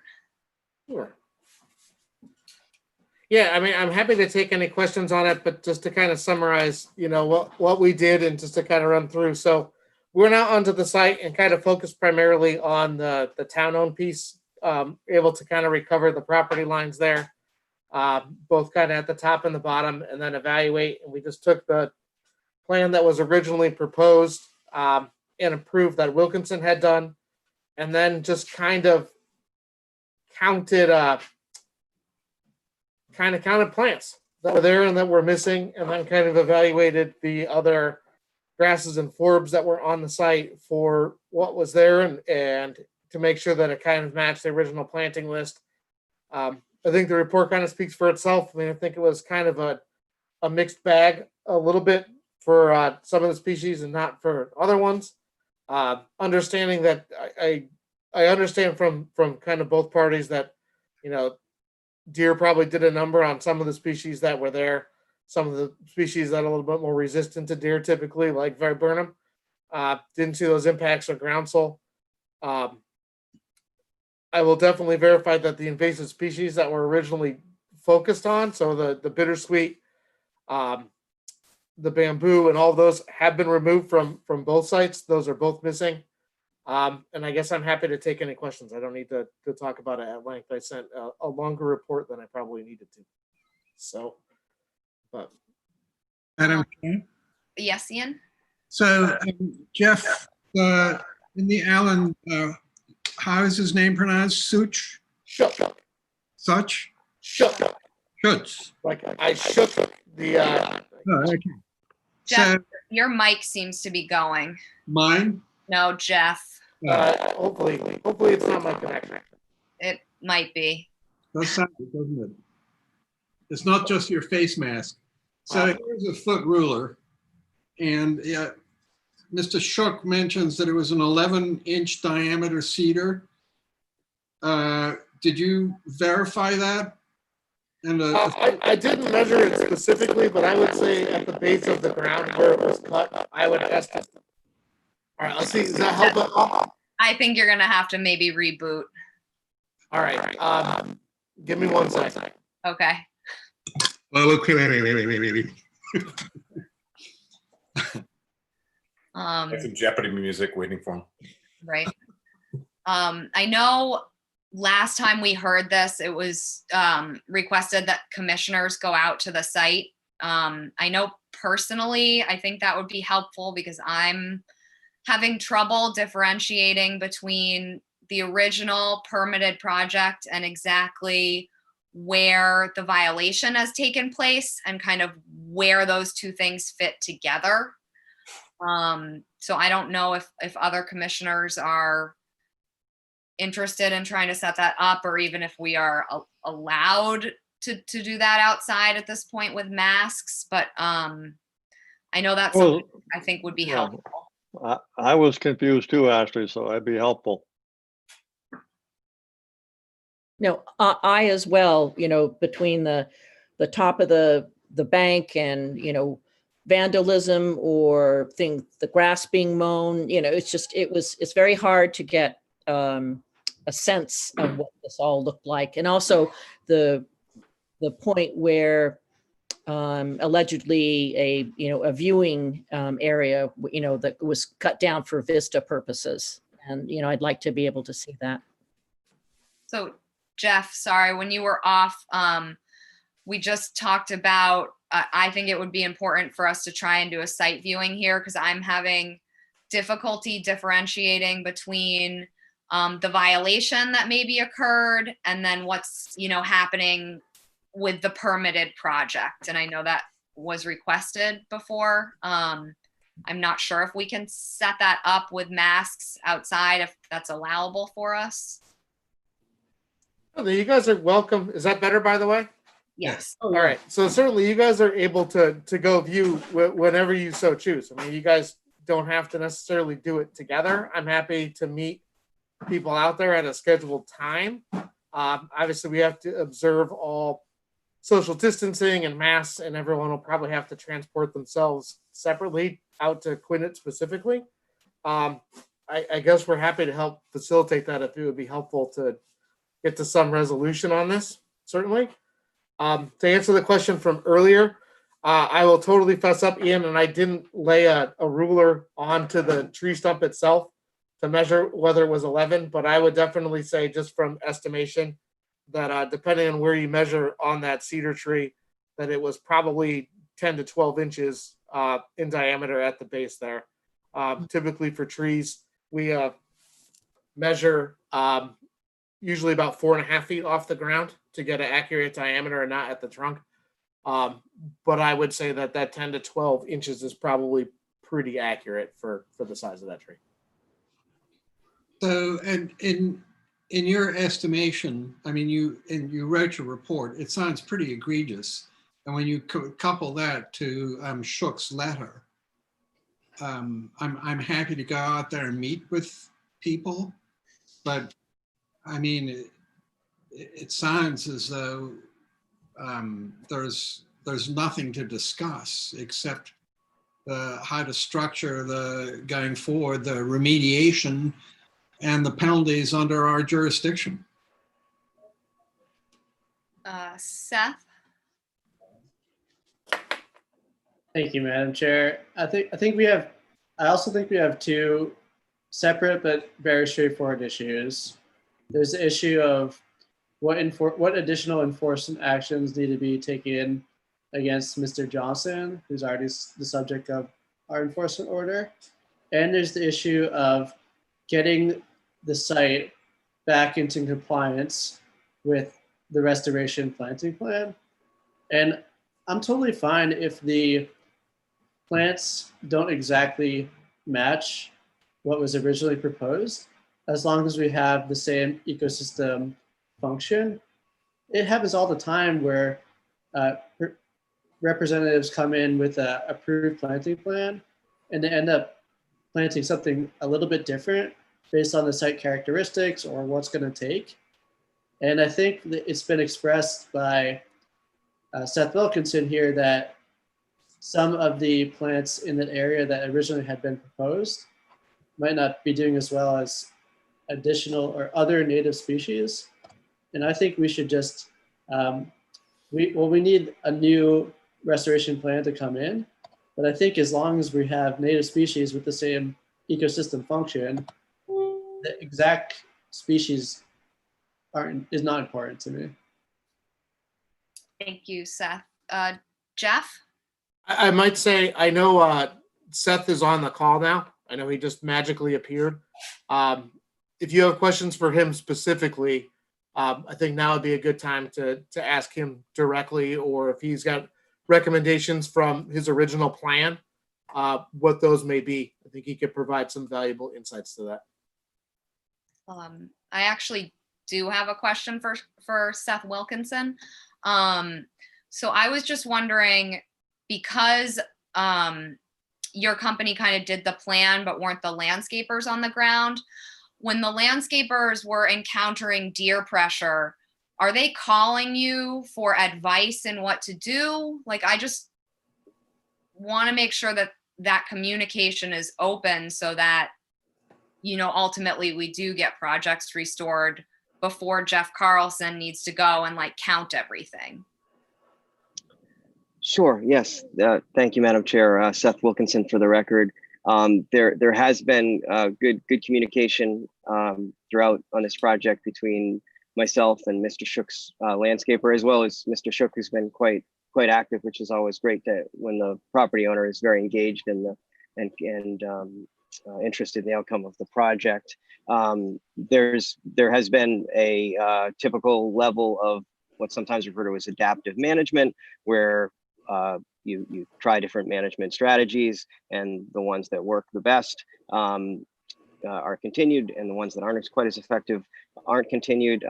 Sure. Yeah, I mean, I'm happy to take any questions on it, but just to kind of summarize, what we did and just to kind of run through. So we're now onto the site and kind of focus primarily on the town-owned piece, able to kind of recover the property lines there, both kind of at the top and the bottom, and then evaluate. And we just took the plan that was originally proposed and approved that Wilkinson had done, and then just kind of counted plants that were there and that were missing, and then kind of evaluated the other grasses and forbs that were on the site for what was there, and to make sure that it kind of matched the original planting list. I think the report kind of speaks for itself. I mean, I think it was kind of a mixed bag a little bit for some of the species and not for other ones. Understanding that I understand from kind of both parties that, you know, deer probably did a number on some of the species that were there. Some of the species that are a little bit more resistant to deer typically, like viburnum, didn't see those impacts of groundsel. I will definitely verify that the invasive species that were originally focused on, so the bittersweet, the bamboo, and all of those have been removed from both sites. Those are both missing. And I guess I'm happy to take any questions. I don't need to talk about it at length. I sent a longer report than I probably needed to. So, but. Madam Chair? Yes, Ian? So, Jeff, in the Allen, how is his name pronounced? Such? Such? Schutz. Like I shook the. Oh, okay. Jeff, So, your mic seems to be going. mine? No, Jeff. Hopefully it's not my connection. It might be. Does sound it, doesn't it? It's not just your face mask. So here's a foot ruler. And Mr. Shook mentions that it was an 11-inch diameter cedar. Did you verify that? And I didn't measure it specifically, but I would say at the base of the ground where it was cut, I would estimate. All right, let's see. Does that help? I think you're gonna have to maybe reboot. All right. Give me 1 second. Okay. Well, okay, wait. Like some Jeopardy music waiting for him. Right. I know last time we heard this, it was requested that commissioners go out to the site. I know personally, I think that would be helpful because I'm having trouble differentiating between the original permitted project and exactly where the violation has taken place and kind of where those two things fit together. So I don't know if other commissioners are interested in trying to set that up, or even if we are allowed to do that outside at this point with masks. But I know that's something I think would be helpful. I was confused too, Ashley, so I'd be helpful. No, I as well, you know, between the top of the bank and, you know, vandalism or the grass being mown, you know, it's very hard to get a sense of what this all looked like. And also the point where allegedly a viewing area, you know, that was cut down for vista purposes. And, you know, I'd like to be able to see that. So Jeff, sorry, when you were off, we just talked about, I think it would be important for us to try and do a site viewing here because I'm having difficulty differentiating between the violation that maybe occurred and then what's, you know, happening with the permitted project. And I know that was requested before. I'm not sure if we can set that up with masks outside, if that's allowable for us. Oh, you guys are welcome. Is that better, by the way? Yes. All right. So certainly you guys are able to go view whenever you so choose. I mean, you guys don't have to necessarily do it together. I'm happy to meet people out there at a scheduled time. Obviously, we have to observe all social distancing and masks, and everyone will probably have to transport themselves separately out to Quinnet specifically. I guess we're happy to help facilitate that if it would be helpful to get to some resolution on this, certainly. To answer the question from earlier, I will totally fess up, Ian, and I didn't lay a ruler onto the tree stump itself to measure whether it was 11, but I would definitely say just from estimation that depending on where you measure on that cedar tree, that it was probably 10 to 12 inches in diameter at the base there. Typically for trees, we measure usually about 4.5 feet off the ground to get an accurate diameter and not at the trunk. But I would say that 10 to 12 inches is probably pretty accurate for the size of that tree. So, and in your estimation, I mean, you wrote your report, it sounds pretty egregious. And when you couple that to Shook's letter, I'm happy to go out there and meet with people, but I mean, it sounds as though there's nothing to discuss except how to structure going forward the remediation and the penalties under our jurisdiction. Seth? Thank you, Madam Chair. I also think we have two separate but very straightforward issues. There's the issue of what additional enforcement actions need to be taken against Mr. Johnson, who's already the subject of our enforcement order. And there's the issue of getting the site back into compliance with the restoration planting plan. And I'm totally fine if the plants don't exactly match what was originally proposed, as long as we have the same ecosystem function. It happens all the time where representatives come in with an approved planting plan and they end up planting something a little bit different based on the site characteristics or what's going to take. And I think that it's been expressed by Seth Wilkinson here that some of the plants in that area that originally had been proposed might not be doing as well as additional or other native species. And I think we should just, we need a new restoration plan to come in. But I think as long as we have native species with the same ecosystem function, the exact species is not important to me. Thank you, Seth. Jeff? I might say, I know Seth is on the call now. I know he just magically appeared. If you have questions for him specifically, I think now would be a good time to ask him directly, or if he's got recommendations from his original plan, what those may be. I think he could provide some valuable insights to that. I actually do have a question for Seth Wilkinson. So I was just wondering, because your company kind of did the plan but weren't the landscapers on the ground, when the landscapers were encountering deer pressure, are they calling you for advice in what to do? Like, I just want to make sure that that communication is open so that, you know, ultimately we do get projects restored before Jeff Carlson needs to go and like count everything. Sure. Yes. Thank you, Madam Chair. Seth Wilkinson for the record. There has been good communication throughout on this project between myself and Mr. Shook's landscaper, as well as Mr. Shook, who's been quite active, which is always great when the property owner is very engaged and interested in the outcome of the project. There has been a typical level of what's sometimes referred to as adaptive management, where you try different management strategies, and the ones that work the best are continued, and the ones that aren't quite as effective aren't continued.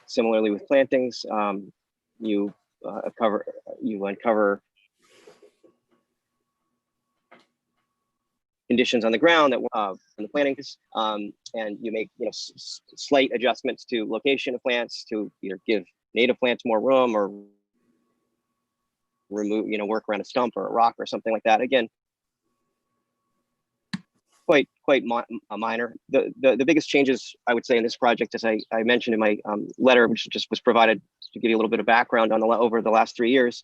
Similarly with plantings, you uncover conditions on the ground that in the plantings, and you make slight adjustments to location of plants to either give native plants more room or remove, work around a stump or a rock or something like that. Again, quite minor. The biggest changes I would say in this project, as I mentioned in my letter, which just was provided to give you a little bit of background on over the last 3 years,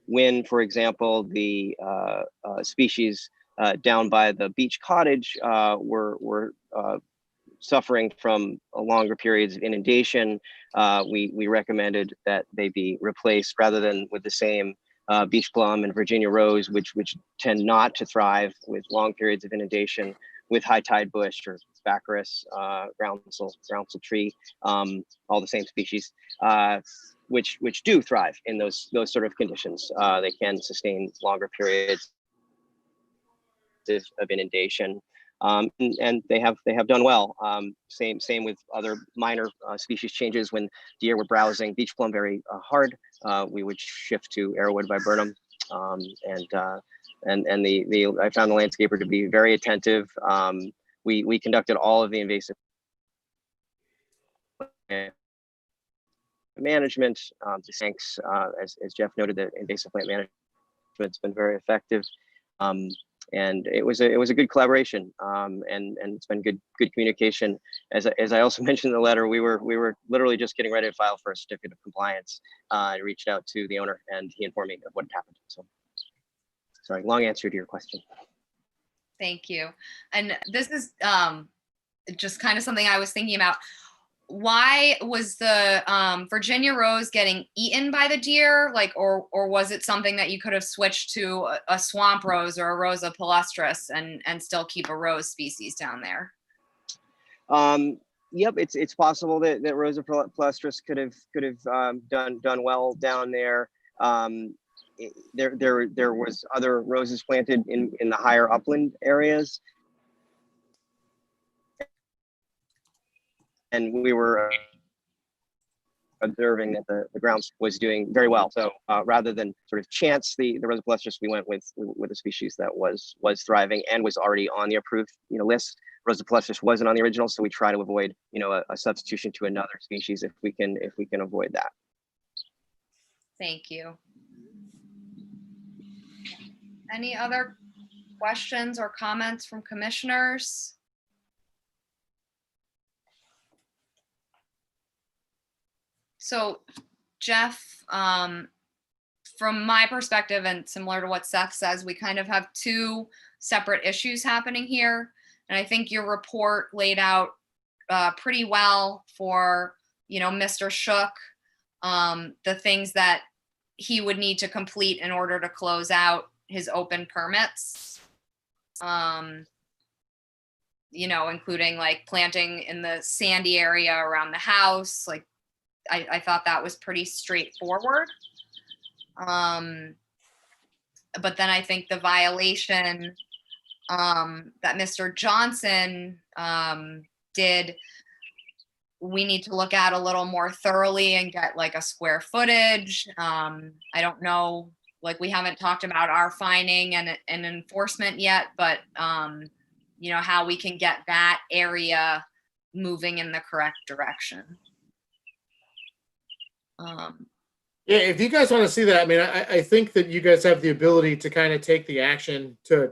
when, for example, the species down by the beach cottage were suffering from longer periods of inundation, we recommended that they be replaced rather than with the same beach plum and Virginia rose, which tend not to thrive with long periods of inundation, with high tide bush or Baccharis, groundsel tree, all the same species, which do thrive in those sort of conditions. They can sustain longer periods of inundation. And they have done well. Same with other minor species changes. When deer were browsing beach plum very hard, we would shift to arrowwood viburnum. And I found the landscaper to be very attentive. We conducted all of the invasive management. Thanks, as Jeff noted, the invasive plant management's been very effective. And it was a good collaboration, and it's been good communication. As I also mentioned in the letter, we were literally just getting ready to file for a certificate of compliance. I reached out to the owner, and he informed me of what happened. So, sorry, long answer to your question. Thank you. And this is just kind of something I was thinking about. Why was the Virginia rose getting eaten by the deer? Like, or was it something that you could have switched to a swamp rose or a Rosa palustris and still keep a rose species down there? Yep, it's possible that Rosa palustris could have done well down there. There was other roses planted in the higher upland areas. And we were observing that the ground was doing very well. So rather than sort of chance the Rosa palustris, we went with a species that was thriving and was already on the approved list. Rosa palustris wasn't on the original, so we try to avoid a substitution to another species if we can avoid that. Thank you. Any other questions or comments from commissioners? So, Jeff, from my perspective, and similar to what Seth says, we kind of have two separate issues happening here. And I think your report laid out pretty well for, Mr. Shook, the things that he would need to complete in order to close out his open permits. Including like planting in the sandy area around the house, like, I thought that was pretty straightforward. But then I think the violation that Mr. Johnson did, we need to look at a little more thoroughly and get like a square footage. I don't know, like we haven't talked about our finding and enforcement yet, but how we can get that area moving in the correct direction. Yeah, if you guys want to see that, I mean, I think that you guys have the ability to kind of take the action to,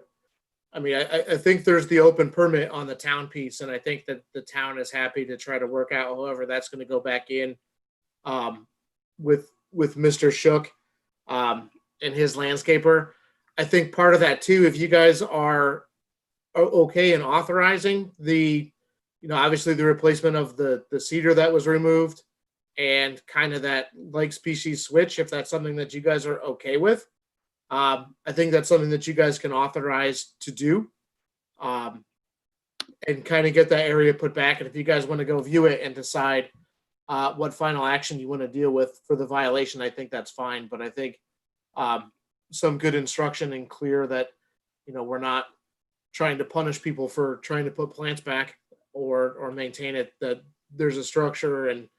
I think there's the open permit on the town piece, and I think that the town is happy to try to work out however that's going to go back in with Mr. Shook and his landscaper. I think part of that too, if you guys are okay in authorizing the, obviously the replacement of the cedar that was removed, and kind of that like species switch, if that's something that you guys are okay with. I think that's something that you guys can authorize to do and kind of get that area put back. And if you guys want to go view it and decide what final action you want to deal with for the violation, I think that's fine. But I think some good instruction and clear that, we're not trying to punish people for trying to put plants back or maintain it, that there's a structure, and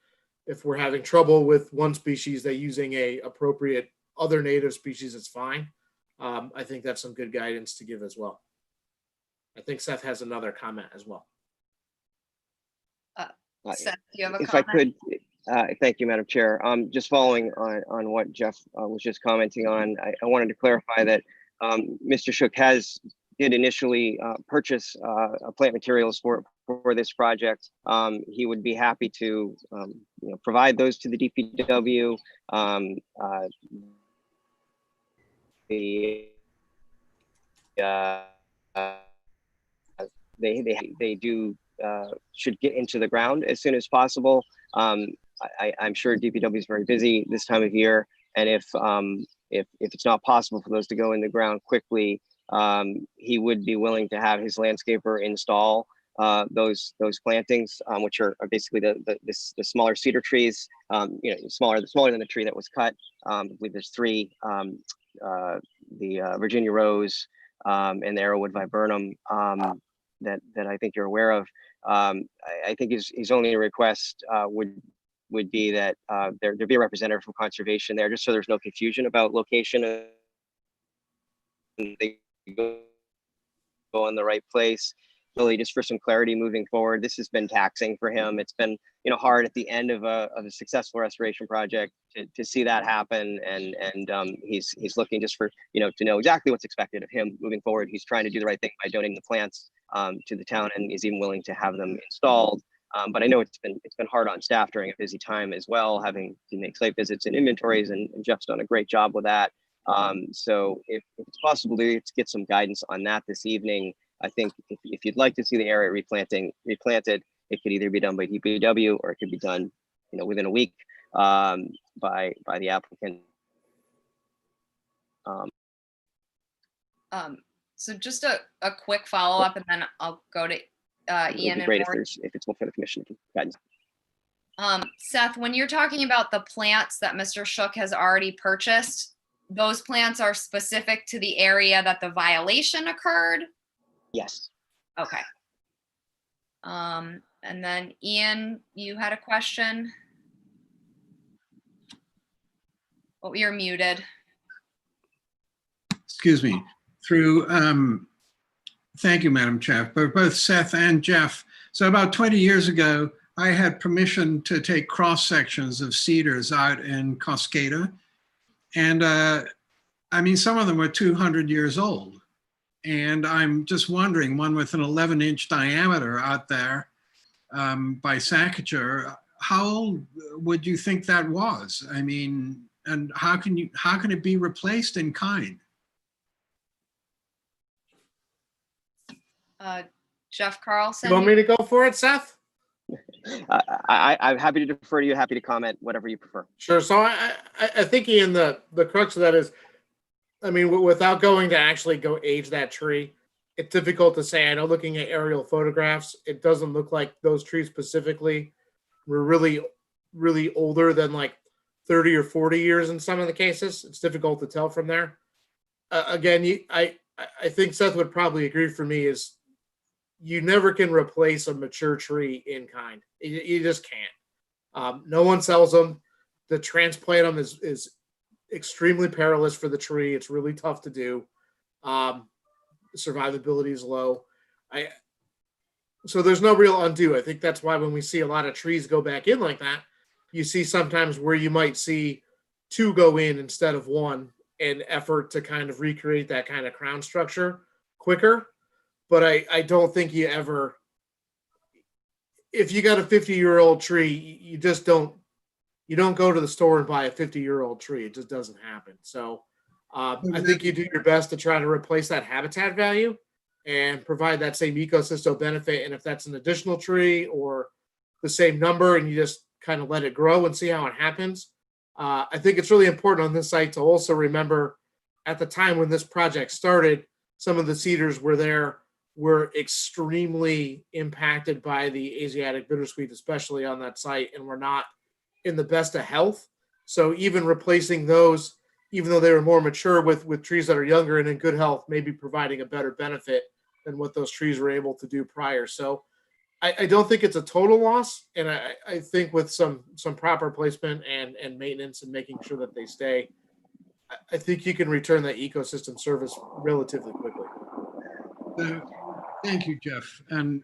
if we're having trouble with one species, that using a appropriate other native species is fine. I think that's some good guidance to give as well. I think Seth has another comment as well. Seth, do you have a if comment? I could, thank you, Madam Chair. Just following on what Jeff was just commenting on, I wanted to clarify that Mr. Shook did initially purchase plant materials for this project. He would be happy to provide those to the DPW. They do should get into the ground as soon as possible. I'm sure DPW is very busy this time of year, and if it's not possible for those to go in the ground quickly, he would be willing to have his landscaper install those plantings, which are basically the smaller cedar trees, smaller than the tree that was cut. I believe there's three: the Virginia rose, and the Arrowwood viburnum that I think you're aware of. I think his only request would be that there be a representative from conservation there, just so there's no confusion about location. They go in the right place. Really, just for some clarity moving forward. This has been taxing for him. It's been, hard at the end of a successful restoration project to see that happen. And he's looking just for, to know exactly what's expected of him moving forward. He's trying to do the right thing by donating the plants to the town, and he's even willing to have them installed. But I know it's been hard on staff during a busy time as well, having to make site visits and inventories, and Jeff's done a great job with that. So if it's possible to get some guidance on that this evening, I think if you'd like to see the area replanted, it could either be done by DPW or it could be done, within a week by the applicant. So just a quick follow up, and then I'll go to Ian. It'd be great if it's more for the commission guidance. Seth, when you're talking about the plants that Mr. Shook has already purchased, those plants are specific to the area that the violation occurred? Yes. Okay. And then Ian, you had a question? Oh, you're muted. Excuse me. Thank you, Madam Chair, but both Seth and Jeff. So about 20 years ago, I had permission to take cross sections of cedars out in Cascada. And some of them were 200 years old. And I'm just wondering, one with an 11-inch diameter out there by Sacature, how old would you think that was? And how can it be replaced in kind? Jeff Carlson. You want me to go for it, Seth? I'm happy to defer to you, happy to comment, whatever you prefer. Sure. So I think, Ian, the crux of that is, without going to actually go age that tree, it's difficult to say. I know looking at aerial photographs, it doesn't look like those trees specifically were really, really older than like 30 or 40 years in some of the cases. It's difficult to tell from there. Again, I think Seth would probably agree for me is you never can replace a mature tree in kind. You just can't. No one sells them. To transplant them is extremely perilous for the tree. It's really tough to do. Survivability is low. So there's no real undo. I think that's why when we see a lot of trees go back in like that, you see sometimes where you might see two go in instead of one, in effort to kind of recreate that kind of crown structure quicker. But I don't think you ever, if you got a 50-year-old tree, you don't go to the store and buy a 50-year-old tree. It just doesn't happen. So I think you do your best to try to replace that habitat value and provide that same ecosystem benefit. And if that's an additional tree or the same number, and you just kind of let it grow and see how it happens. I think it's really important on this site to also remember at the time when this project started, some of the cedars were extremely impacted by the Asiatic bittersweet, especially on that site, and were not in the best of health. So even replacing those, even though they were more mature with trees that are younger and in good health, maybe providing a better benefit than what those trees were able to do prior. So I don't think it's a total loss. And I think with some proper placement and maintenance and making sure that they stay, I think you can return that ecosystem service relatively quickly. Thank you, Jeff. And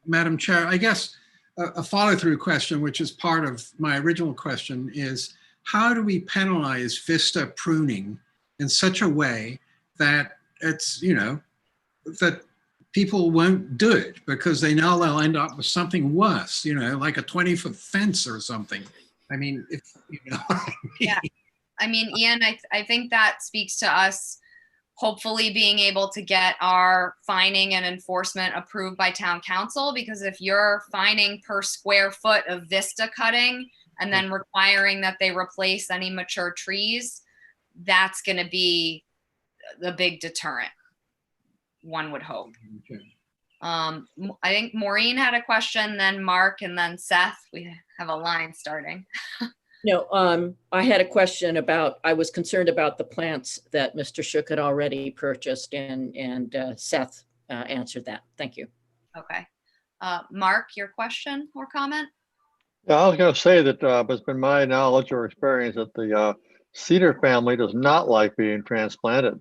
Madam Chair, I guess a follow-through question, which is part of my original question, is how do we penalize vista pruning in such a way that it's, that people won't do it because they know they'll end up with something worse, like a 20-foot fence or something. If you know what I mean. Yeah. Ian, I think that speaks to us hopefully being able to get our fining and enforcement approved by town council, because if you're fining per square foot of vista cutting and then requiring that they replace any mature trees, that's going to be the big deterrent, one would hope. Okay. I think Maureen had a question, then Mark, and then Seth. We have a line starting. No, I had a question about, I was concerned about the plants that Mr. Shook had already purchased, and Seth answered that. Thank you. Okay. Mark, your question or comment? Yeah, I was going to say that it's been my knowledge or experience that the cedar family does not like being transplanted.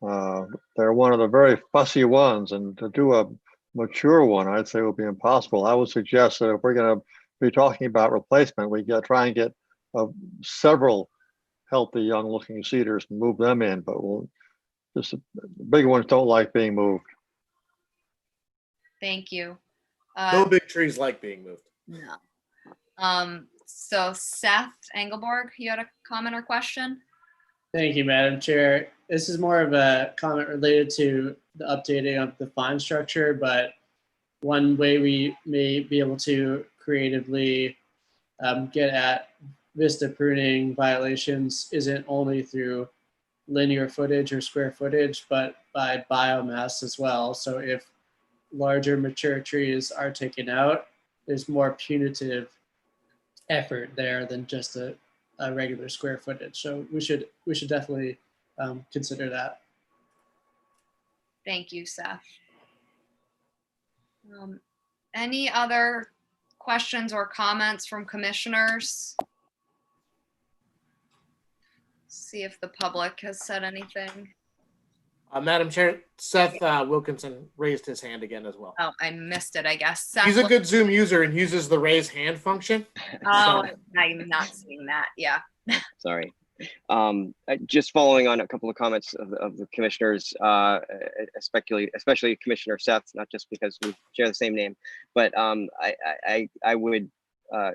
They're one of the very fussy ones, and to do a mature one, I'd say would be impossible. I would suggest that if we're going to be talking about replacement, we try and get several healthy, young-looking cedars and move them in. But we'll just the big ones don't like being moved. Thank you. No big trees like being moved. No. So Seth Engelborg, you had a comment or question? Thank you, Madam Chair. This is more of a comment related to the updating of the fine structure, but one way we may be able to creatively get at vista pruning violations isn't only through linear footage or square footage, but by biomass as well. So if larger mature trees are taken out, there's more punitive effort there than just a regular square footage. So we should definitely consider that. Thank you, Seth. Any other questions or comments from commissioners? See if the public has said anything. Madam Chair, Seth Wilkinson raised his hand again as well. Oh, I missed it, I guess. Seth, He's a good Zoom user and uses the raise hand function. Oh, I'm not seeing that. Yeah. Sorry. Just following on a couple of comments of the commissioners, especially Commissioner Seth, not just because we share the same name, but I would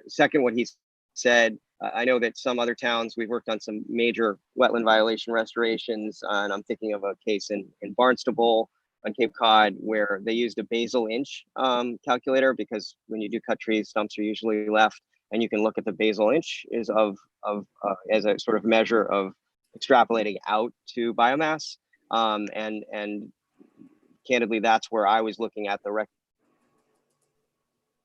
second what he said. I know that some other towns, we've worked on some major wetland violation restorations, and I'm thinking of a case in Barnstable on Cape Cod where they used a basal inch calculator, because when you do cut trees, stumps are usually left, and you can look at the basal inch is as a sort of measure of extrapolating out to biomass, and candidly, that's where I was looking at the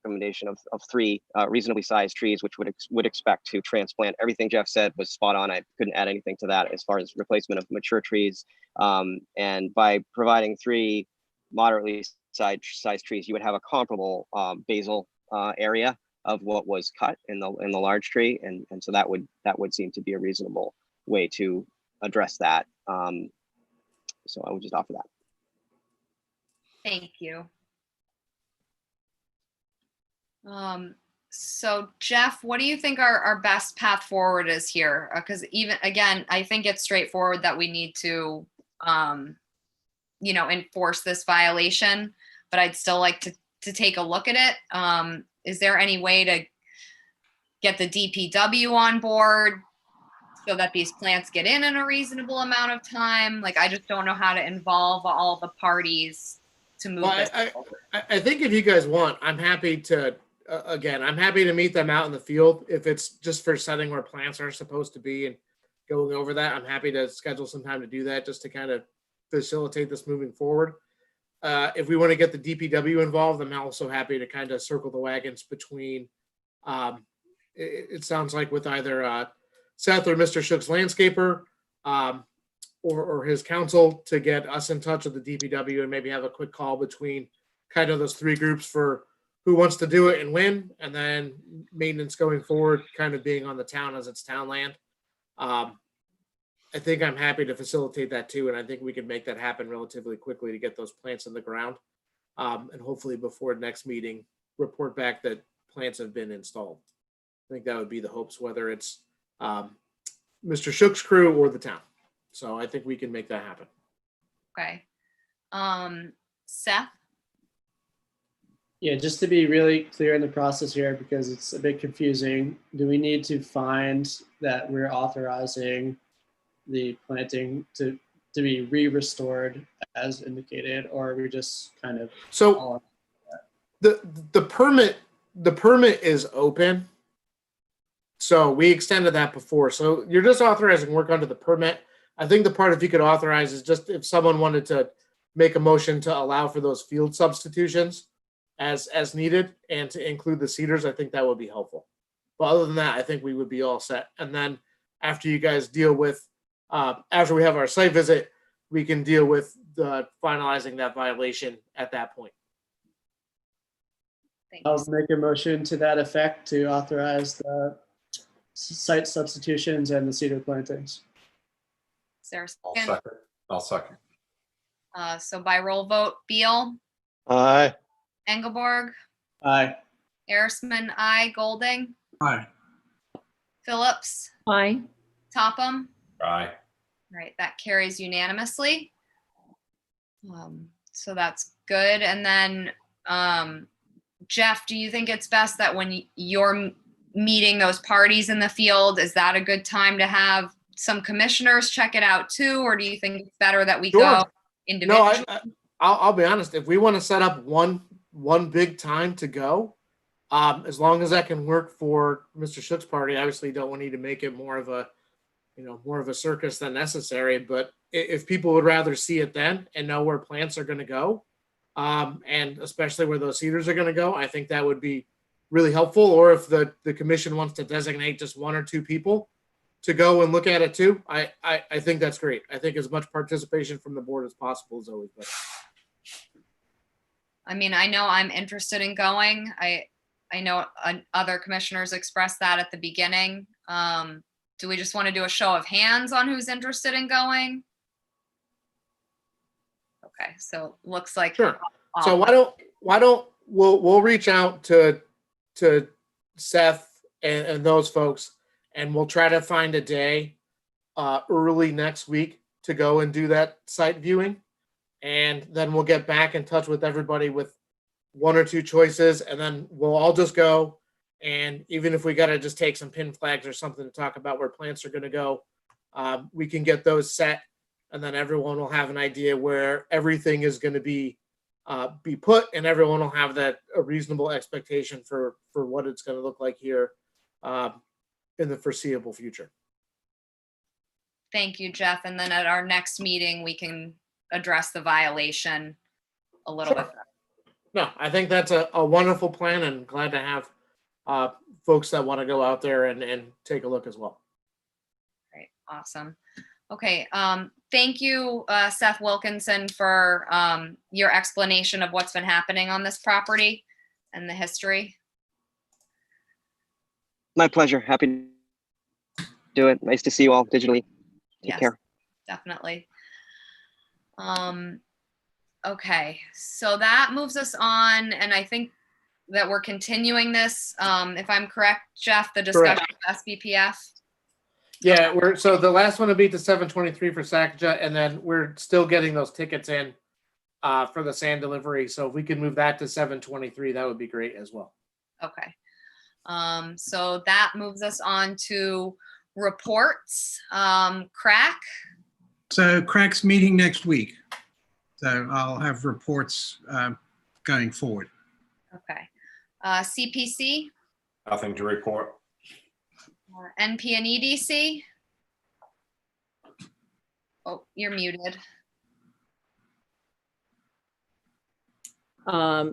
recommendation of 3 reasonably sized trees, which would expect to transplant. Everything Jeff said was spot on. I couldn't add anything to that as far as replacement of mature trees. And by providing 3 moderately sized trees, you would have a comparable basal area of what was cut in the large tree, and so that would seem to be a reasonable way to address that. So I would just offer that. Thank you. So Jeff, what do you think our best path forward is here? Because again, I think it's straightforward that we need to, enforce this violation, but I'd still like to take a look at it. Is there any way to get the DPW on board so that these plants get in a reasonable amount of time? Like, I just don't know how to involve all the parties to move this forward. I think if you guys want, I'm happy to, I'm happy to meet them out in the field. If it's just for setting where plants are supposed to be and going over that, I'm happy to schedule some time to do that just to kind of facilitate this moving forward. If we want to get the DPW involved, I'm also happy to kind of circle the wagons between, it sounds like with either Seth or Mr. Shook's landscaper or his counsel, to get us in touch with the DPW and maybe have a quick call between kind of those 3 groups for who wants to do it and when, and then maintenance going forward kind of being on the town as it's town land. I think I'm happy to facilitate that too, and I think we can make that happen relatively quickly to get those plants in the ground, and hopefully before next meeting report back that plants have been installed. I think that would be the hopes, whether it's Mr. Shook's crew or the town. So I think we can make that happen. Okay. Seth? Yeah, just to be really clear in the process here, because it's a bit confusing, do we need to find that we're authorizing the planting to be re-restored as indicated, or are we just kind of so the permit is open, so we extended that before, so you're just authorizing work under the permit. I think the part, if you could authorize, is just if someone wanted to make a motion to allow for those field substitutions as needed and to include the cedars, I think that would be helpful. But other than that, I think we would be all set. And then after you guys deal with, after we have our site visit, we can deal with the finalizing that violation at that point. I'll make a motion to that effect to authorize the site substitutions and the cedar plantings. Is there a I'll second? second. I'll second. So by roll vote, Beal, Aye. Engelborg, Aye. Arisman, I, Golding, Aye. Phillips, Aye. Topham. Aye. Right, that carries unanimously. So that's good. And then, Jeff, do you think it's best that when you're meeting those parties in the field, is that a good time to have some commissioners check it out too? Or do you think it's better that we go individually? No, I'll be honest. If we want to set up one big time to go, as long as that can work for Mr. Shook's party, obviously don't need to make it more of a circus than necessary. But if people would rather see it then and know where plants are going to go, and especially where those cedars are going to go, I think that would be really helpful. Or if the commission wants to designate just one or two people to go and look at it too, I think that's great. I think as much participation from the board as possible is always better. I mean, I know I'm interested in going. I know other commissioners expressed that at the beginning. Do we just want to do a show of hands on who's interested in going? Okay, so looks like. Sure. So why don't we'll reach out to Seth and those folks, and we'll try to find a day early next week to go and do that site viewing. And then we'll get back in touch with everybody with one or two choices, and then we'll all just go. And even if we got to just take some pin flags or something to talk about where plants are going to go, we can get those set, and then everyone will have an idea where everything is going to be put, and everyone will have a reasonable expectation for what it's going to look like here in the foreseeable future. Thank you, Jeff. And then at our next meeting, we can address the violation a little bit. No, I think that's a wonderful plan, and glad to have folks that want to go out there and take a look as well. Great, awesome. Okay, thank you, Seth Wilkinson, for your explanation of what's been happening on this property and the history. My pleasure. Happy to do it. Nice to see you all digitally. Take care. Definitely. Okay, so that moves us on, and I think that we're continuing this, if I'm correct, Jeff, the discussion of SBPF. Yeah, so the last one will be to 723 for Sacajah, and then we're still getting those tickets in for the sand delivery. So if we can move that to 723, that would be great as well. Okay. So that moves us on to reports. Crack. So Crack's meeting next week. So I'll have reports going forward. Okay. CPC. Nothing to report. NP and EDC. Oh, you're muted.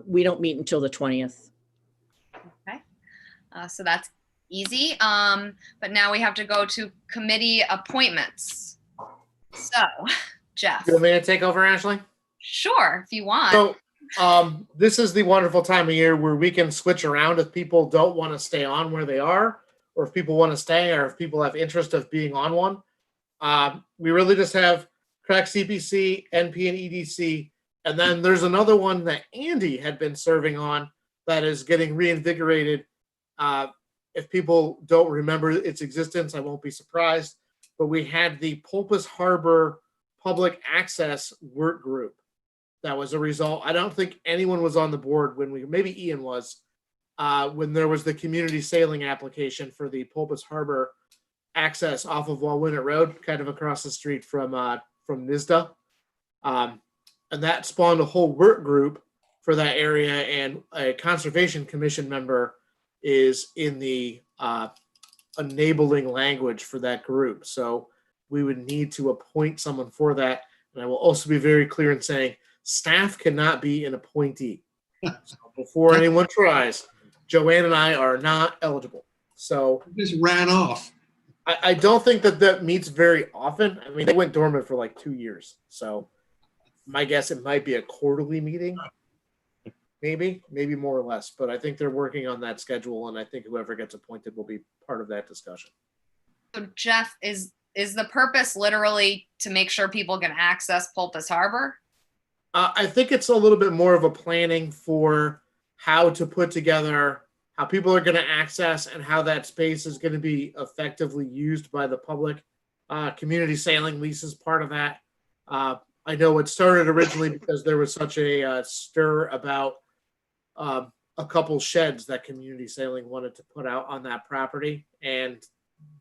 We don't meet until the 20th. Okay. So that's easy. But now we have to go to committee appointments. So, Jeff. You want me to take over, Ashley? Sure, if you want. So this is the wonderful time of year where we can switch around if people don't want to stay on where they are, or if people want to stay, or if people have interest of being on one. We really just have Crack CPC, NP, and EDC. And then there's another one that Andy had been serving on that is getting reinvigorated. If people don't remember its existence, I won't be surprised. But we had the Pulpus Harbor Public Access Work Group. That was a result. I don't think anyone was on the board when maybe Ian was, when there was the community sailing application for the Pulpus Harbor access off of Walwinet Road, kind of across the street from NISDA. And that spawned a whole work group for that area, and a Conservation Commission member is in the enabling language for that group. So we would need to appoint someone for that. And I will also be very clear in saying staff cannot be an appointee. So before anyone tries, Joanne and I are not eligible. So Just ran off. I don't think that meets very often. I mean, they went dormant for like 2 years. So my guess, it might be a quarterly meeting. Maybe more or less. But I think they're working on that schedule, and I think whoever gets appointed will be part of that discussion. So Jeff, is the purpose literally to make sure people can access Pulpus Harbor? I think it's a little bit more of a planning for how to put together how people are going to access and how that space is going to be effectively used by the public. Community sailing lease is part of that. I know it started originally because there was such a stir about a couple sheds that community sailing wanted to put out on that property, and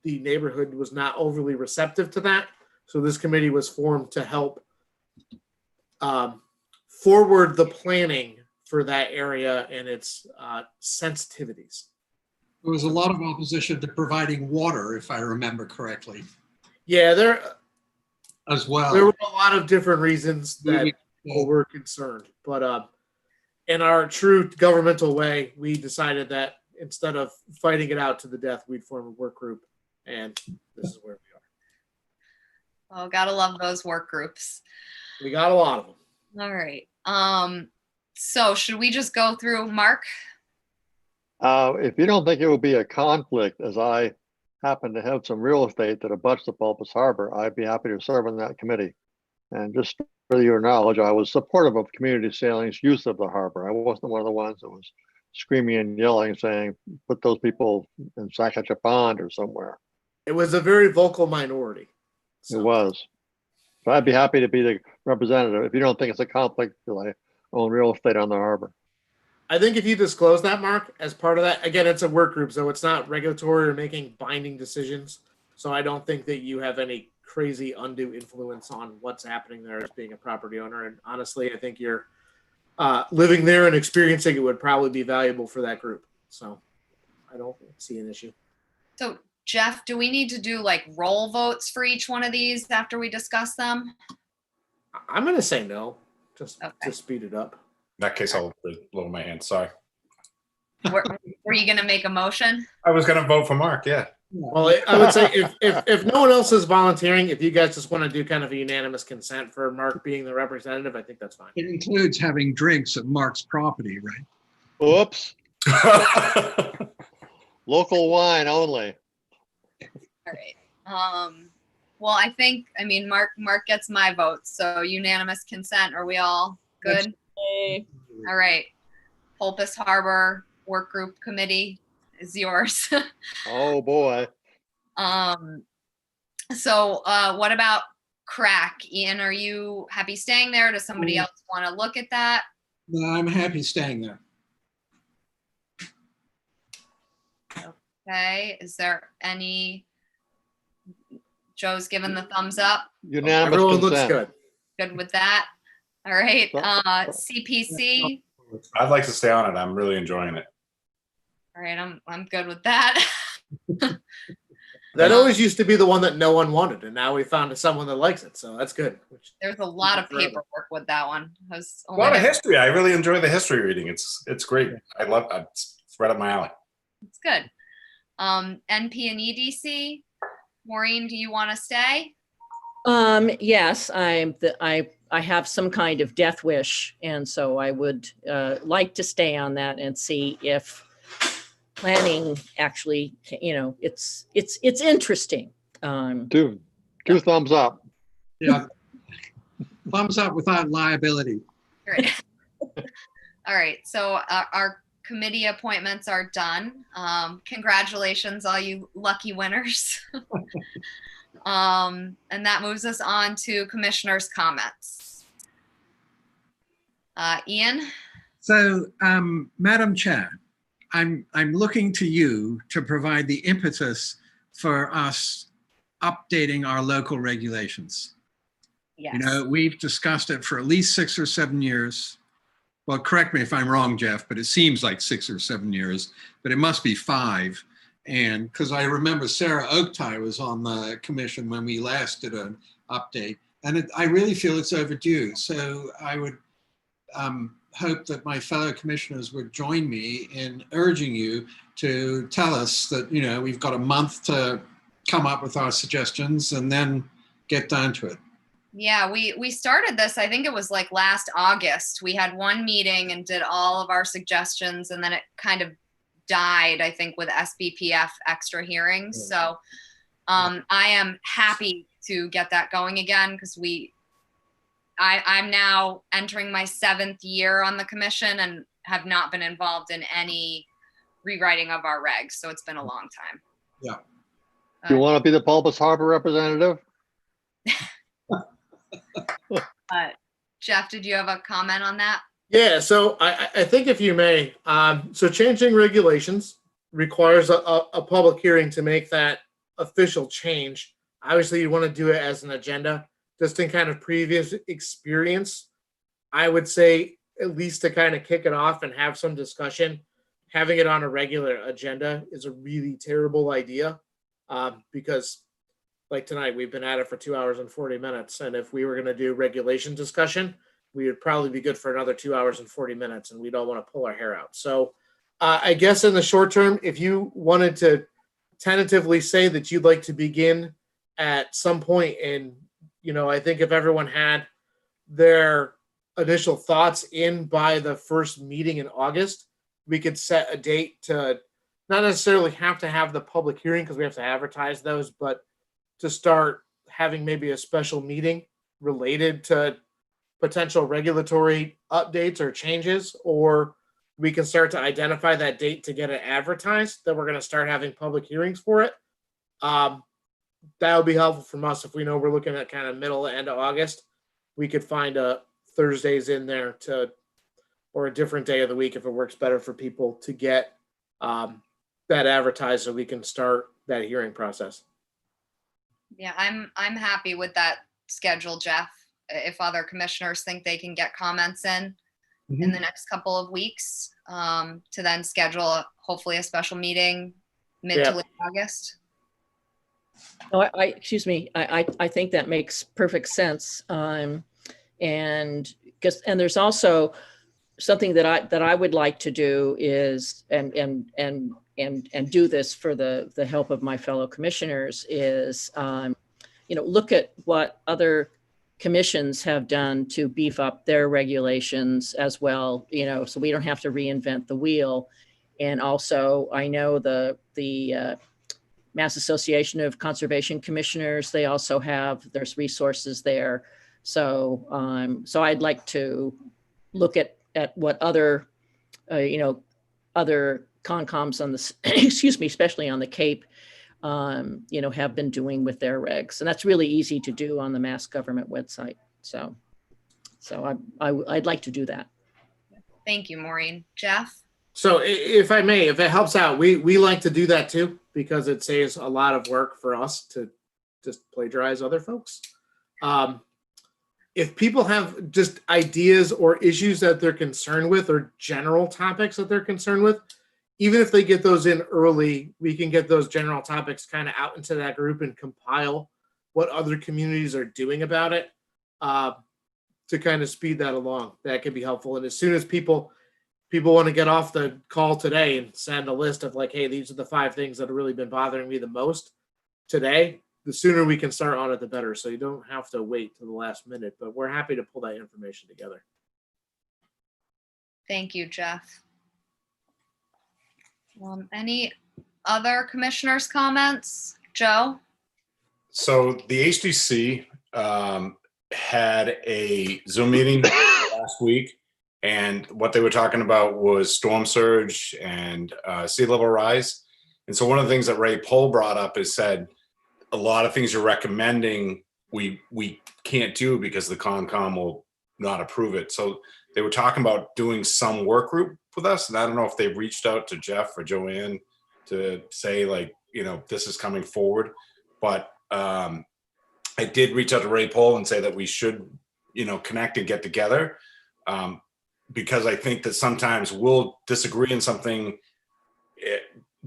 the neighborhood was not overly receptive to that. So this committee was formed to help forward the planning for that area and its sensitivities. There was a lot of opposition to providing water, if I remember correctly. Yeah, there as well. There were a lot of different reasons that people were concerned, but in our true governmental way, we decided that instead of fighting it out to the death, we'd form a work group, and this is where we are. Oh, gotta love those work groups. We got a lot of them. All right. So should we just go through, Mark? If you don't think it would be a conflict, as I happen to have some real estate that abuts the Pulpus Harbor, I'd be happy to serve on that committee. And just for your knowledge, I was supportive of community sailing's use of the harbor. I wasn't one of the ones that was screaming and yelling, saying, put those people in Sackatchewan Pond or somewhere. It was a very vocal minority. So. It was. So I'd be happy to be the representative. If you don't think it's a conflict, I own real estate on the harbor. I think if you disclose that, Mark, as part of that, again, it's a work group, so it's not regulatory or making binding decisions. So I don't think that you have any crazy undue influence on what's happening there as being a property owner. And honestly, I think you're living there and experiencing it would probably be valuable for that group. So I don't see an issue. So Jeff, do we need to do like roll votes for each one of these after we discuss them? I'm going to say no, just to speed it up. In that case, I'll lower my hand. Sorry. Were you going to make a motion? I was going to vote for Mark. Yeah. Well, I would say if no one else is volunteering, if you guys just want to do kind of a unanimous consent for Mark being the representative, I think that's fine. It includes having drinks at Mark's property, right? Oops. Local wine only. All right. Well, I mean, Mark gets my vote, so unanimous consent. Are we all good? All right. Pulpus Harbor Work Group Committee is yours. Oh boy. So what about crack? Ian, are you happy staying there? Does somebody else want to look at that? No, I'm happy staying there. Okay. Is there any? Joe's given the thumbs up. Unanimous Everyone consent. looks good. Good with that. All right. CPC. I'd like to stay on it. I'm really enjoying it. All right. I'm good with that. That always used to be the one that no one wanted, and now we found someone that likes it, so that's good. There's a lot of paperwork with that one. A lot of history. I really enjoy the history reading. It's great. I love it. It's right up my alley. It's good. NP and EDC. Maureen, do you want to stay? Yes, I have some kind of death wish, and so I would like to stay on that and see if planning actually, it's interesting. Two thumbs up. Yeah. Thumbs up without liability. Great. All right. So our committee appointments are done. Congratulations, all you lucky winners. And that moves us on to commissioners' comments. Ian? So, Madam Chair, I'm looking to you to provide the impetus for us updating our local regulations. Yes. We've discussed it for at least 6 or 7 years. Well, correct me if I'm wrong, Jeff, but it seems like 6 or 7 years, but it must be 5. And because I remember Sarah Oaktie was on the commission when we last did an update, and I really feel it's overdue. So I would hope that my fellow commissioners would join me in urging you to tell us that, you know, we've got a month to come up with our suggestions and then get down to it. Yeah, we started this, I think it was like last August. We had one meeting and did all of our suggestions, and then it kind of died, I think, with SBPF extra hearings. So I am happy to get that going again, because I'm now entering my 7th year on the commission and have not been involved in any rewriting of our regs. So it's been a long time. Yeah. You want to be the Pulpus Harbor representative? Jeff, did you have a comment on that? Yeah, so I think if you may, so changing regulations requires a public hearing to make that official change. Obviously, you want to do it as an agenda. Just in kind of previous experience, I would say at least to kind of kick it off and have some discussion, having it on a regular agenda is a really terrible idea, because like tonight, we've been at it for 2 hours and 40 minutes. And if we were going to do regulation discussion, we would probably be good for another 2 hours and 40 minutes, and we don't want to pull our hair out. So I guess in the short term, if you wanted to tentatively say that you'd like to begin at some point in, you know, I think if everyone had their initial thoughts in by the first meeting in August, we could set a date to not necessarily have to have the public hearing because we have to advertise those, but to start having maybe a special meeting related to potential regulatory updates or changes, or we can start to identify that date to get it advertised, that we're going to start having public hearings for it. That would be helpful from us if we know we're looking at kind of middle to end of August. We could find a Thursdays in there to, or a different day of the week if it works better for people to get that advertised so we can start that hearing process. Yeah, I'm happy with that schedule, Jeff. If other commissioners think they can get comments in the next couple of weeks, to then schedule hopefully a special meeting mid to late August. No, excuse me. I think that makes perfect sense. And there's also something that I would like to do is and do this for the help of my fellow commissioners is look at what other commissions have done to beef up their regulations as well, so we don't have to reinvent the wheel. And also I know the Mass Association of Conservation Commissioners, they also have, there's resources there. So I'd like to look at what other, other Concoms on the, excuse me, especially on the Cape, have been doing with their regs. And that's really easy to do on the Mass Government website. So I'd like to do that. Thank you, Maureen. Jeff? So if I may, if it helps out, we like to do that too, because it saves a lot of work for us to just plagiarize other folks. If people have just ideas or issues that they're concerned with or general topics that they're concerned with, even if they get those in early, we can get those general topics kind of out into that group and compile what other communities are doing about it to kind of speed that along. That can be helpful. And as soon as people want to get off the call today and send a list of like, hey, these are the 5 things that have really been bothering me the most today, the sooner we can start on it, the better. So you don't have to wait till the last minute, but we're happy to pull that information together. Thank you, Jeff. Any other commissioners' comments? Joe? So the HDC had a Zoom meeting last week, and what they were talking about was storm surge and sea level rise. And so one of the things that Ray Pohl brought up is said, a lot of things you're recommending we can't do because the Concom will not approve it. So they were talking about doing some work group with us, and I don't know if they've reached out to Jeff or Joanne to say like, this is coming forward. But I did reach out to Ray Pohl and say that we should, connect and get together, because I think that sometimes we'll disagree on something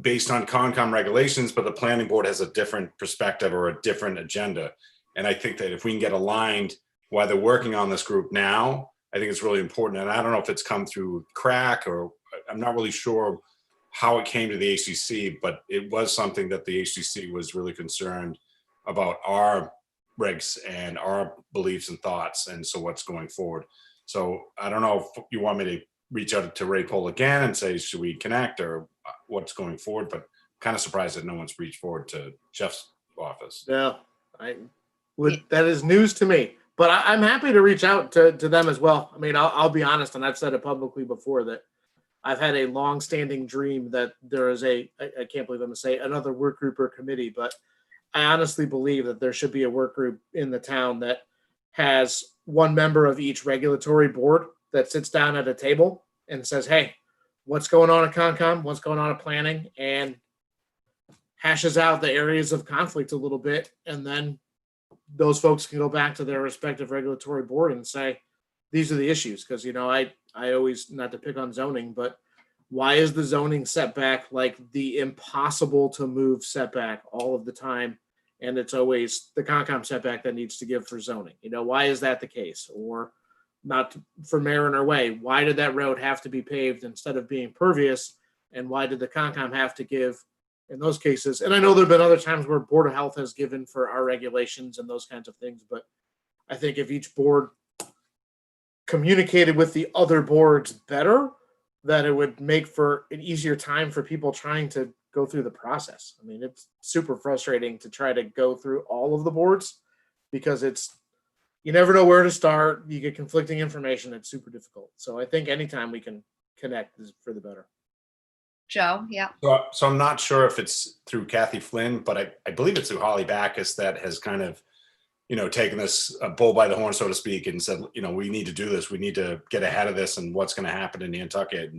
based on Concom regulations, but the planning board has a different perspective or a different agenda. And I think that if we can get aligned while they're working on this group now, I think it's really important. And I don't know if it's come through crack or I'm not really sure how it came to the HCC, but it was something that the HCC was really concerned about our regs and our beliefs and thoughts, and so what's going forward. So I don't know if you want me to reach out to Ray Pohl again and say, should we connect, or what's going forward, but kind of surprised that no one's reached forward to Jeff's office. Yeah, that is news to me, but I'm happy to reach out to them as well. I mean, I'll be honest, and I've said it publicly before, that I've had a long-standing dream that there is I can't believe I'm going to say another work group or committee, but I honestly believe that there should be a work group in the town that has one member of each regulatory board that sits down at a table and says, hey, what's going on at Concom? What's going on at planning? And hashes out the areas of conflict a little bit. And then those folks can go back to their respective regulatory board and say, these are the issues. Because, I always, not to pick on zoning, but why is the zoning setback like the impossible to move setback all of the time? And it's always the Concom setback that needs to give for zoning. Why is that the case? Or not for Mariner Way, why did that road have to be paved instead of being pervious? And why did the Concom have to give in those cases? And I know there have been other times where Board of Health has given for our regulations and those kinds of things, but I think if each board communicated with the other boards better, that it would make for an easier time for people trying to go through the process. I mean, it's super frustrating to try to go through all of the boards because you never know where to start. You get conflicting information. It's super difficult. So I think anytime we can connect is for the better. Joe, yeah. So I'm not sure if it's through Kathy Flynn, but I believe it's through Holly Backus that has kind of, taken this bull by the horn, so to speak, and said, we need to do this. We need to get ahead of this and what's going to happen in Nantucket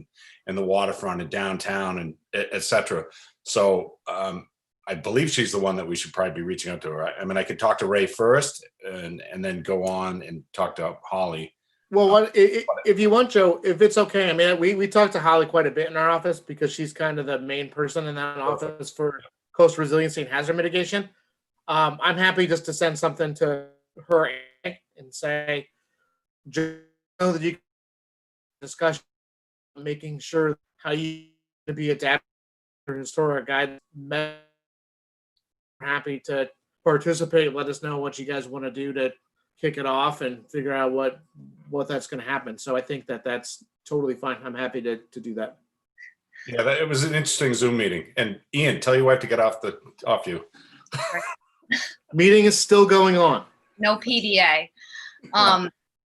and the waterfront and downtown and et cetera. So I believe she's the one that we should probably be reaching out to. Right? I mean, I could talk to Ray first and then go on and talk to Holly. Well, if you want, Joe, if it's okay, I mean, we talk to Holly quite a bit in our office because she's kind of the main person in that office for coastal resiliency and hazard mitigation. I'm happy just to send something to her and say, Joe, that you can discuss making sure how you to be adapted to historic guide. Happy to participate. Let us know what you guys want to do to kick it off and figure out what that's going to happen. So I think that's totally fine. I'm happy to do that. Yeah, it was an interesting Zoom meeting. And Ian, tell your wife to get off you. Meeting is still going on. No PDA.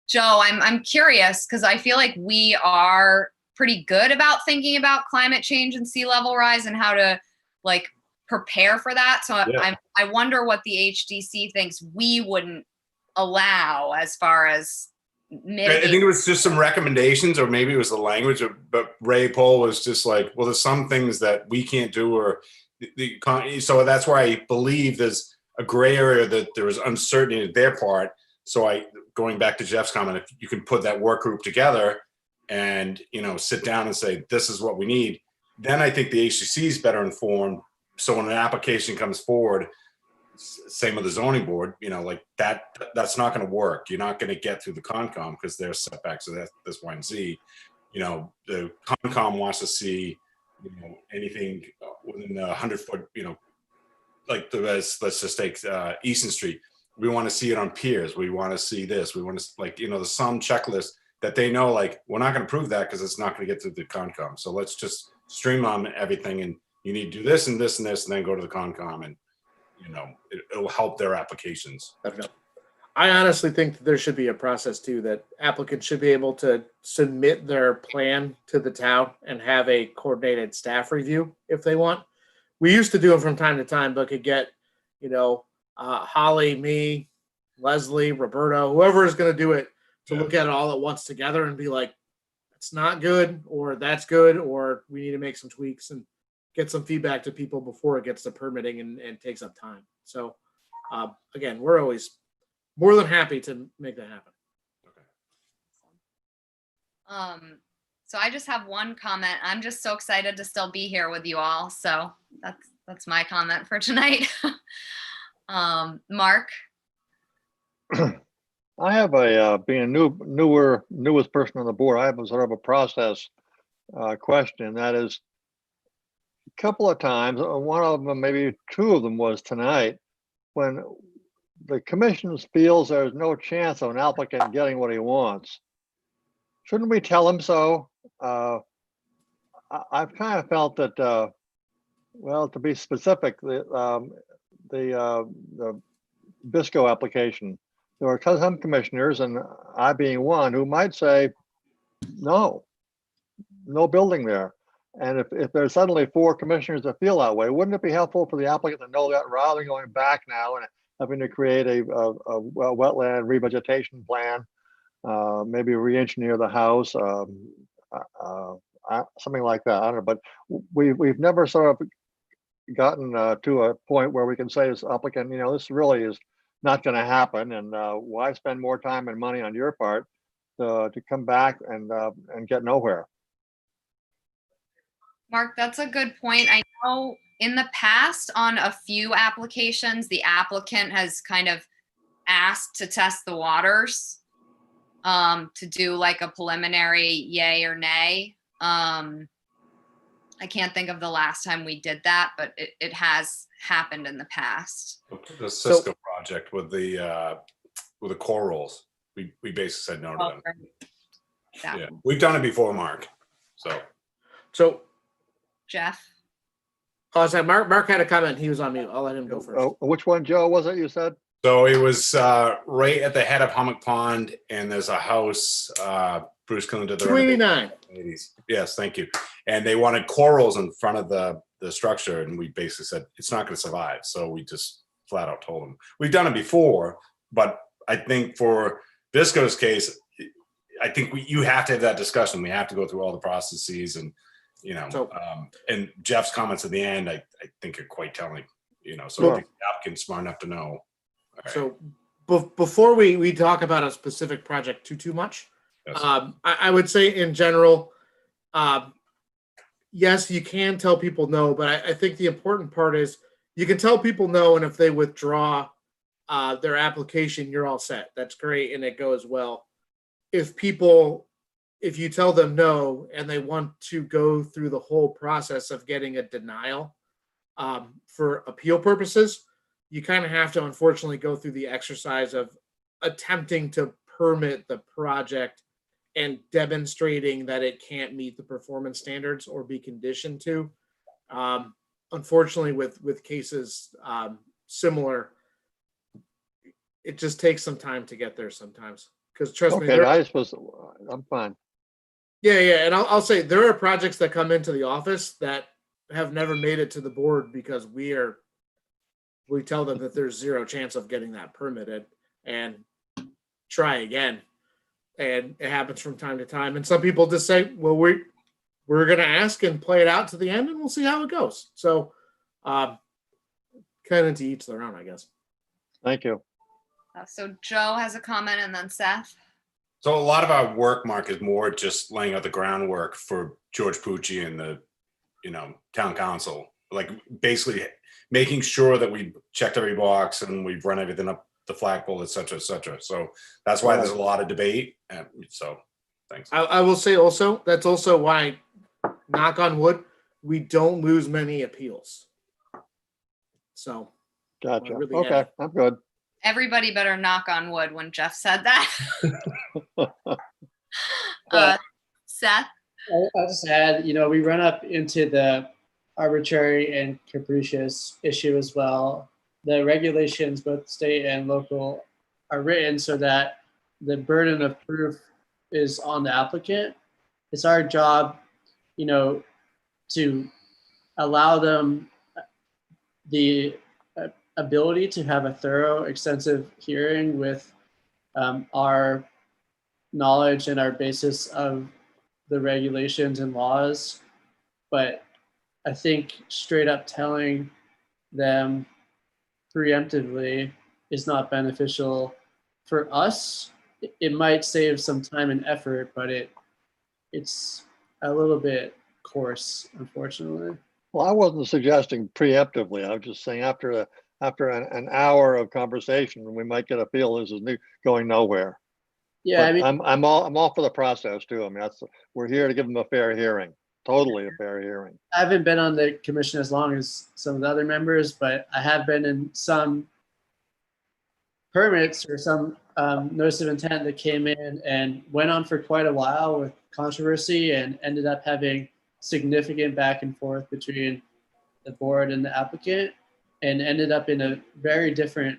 Joe, I'm curious because I feel like we are pretty good about thinking about climate change and sea level rise and how to prepare for that. So yeah. I wonder what the HDC thinks we wouldn't allow as far as I think it was just some recommendations, or maybe it was the language, but Ray Pohl was just like, well, there's some things that we can't do, or so that's why I believe there's a gray area, that there was uncertainty on their part. So going back to Jeff's comment, if you can put that work group together and, sit down and say, this is what we need, then I think the HCC is better informed. So when an application comes forward, same with the zoning board, that's not going to work. You're not going to get through the Concom because there's setbacks of this, Y, and Z. The Concom wants to see, anything within the 100-foot, let's just take Easton Street. We want to see it on piers. We want to see this. We want to, there's some checklist that they know, we're not going to prove that because it's not going to get through the Concom. So let's just streamline everything, and you need to do this and this and this, and then go to the Concom, and it'll help their applications. I honestly think that there should be a process too, that applicants should be able to submit their plan to the town and have a coordinated staff review if they want. We used to do them from time to time, but could get, Holly, me, Leslie, Roberto, whoever is going to do it, to look at it all at once together and be like, it's not good, or that's good, or we need to make some tweaks, and get some feedback to people before it gets to permitting and takes up time. So again, we're always more than happy to make that happen. So I just have one comment. I'm just so excited to still be here with you all. So that's my comment for tonight. Mark? I have being a newest person on the board, I have a sort of a process question. That is, couple of times, one of them, maybe two of them was tonight, when the commission feels there's no chance of an applicant getting what he wants. Shouldn't we tell him so? I've kind of felt that, well, to be specific, the Bisco application, there were some commissioners, and I being one, who might say, no building there. And if there's suddenly 4 commissioners that feel that way, wouldn't it be helpful for the applicant to know that rather than going back now and having to create a wetland revegetation plan, maybe re-engineer the house, something like that. I don't know, but we've never sort of gotten to a point where we can say as applicant, this really is not going to happen, and why spend more time and money on your part to come back and get nowhere. Mark, that's a good point. I know in the past on a few applications, the applicant has kind of asked to test the waters, to do like a preliminary yay or nay. I can't think of the last time we did that, but it has happened in the past. The Cisco project with the corals, we basically said no to them. Right. Yeah, we've done it before, Mark. So Jeff. Oh, sorry, Mark had a comment. He was on mute. I'll let him go first. Which one, Joe, was it you said? So it was right at the head of Hummock Pond, and there's a house, Bruce Clinton did the 289. Yes, thank you. And they wanted corals in front of the structure, and we basically said it's not going to survive. So we just flat out told them. We've done it before, but I think for Bisco's case, I think you have to have that discussion. We have to go through all the processes, and and Jeff's comments at the end, I think are quite telling. So I think the applicant's smart enough to know. Right. So before we talk about a specific project too much, yes. I would say in general, yes, you can tell people no, but I think the important part is you can tell people no, and if they withdraw their application, you're all set. That's great, and it goes well. If you tell them no and they want to go through the whole process of getting a denial for appeal purposes, you kind of have to unfortunately go through the exercise of attempting to permit the project and demonstrating that it can't meet the performance standards or be conditioned to. Unfortunately, with cases similar, it just takes some time to get there sometimes. Because trust me, I'm fine. Yeah, and I'll say there are projects that come into the office that have never made it to the board because we tell them that there's zero chance of getting that permitted and try again. And it happens from time to time. And some people just say, well, we're going to ask and play it out to the end and we'll see how it goes. So kind of to each their own, I guess. Thank you. So Joe has a comment and then Seth. So a lot of our work, Mark, is more just laying out the groundwork for George Pucci and the, town council, like basically making sure that we checked every box and we've run everything up the flagpole, et cetera, et cetera. So that's why there's a lot of debate. And so thanks. I will say also, that's also why, knock on wood, we don't lose many appeals. So. Gotcha. Okay, I'm good. Everybody better knock on wood when Jeff said that. Seth? I'll just add, we run up into the arbitrary and capricious issue as well. The regulations, both state and local, are written so that the burden of proof is on the applicant. It's our job, to allow them the ability to have a thorough, extensive hearing with our knowledge and our basis of the regulations and laws. But I think straight up telling them preemptively is not beneficial for us. It might save some time and effort, but it's a little bit coarse, unfortunately. Well, I wasn't suggesting preemptively. I was just saying after an hour of conversation, we might get a feel this is going nowhere. Yeah, but I'm all for the process too. I mean, we're here to give them a fair hearing. totally a fair hearing. I haven't been on the commission as long as some of the other members, but I have been in some permits or some notice of intent that came in and went on for quite a while with controversy and ended up having significant back and forth between the board and the applicant, and ended up in a very different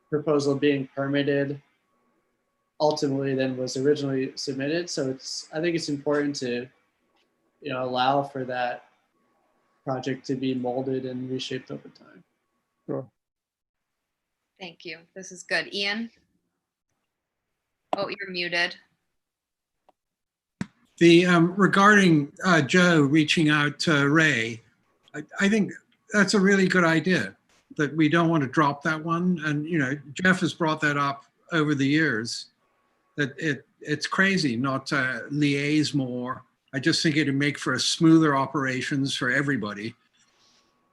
proposal being permitted ultimately than was originally submitted. So I think it's important to, allow for that project to be molded and reshaped over time. Sure. Thank you. This is good. Ian? Oh, you're muted. The regarding Joe reaching out to Ray, I think that's a really good idea, that we don't want to drop that one. And, Jeff has brought that up over the years, that it's crazy not to liaise more. I just think it'd make for a smoother operations for everybody.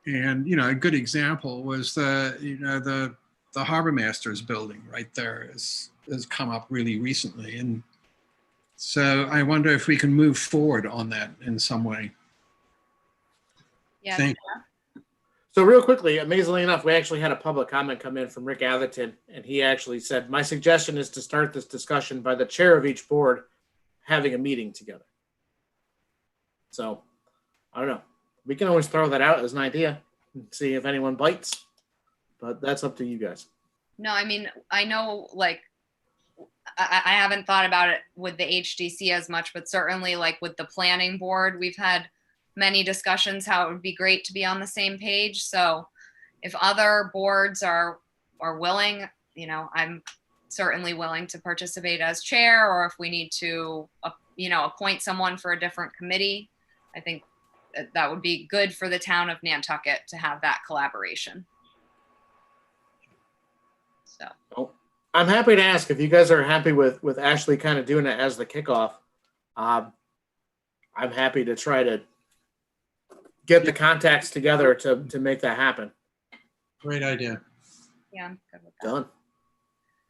And, a good example was the Harbor Masters building right there has come up really recently. And so I wonder if we can move forward on that in some way. Yeah. Thank So real quickly, amazingly enough, we actually had a public comment come in from Rick Atherton, and he actually said, my suggestion is to start this discussion by the chair of each board having a meeting together. So, I don't know. We can always throw that out as an idea and see if anyone bites, but that's up to you guys. No, I mean, I know, like, I haven't thought about it with the HDC as much, but certainly, like, with the planning board, we've had many discussions how it would be great to be on the same page. So if other boards are willing, I'm certainly willing to participate as chair, or if we need to, appoint someone for a different committee, I think that would be good for the town of Nantucket to have that collaboration. So. Oh, I'm happy to ask if you guys are happy with Ashley kind of doing it as the kickoff. I'm happy to try to get the contacts together to make that happen. Great idea. Yeah, I'm good with that. Done.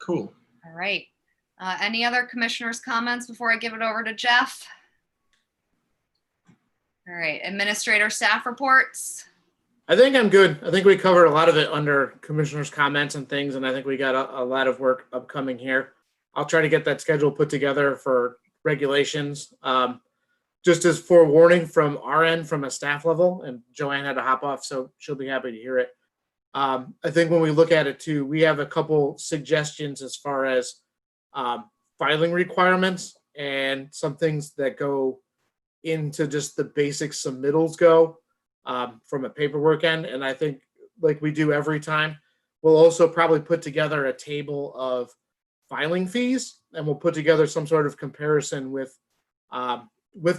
Cool. All right. Any other commissioners' comments before I give it over to Jeff? All right, administrator staff reports. I think I'm good. I think we covered a lot of it under commissioners' comments and things, and I think we got a lot of work upcoming here. I'll try to get that schedule put together for regulations. Just as forewarning from our end, from a staff level, and Joanne had to hop off, so she'll be happy to hear it. I think when we look at it too, we have a couple suggestions as far as filing requirements and some things that go into just the basic submittals go from a paperwork end. And I think, like we do every time, we'll also probably put together a table of filing fees, and we'll put together some sort of comparison with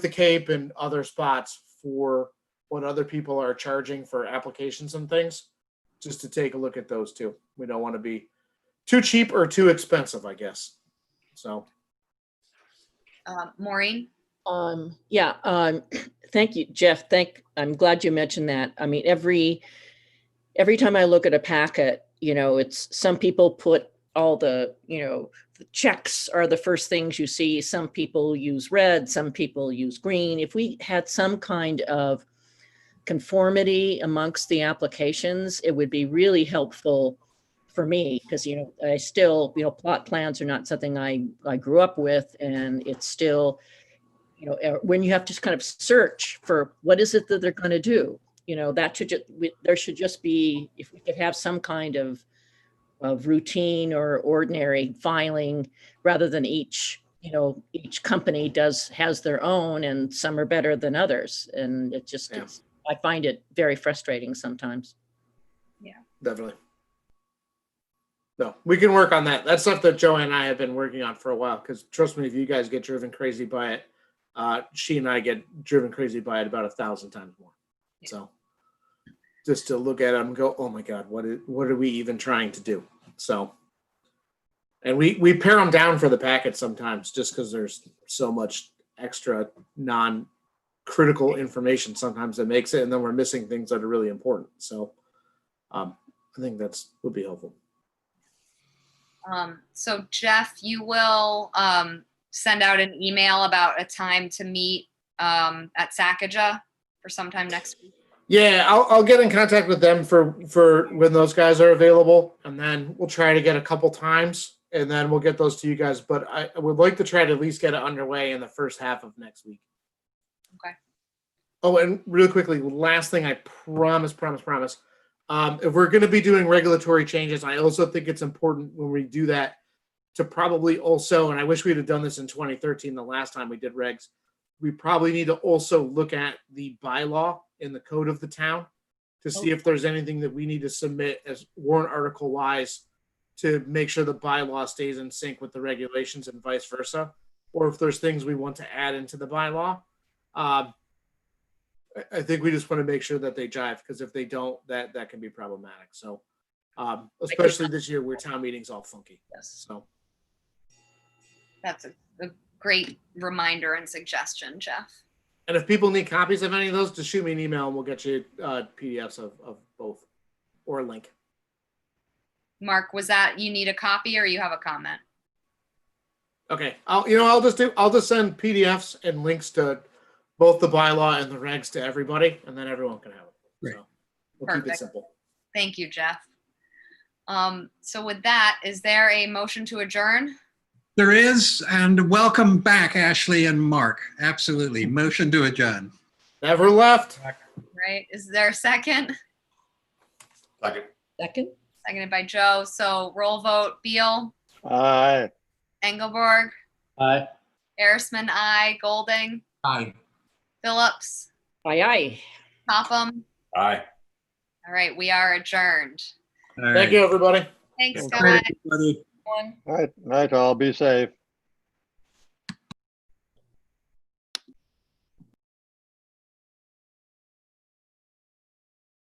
the Cape and other spots for what other people are charging for applications and things, just to take a look at those too. We don't want to be too cheap or too expensive, I guess. So. Maureen? Thank you, Jeff. I'm glad you mentioned that. I mean, every time I look at a packet, it's some people put all the checks are the first things you see. Some people use red, some people use green. If we had some kind of conformity amongst the applications, it would be really helpful for me, because I still, plot plans are not something I grew up with, and it's still, when you have to kind of search for what is it that they're going to do, there should just be, if we could have some kind of routine or ordinary filing, rather than each company has their own, and some are better than others, and it just I find it very frustrating sometimes. Yeah, definitely. No, we can work on that. That's stuff that Joanne and I have been working on for a while, because trust me, if you guys get driven crazy by it, she and I get driven crazy by it about 1,000 times more. Yeah. So just to look at them and go, oh my God, what are we even trying to do? So, and we pare them down for the packet sometimes, just because there's so much extra non-critical information sometimes that makes it, and then we're missing things that are really important. So I think that's would be helpful. So Jeff, you will send out an email about a time to meet at Sacajah for sometime next week? Yeah, I'll get in contact with them for when those guys are available, and then we'll try to get a couple times, and then we'll get those to you guys. But I would like to try to at least get it underway in the first half of next week. Okay. Oh, and really quickly, last thing, I promise. If we're going to be doing regulatory changes, I also think it's important when we do that to probably also, and I wish we'd have done this in 2013, the last time we did regs, we probably need to also look at the bylaw in the code of the town to see if there's anything that we need to submit as warrant article wise to make sure the bylaw stays in sync with the regulations and vice versa, or if there's things we want to add into the bylaw. I think we just want to make sure that they jive, because if they don't, that can be problematic. So, especially this year where town meeting's all funky. Yes. So That's a great reminder and suggestion, Jeff. and if people need copies of any of those, just shoot me an email and we'll get you PDFs of both or a link. Mark, was that you need a copy or you have a comment? Okay, I'll just send PDFs and links to both the bylaw and the regs to everybody, and then everyone can have it. Great. So we'll keep it Perfect. simple. Thank you, Jeff. So with that, is there a motion to adjourn? There is, and welcome back, Ashley and Mark. Absolutely. Motion to adjourn. Never left. Right? Is there a second? Second? Seconded by Joe. So roll vote. Beal, Aye. Engelborg, Aye. Arisman, aye. Golding, Aye. Phillips, Aye, aye. Popham. Aye. All right, we are adjourned. All Thank you, everybody. Thanks, Good guys. night, everybody. One. Night, all. Be safe.